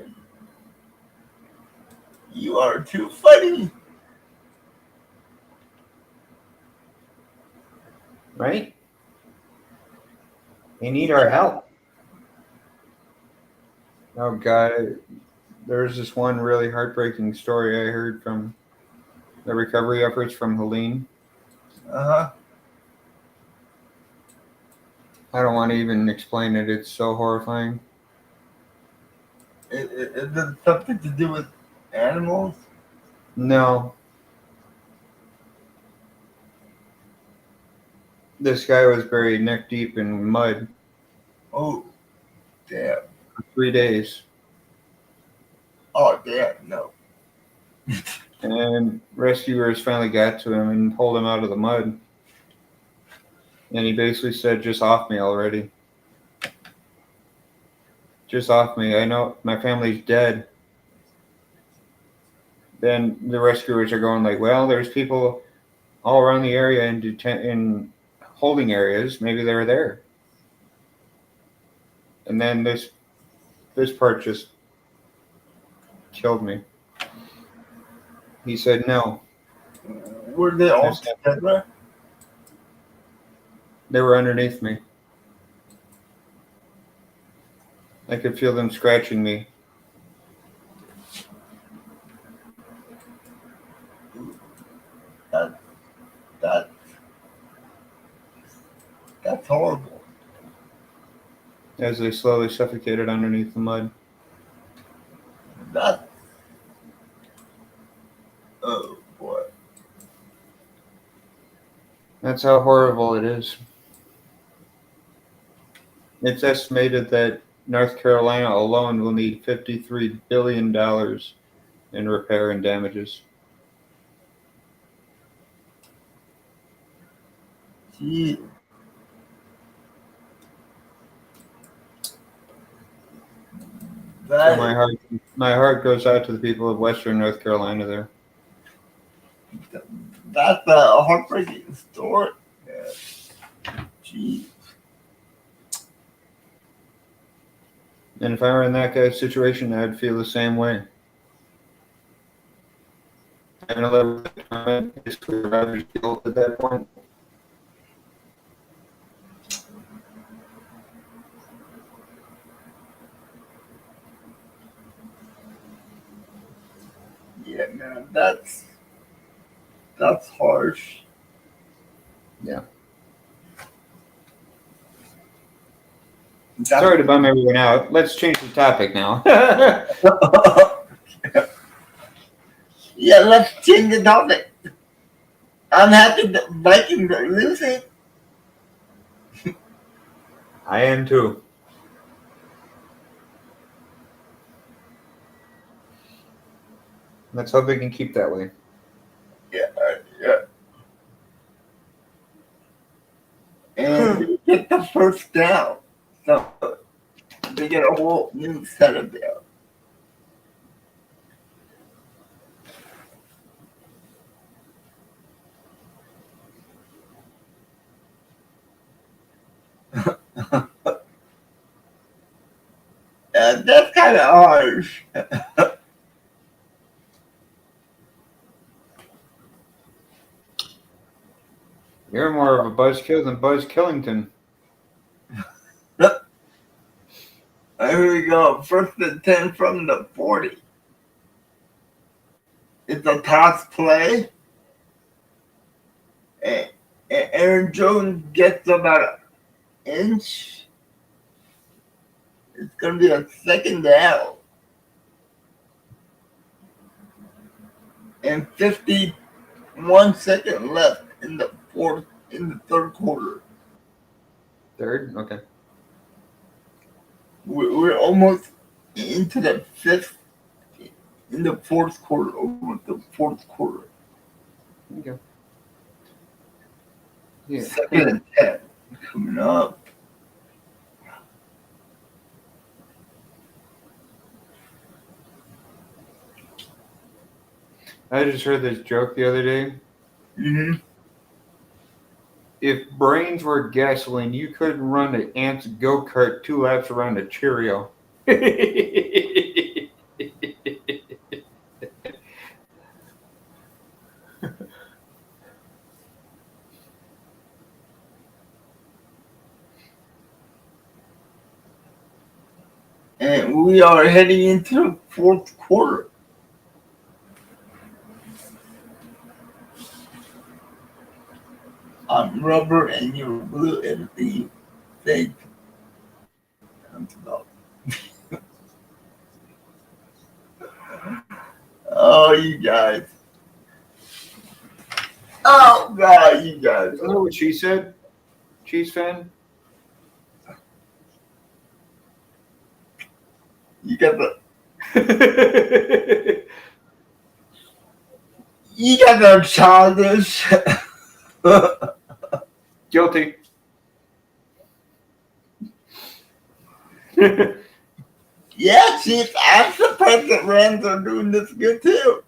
you are too funny. Right? They need our help. Oh God. There's this one really heartbreaking story I heard from the recovery efforts from Helene. Uh huh. I don't want to even explain it. It's so horrifying. Is it something to do with animals? No. This guy was buried neck deep in mud Oh, damn. for 3 days. Oh, damn. No. And rescuers finally got to him and pulled him out of the mud. And he basically said, just off me already. Just off me. I know my family's dead. Then the rescuers are going like, well, there's people all around the area in holding areas. Maybe they're there. And then this part just killed me. He said, no. Were they all together? They were underneath me. I could feel them scratching me. as they slowly suffocated underneath the mud. That. Oh boy. That's how horrible it is. It's estimated that North Carolina alone will need $53 billion in repair and damages. Gee. So my heart goes out to the people of Western North Carolina there. That's a heartbreaking story. Yeah. Gee. And if I were in that guy's situation, I'd feel the same way. I'm gonna live with the comment. Basically, rather deal at that point. Yeah, man, that's harsh. Yeah. That's Sorry to bum everyone out. Let's change the topic now. Yeah, let's change the topic. I'm happy that Vikings are losing. I am too. Let's hope they can keep that way. Yeah, yeah. And they get the first down. So they get a whole new set of downs. That's kind of harsh. You're more of a buzzkill than Buzz Killington. Here we go. First and 10 from the 40. It's a toss play. And Aaron Jones gets about an inch. It's going to be a second down. And 51 seconds left in the third quarter. Third? Okay. We're almost into the fourth quarter. Almost the fourth quarter. Okay. Yeah. Second and 10 coming up. I just heard this joke the other day. Mm-hmm. If brains were gasoline, you couldn't run an ant's go-kart 2 laps around a Cheerio. And we are heading into the fourth quarter. I'm rubber and you're blue and the thing. Oh, you guys. Oh, God, you guys. You know what she said? Chiefs fan? You got the childish. Guilty. Yeah, Chief, I'm surprised that Rams are doing this good too.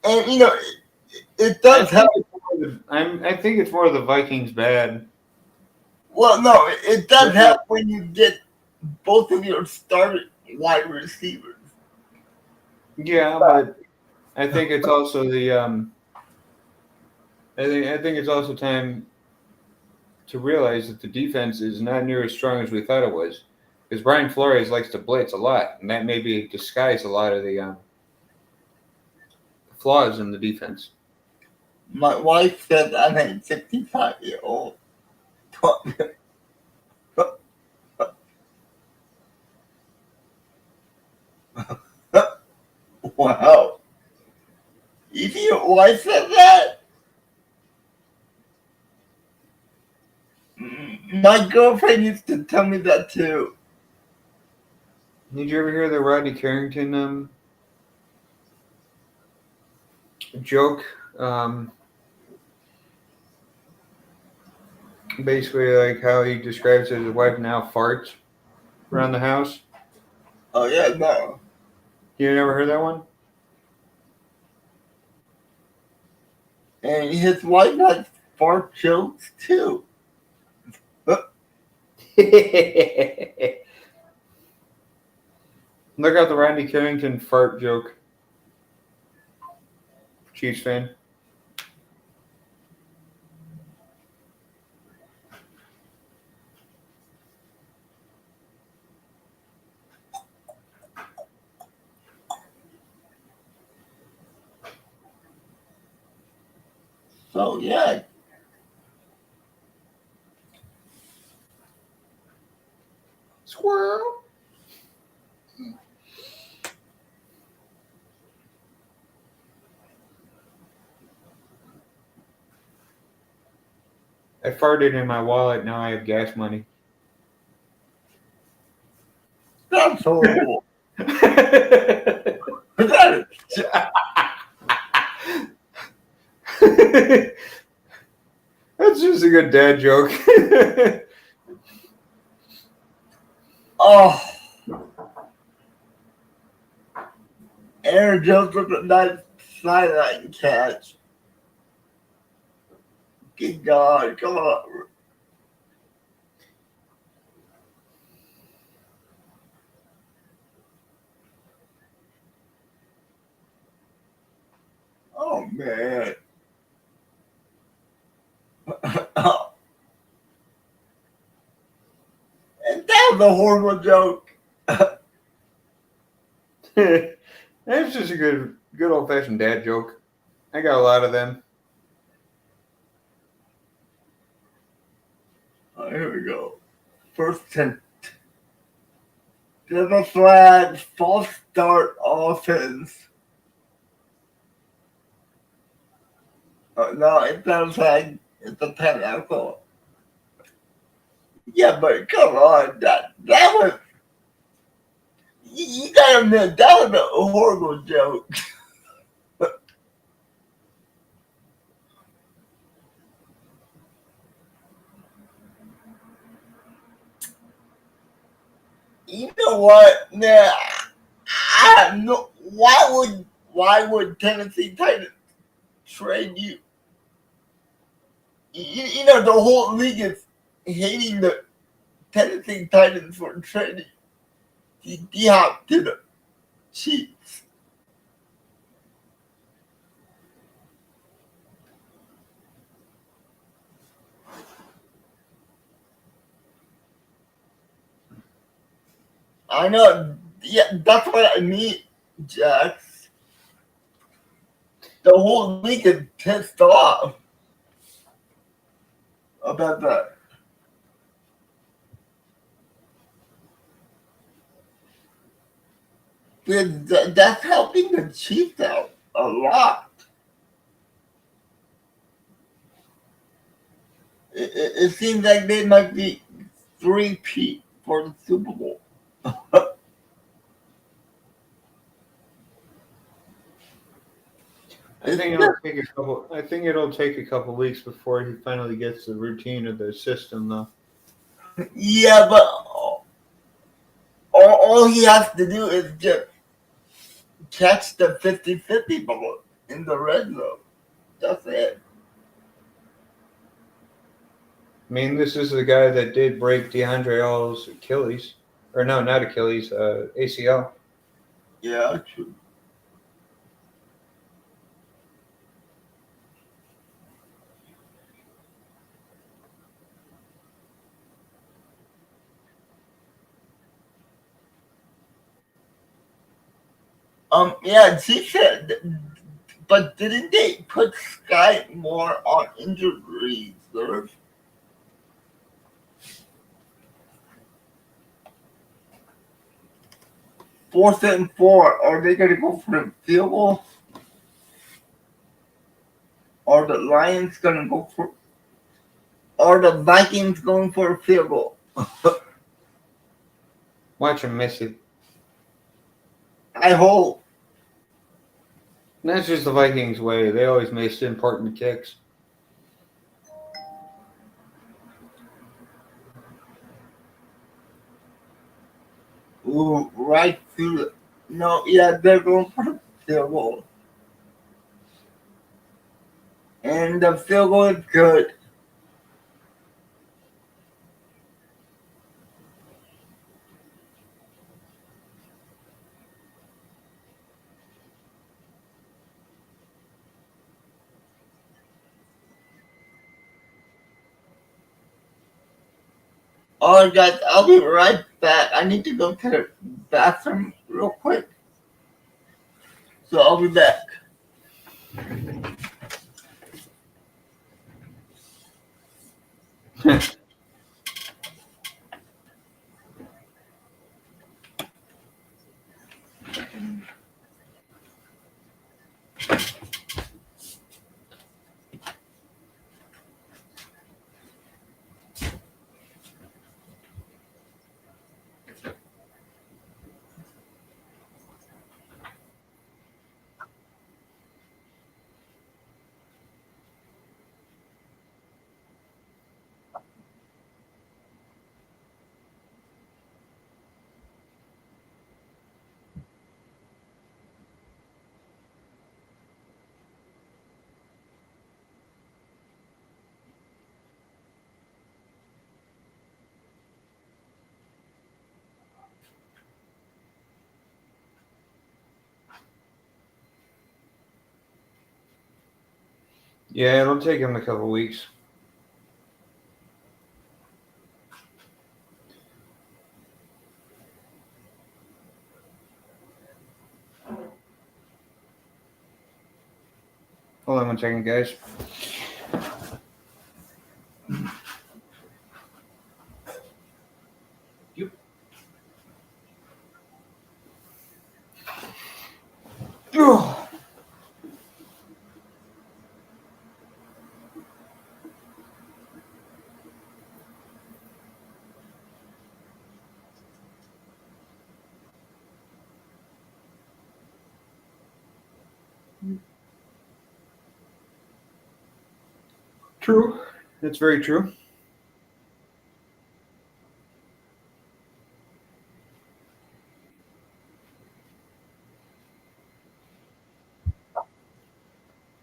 And you know, it does help. I think it's more the Vikings bad. Well, no, it does help when you get both of your starting wide receivers. Yeah, but I think it's also the I think it's also time to realize that the defense is not near as strong as we thought it was. Because Brian Flores likes to blitz a lot, and that maybe disguise a lot of the flaws in the defense. My wife said I'm a 65-year-old. wife said that? My girlfriend used to tell me that too. Did you ever hear the Rodney Carrington joke? Basically, like how he describes his wife now farts around the house. Oh yeah, no. You never heard that one? And his wife has fart jokes too. Look out the Rodney Carrington fart joke. Chiefs fan. So yeah. Squirrel. I farted in my wallet. Now I have gas money. That's horrible. That is, That's just a good dad joke. oh. Aaron Jones with a nice sideline catch. Good God, come on. Oh man. And that was a horrible joke. That's just a good old fashioned dad joke. I got a lot of them. Oh, here we go. First 10. There's a flag, false start offense. No, it's not a flag. It's a penalty. Yeah, but come on, that was you gotta admit that was a horrible joke. You know what? Nah, I have no. Why would Tennessee Titans trade you? You know the whole league is hating the Tennessee Titans for trading D-Hop to the Chiefs. I know. Yeah, that's what I mean, Jax. The whole league is pissed off about that. That's helping the Chiefs out a lot. It seems like they might be 3-peat for the Super Bowl. I think it'll take a couple. I think it'll take a couple weeks before he finally gets the routine of the system, though. Yeah, but all he has to do is just catch the 50-50 ball in the red zone. That's it. I mean, this is the guy that did break DeAndre Hall's Achilles, or no, not Achilles, ACL. Yeah, true. Yeah, she said, but didn't they put Sky more on injured reserve? Fourth and 4. Are they going to go for the field goal? Are the Lions gonna go for? Are the Vikings going for a field goal? Watch him miss it. I hope. That's just the Vikings' way. They always miss important kicks. Ooh, right through the. No, yeah, they're going for the field goal. And the field goal is good. Alright, guys, I'll be right back. I need to go to the bathroom real quick. So I'll be back. Yeah, it'll take him a couple weeks. Hold on one second, guys. Yep. True. That's very true.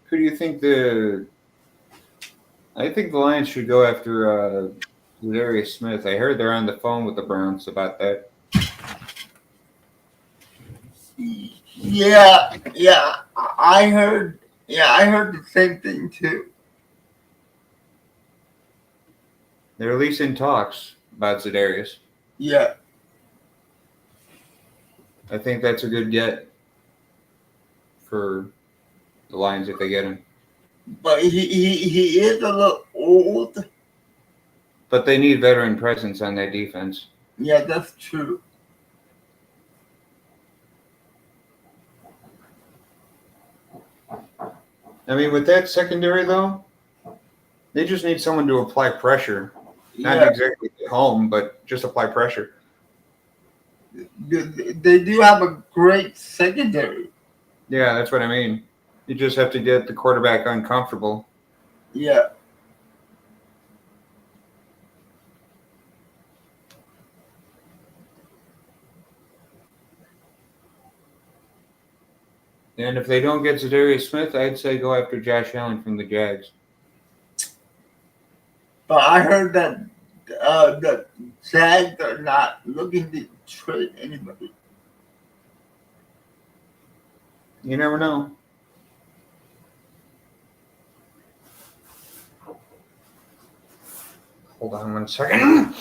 Who do you think I think the Lions should go after Darius Smith. I heard they're on the phone with the Browns about that. Yeah, I heard. Yeah, I heard the same thing too. They're at least in talks about Za'Darius. Yeah. I think that's a good get for the Lions if they get him. But he is a little old. But they need veteran presence on that defense. Yeah, that's true. I mean, with that secondary, though, they just need someone to apply pressure. Not exactly at home, but just apply pressure. They do have a great secondary. Yeah, that's what I mean. You just have to get the quarterback uncomfortable. Yeah. And if they don't get Za'Darius Smith, I'd say go after Josh Allen from the Jags. But I heard that the Jags are not looking to trade anybody. You never know. Hold on one second.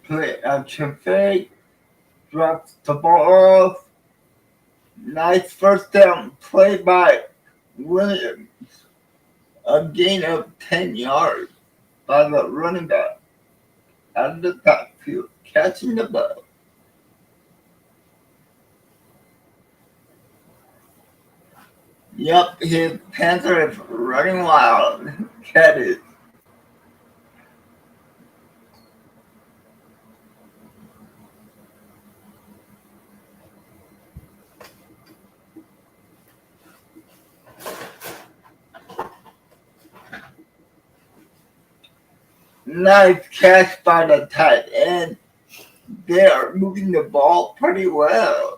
Play action fake. Drops the ball off. Nice first down play by Williams. A gain of 10 yards by the running back. out of the backfield, catching the ball. Yep, his Panther is running wild. Cat is. Nice catch by the tight end. They are moving the ball pretty well.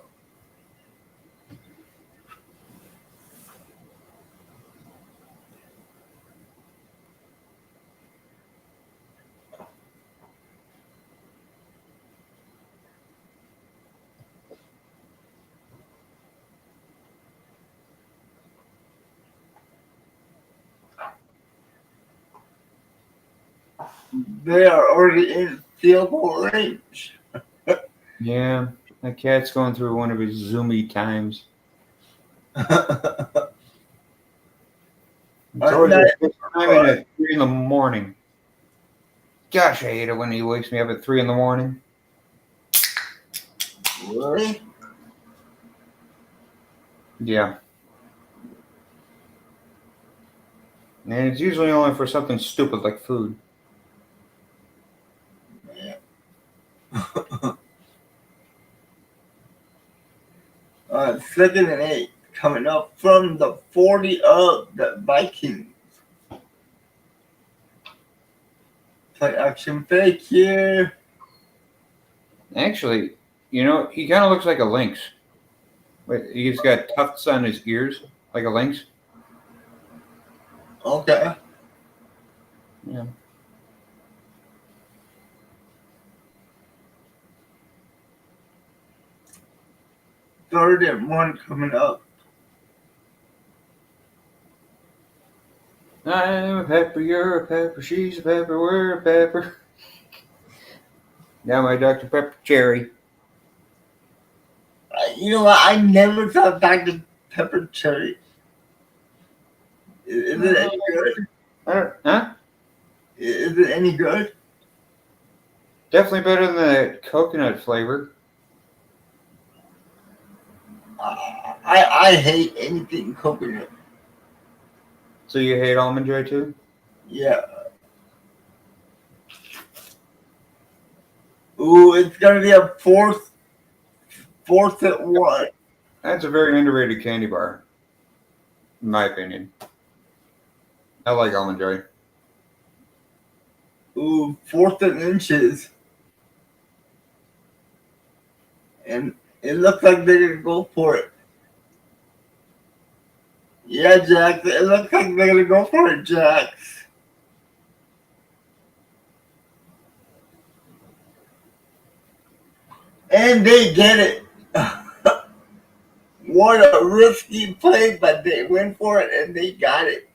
They are already in field goal range. Yeah, that cat's going through one of his zoomy times. It's always at this time and at 3 in the morning. Gosh, I hate it when he wakes me up at 3 in the morning. Really? Yeah. And it's usually only for something stupid like food. Second and 8 coming up from the 40 of the Vikings. Play action fake here. Actually, you know, he kind of looks like a lynx. But he's got tufts on his ears, like a lynx. Okay. Yeah. Third and 1 coming up. I'm a pepper, you're a pepper, she's a pepper, we're a pepper. Now my Dr. Pepper cherry. You know what? I never thought Dr. Pepper cherry. Is it any good? Huh? Is it any good? Definitely better than that coconut flavor. I hate anything coconut. So you hate almond joy too? Yeah. Ooh, it's gonna be a fourth at 1. That's a very underrated candy bar, in my opinion. I like almond joy. Ooh, 4th and inches. And it looks like they're gonna go for it. Yeah, Jax. It looks like they're gonna go for it, Jax. And they get it. What a risky play, but they went for it and they got it.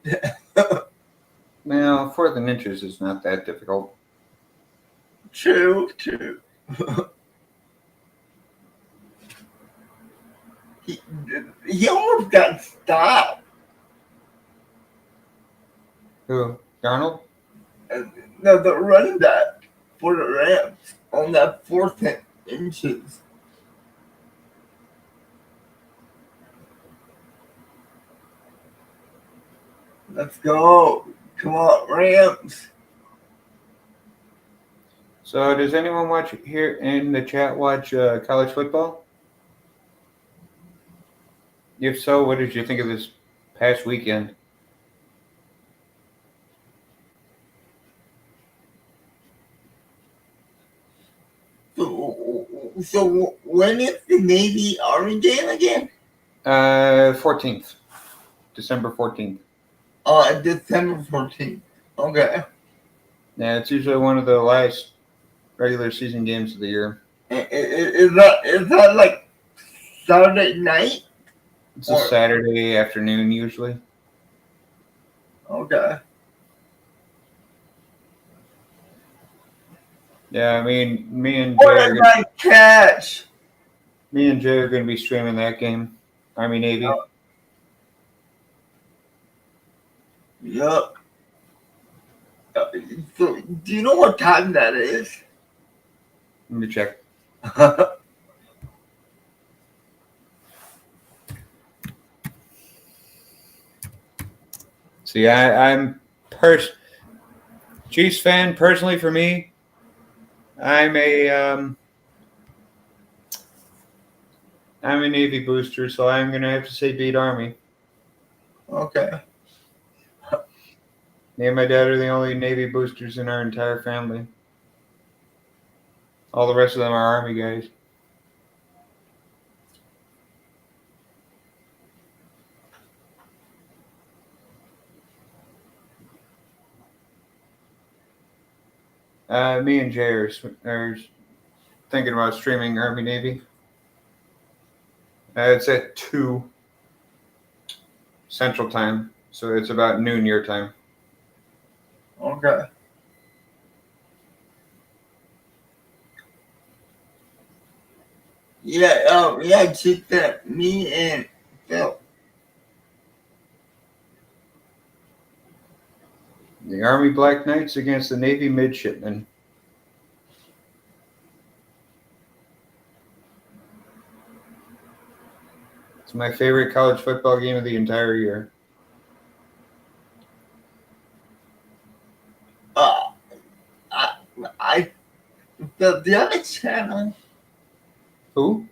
Now, 4th and inches is not that difficult. True. He almost got stopped. Who? Darnold? No, the running back for the Rams on that 4th and inches. Let's go. Come on, Rams. So, does anyone watch here in the chat watch college football? If so, what did you think of this past weekend? So when is the Navy Army game again? 14th. December 14th. December 14th. Okay. Yeah, it's usually one of the last regular season games of the year. Is that like Saturday night? It's a Saturday afternoon usually. Okay. Yeah, I mean, me and What a nice catch! Jay are going to be streaming that game. Army Navy. Yep. So, do you know what time that is? Let me check. See, I'm Chiefs fan. Personally, for me, I'm a Navy booster, so I'm gonna have to say beat Army. Okay. Me and my dad are the only Navy boosters in our entire family. All the rest of them are Army guys. Me and Jay are thinking about streaming Army Navy. It's at 2 Central Time, so it's about noon your time. Okay. Yeah, yeah, check that. Me and Phil. The Army Black Knights against the Navy Midshipmen. It's my favorite college football game of the entire year. The other channel. Who?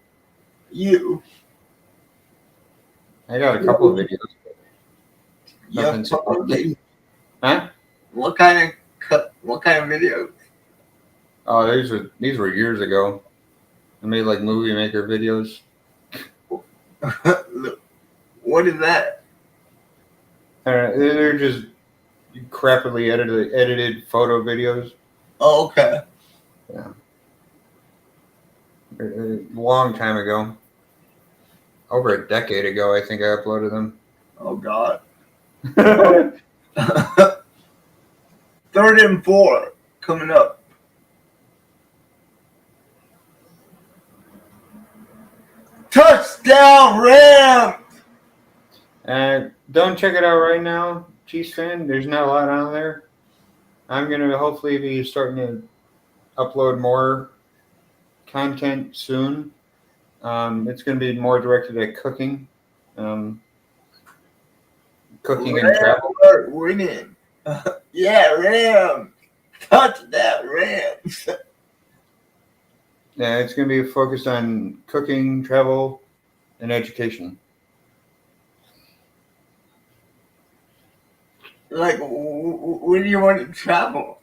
You. I got a couple of videos. Yeah, Nothing probably. Huh? What kind of videos? Oh, these were years ago. I made like movie maker videos. What is that? They're just crappily edited photo videos. Oh, okay. Yeah. A long time ago. Over a decade ago, I think I uploaded them. Oh, God. 3rd and 4 coming up. Touchdown Rams! Don't check it out right now, Chiefs fan. There's not a lot on there. I'm going to hopefully be starting to upload more content soon. It's going to be more directed at cooking. Cooking and travel. Are winning. Yeah, Rams. Touchdown Rams. Yeah, it's going to be focused on cooking, travel, and education. Like, when do you want to travel?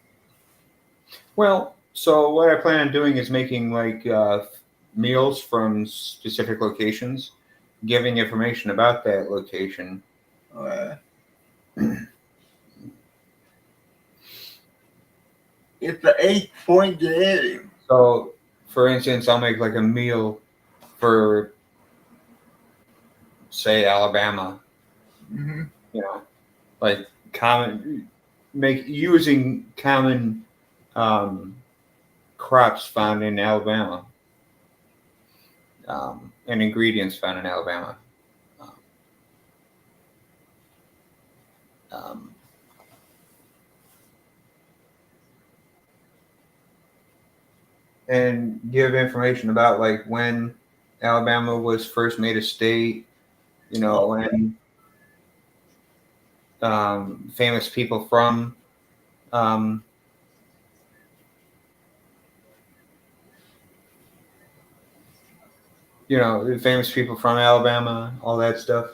Well, so what I plan on doing is making like meals from specific locations, giving information about that location. It's an 8-point game. So, for instance, I'll make like a meal for, say, Alabama. Mm-hmm. You know, like using common crops found in Alabama, and ingredients found in Alabama. And give information about like when Alabama was first made a state, when famous people from famous people from Alabama, all that stuff.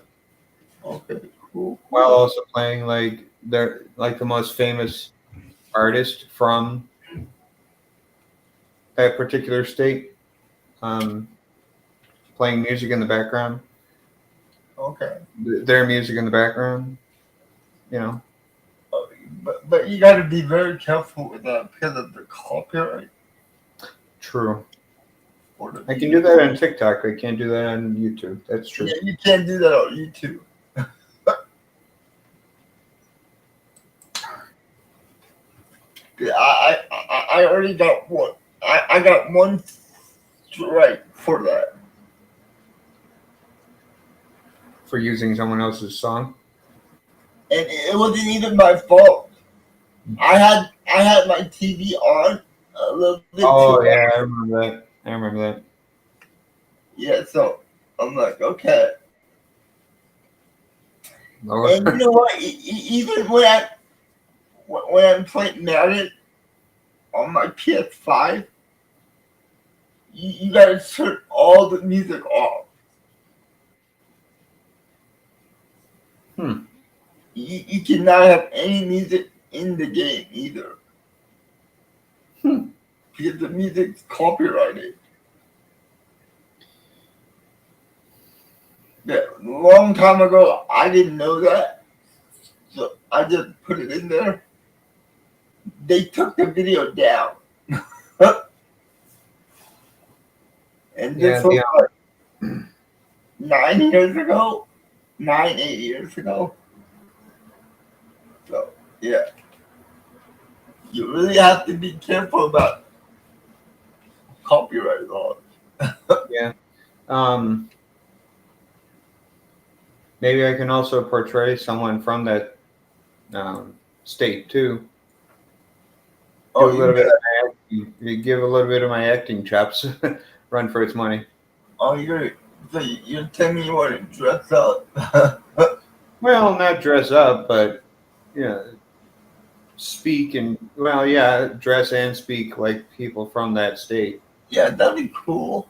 Okay, cool. While also playing like the most famous artist from that particular state, playing music in the background. Okay. Their music in the background, But you got to be very careful with that because of the copyright. True. I can do that on TikTok. I can't do that on YouTube. That's true. Yeah, you can't do that on YouTube. Yeah, I already got one. I got one strike for that. For using someone else's song? And it wasn't even my fault. I had my TV on a little bit too Oh loud. yeah, I remember that. Yeah, so I'm like, okay. Lower. And you know what? Even when I'm playing Madden on my PS5, you gotta turn all the music off. Hmm. You cannot have any music in the game either. Hmm. Because the music's copyrighted. Yeah, a long time ago, I didn't know that, so I just put it in there. They took the video down, and Yeah, this was like 9 years ago, 8 years ago. So yeah, you really have to be careful about copyright laws. yeah. Um, maybe I can also portray someone from that state too. Oh, you Give a little bit of my acting chops. Run for its money. oh you're telling me you want to dress up? Well, not dress up, but yeah, speak and well, yeah, dress and speak like people from that state. Yeah, that'd be cool.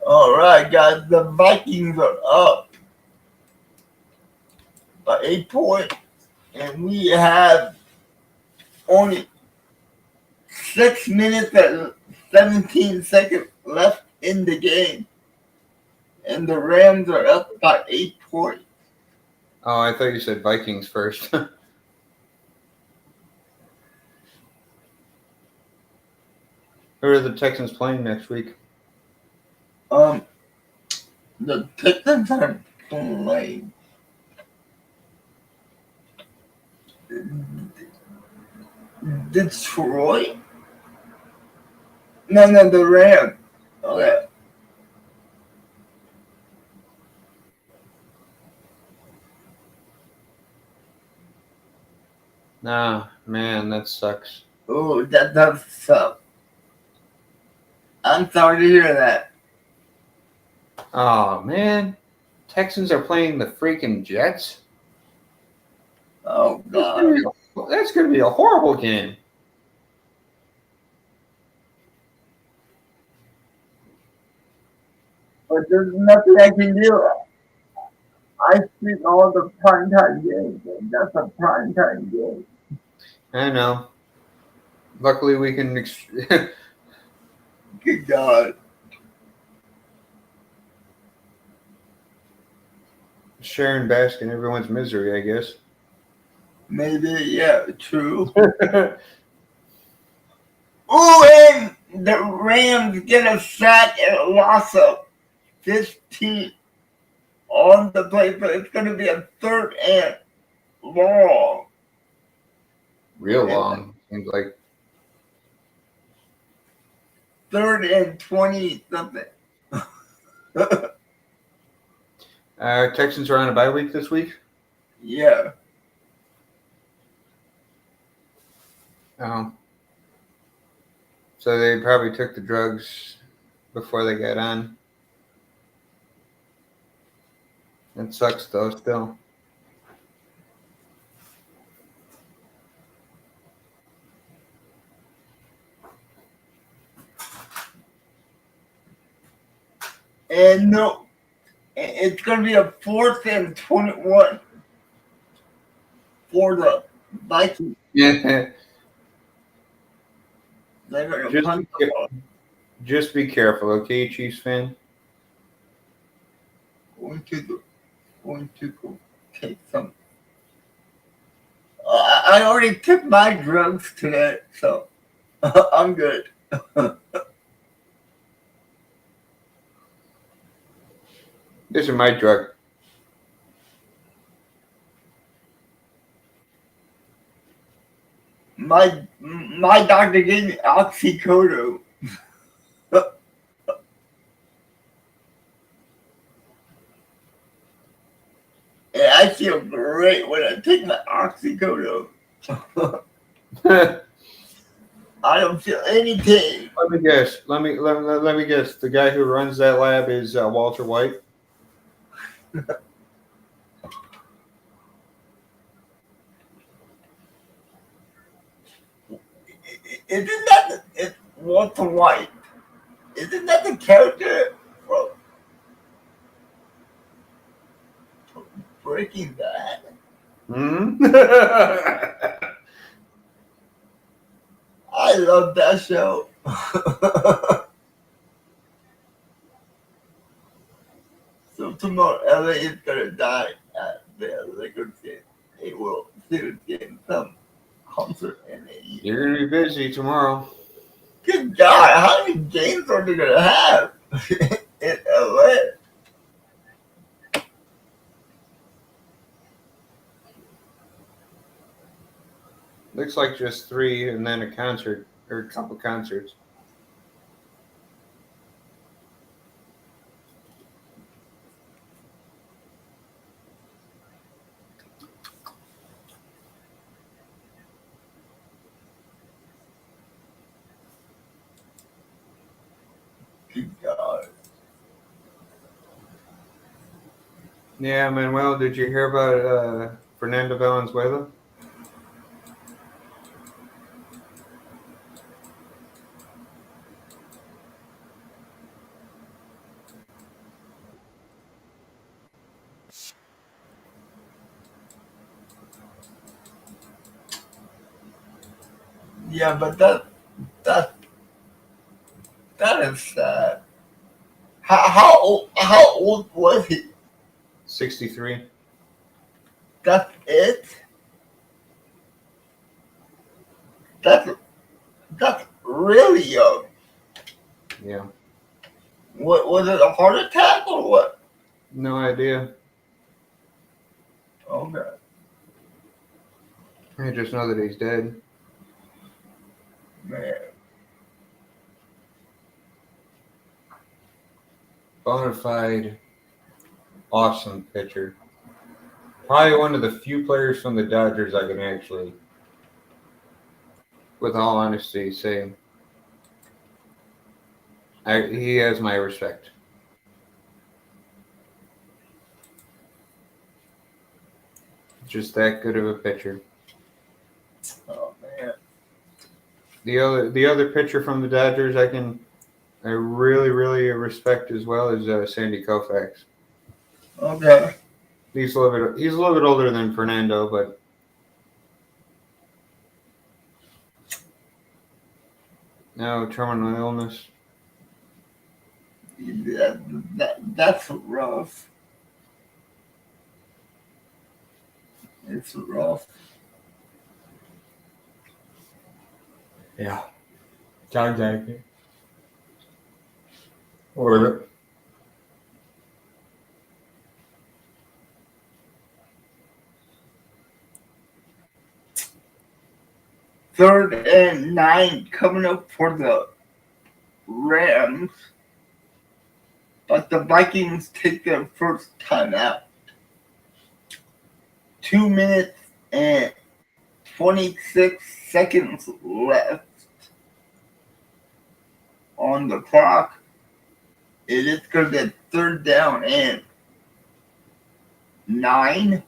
All right, guys, the Vikings are up by 8 points, and we have only 6 minutes and 17 seconds left in the game, and the Rams are up by 8 points. Oh, I thought you said Vikings first. Who are the Texans playing next week? Um, the Texans are playing Detroit. No, the Rams. Okay. Nah, man, that sucks. Oh, that does suck. I'm sorry to hear that. Oh man, Texans are playing the freaking Jets. Oh That's gonna God. be that's gonna be a horrible game. But there's nothing I can do. I see all the primetime games, and that's a primetime game. I know. Luckily, we can. Good God. share and bask in everyone's misery, I guess. Maybe, yeah, true. Oh, and the Rams get a sack and a loss of 15 on the play, but it's going to be a third and long. Real long, seems like. Third and 20 something. Texans are on a bye week this week. Yeah. Oh. So they probably took the drugs before they got on. It sucks though, still. And no, it's going to be a fourth and 21 for the Vikings. Yeah. They're going to punt the ball. Just be careful, okay, Chiefs fan? Going to go take some. I already took my drugs today, so I'm good. This is my drug. My doctor gave me oxycodone. And I feel great when I take my oxycodone. Let I don't feel anything. me guess. Let me guess. The guy who runs that lab is Walter White. Isn't that it's Walter White? Isn't that the character from Breaking Bad? Hmm. I love that show. So tomorrow, LA is gonna die at the Lakers game. They will soon get some concert in a You're gonna be busy tomorrow. Good God, how many games are they gonna have in LA? Looks like just 3, and then a concert or a couple concerts. Good God. Yeah, Manuel, did you hear about Fernando Valenzuela? Yeah, but that is sad. How old was he? 63. That's it? That's that's really young. Yeah. What was it, a heart attack or what? No idea. Okay. I just know that he's dead. Man. Bona fide, awesome pitcher. Probably one of the few players from the Dodgers I can actually, with all honesty, say he has my respect. Just that good of a pitcher. Oh man. The other pitcher from the Dodgers I really respect as well is Sandy Koufax. Okay. He's a little bit older than Fernando, but no terminal illness. That's rough. It's rough. Yeah. John Jackson. Or Third and 9 coming up for the Rams, but the Vikings take their first time out. 2 minutes and 26 seconds left on the clock. It is going to be third down and 9.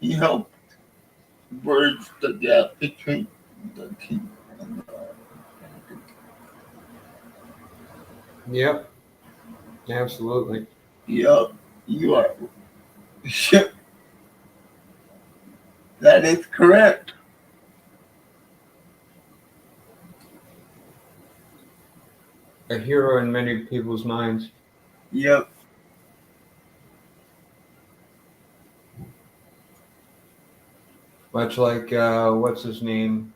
He helped bridge the gap between the team and yep, absolutely. Yup, you are. That is correct. A hero in many people's minds. Yep. Much like what's his name?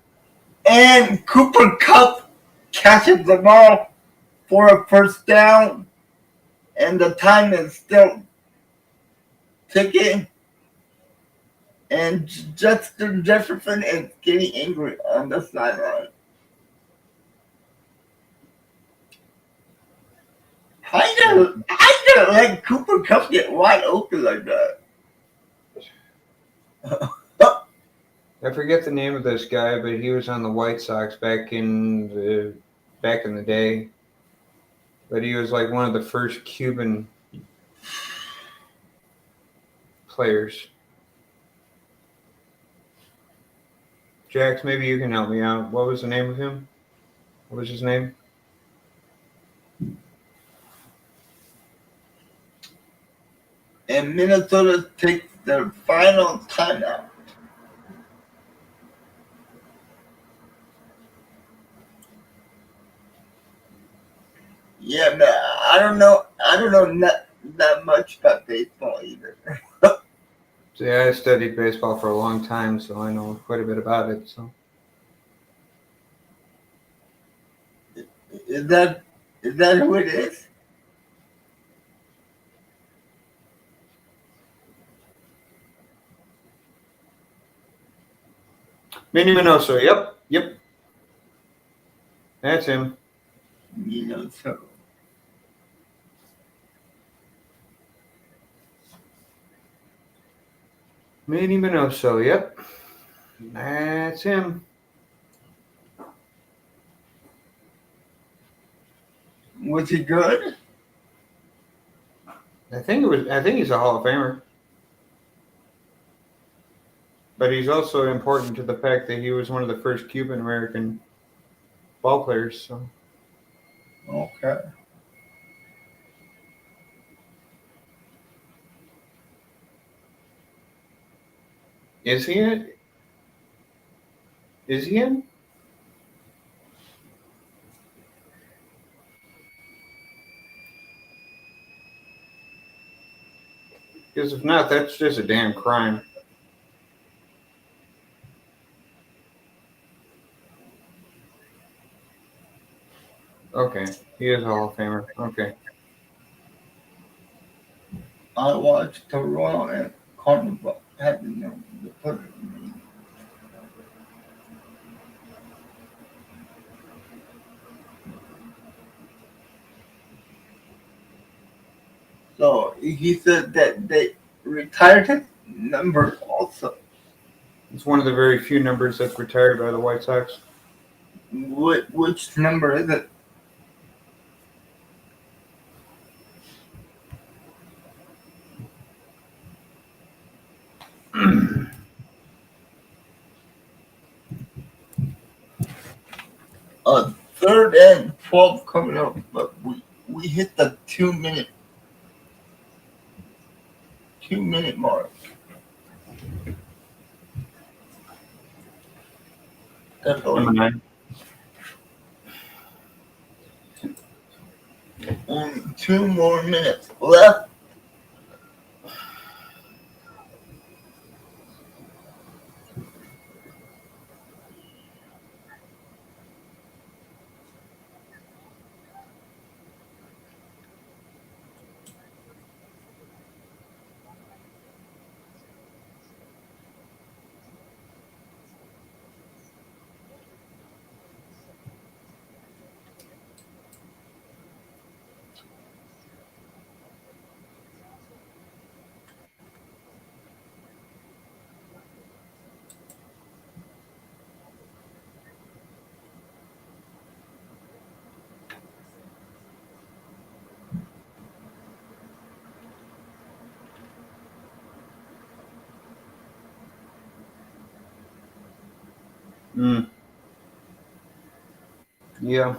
And Cooper Kupp catches the ball for a first down, and the time is still ticking. And Justin Jefferson is getting angry on the sideline. I didn't let Cooper Cup get wide open like that. I forget the name of this guy, but he was on the White Sox back in the day. But he was like one of the first Cuban players. Jax, maybe you can help me out. What was the name of him? What was his name? And Minnesota takes their final timeout. Yeah, man, I don't know not that much about baseball either. So, yeah, I studied baseball for a long time, so I know quite a bit about it. So Is that who it is? Manny Minoso. Yep, that's him. You know, so Manny Minoso. Yep, that's him. was he good? I think he's a Hall of Famer, but he's also important to the fact that he was one of the first Cuban American ball players. So Okay. is he in? Is he in? Because if not, that's just a damn crime. Okay, he is a Hall of Famer. Okay. I watched Toronto and Carnival having the put it. So he said that they retired his number also. It's one of the very few numbers that's retired by the White Sox. Which number is it? Third and 12 coming up, but we hit the 2 minute mark. That's Number 9. only 2 more minutes left. Yeah.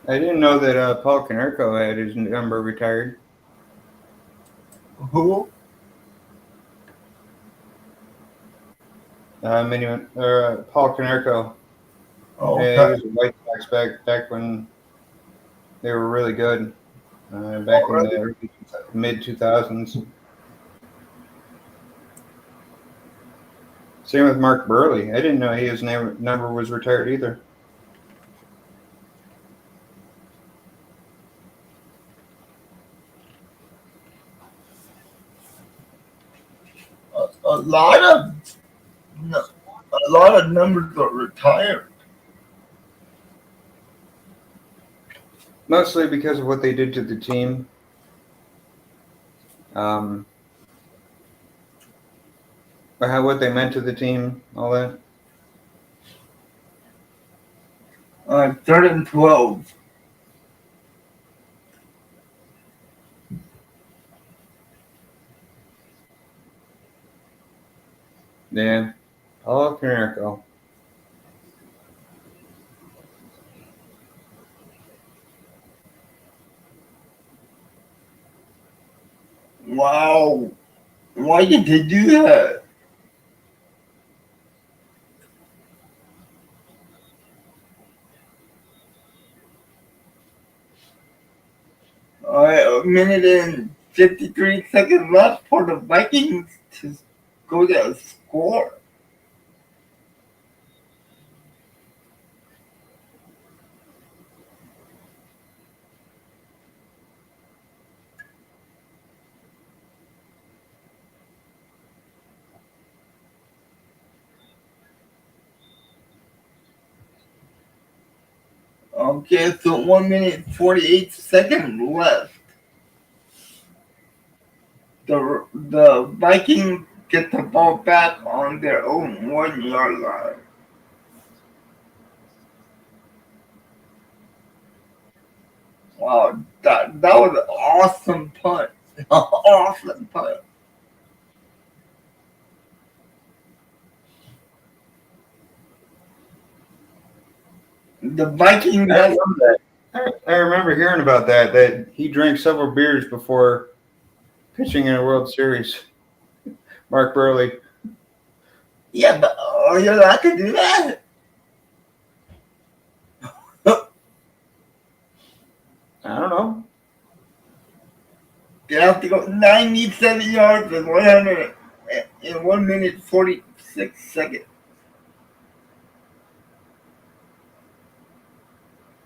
I didn't know that Paul Konerko had his number retired. Who? Paul Konerko. Oh, Yeah, he okay. was a White Sox back when They were really good back in the early mid 2000s. Same with Mark Burley. I didn't know his number was retired either. A lot of numbers are retired. Mostly because of what they did to the team. What they meant to the team, all that. 3rd and 12. Yeah. Paul Canerico. Wow. Why did they do that? All right, a minute and 53 seconds left for the Vikings to go to a score. Okay, so 1 minute 48 seconds left. The Vikings get the ball back on their own 1 yard line. Wow, that was an awesome punt. Awesome punt. The Vikings. I remember hearing about that he drank several beers before pitching in a World Series. Mark Burley. Yeah, but are you allowed to do that? I don't know. You have to go 97 yards and 100 in 1 minute 46 seconds.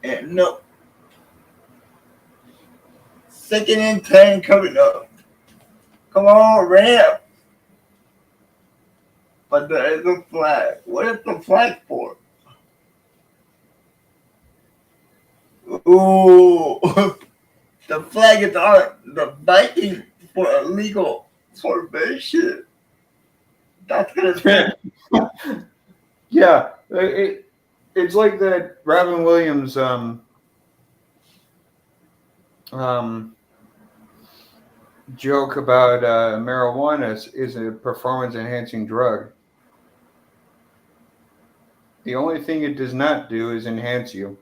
And no. 2nd and 10 coming up. Come on, ramp. But there is a flag. What is the flag for? Ooh. The flag is on the Vikings for illegal formation. That's gonna say. Yeah, it's like that Robin Williams joke about marijuana is a performance enhancing drug. The only thing it does not do is enhance you.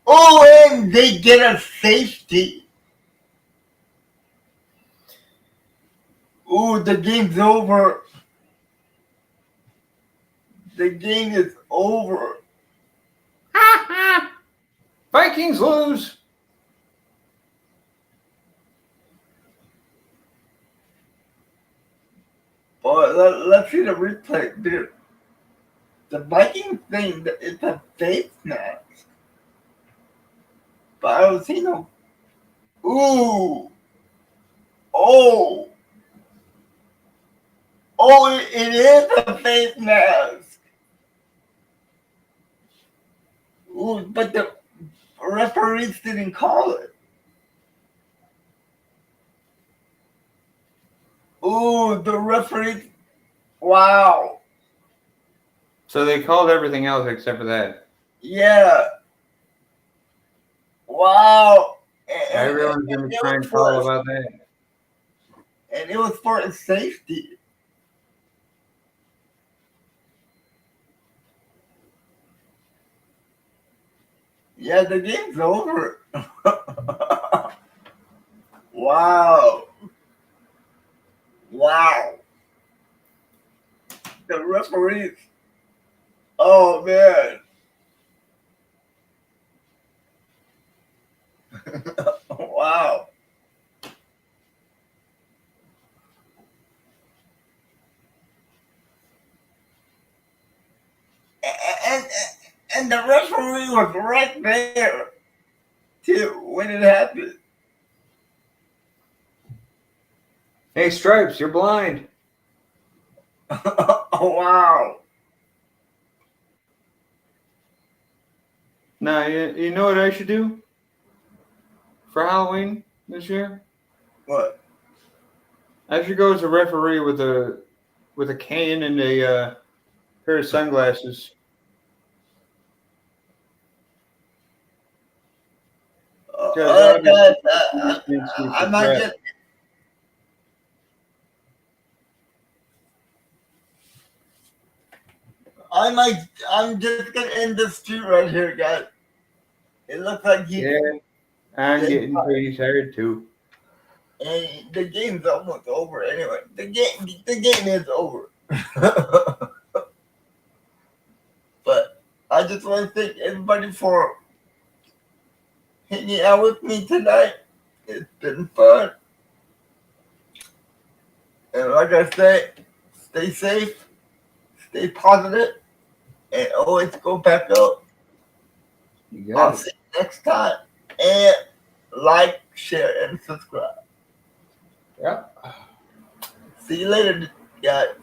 Oh, and they get a safety. Ooh, the game's over. The game is over. Vikings lose. But let's see the replay, dude. The Viking thing, it's a face mask. But I don't see no. Ooh. Oh. Oh, it is a face mask. Ooh, but the referees didn't call it. Ooh, the referees. Wow. So they called everything else except for that. Yeah. Wow. Everyone's going to try and call about that. And it was for a safety. Yeah, the game's over. Wow. wow. The referees. Oh man. Wow. And, and the referee was right there too when it happened. Hey, Stripes, you're blind. Oh wow. Now, you know what I should do for Halloween this year? What? I should go as a referee with a cane and a pair of sunglasses. Because obviously, I might just. I'm just gonna end this stream right here, guys. It looks like Yeah, I'm getting pretty tired too. And the game's almost over anyway. The game is over. But I just want to thank everybody for hanging out with me tonight. It's been fun. And like I said, stay safe, stay positive, and always go back up. I'll see you next time. And like, share, and subscribe. Yep. See you later, guys.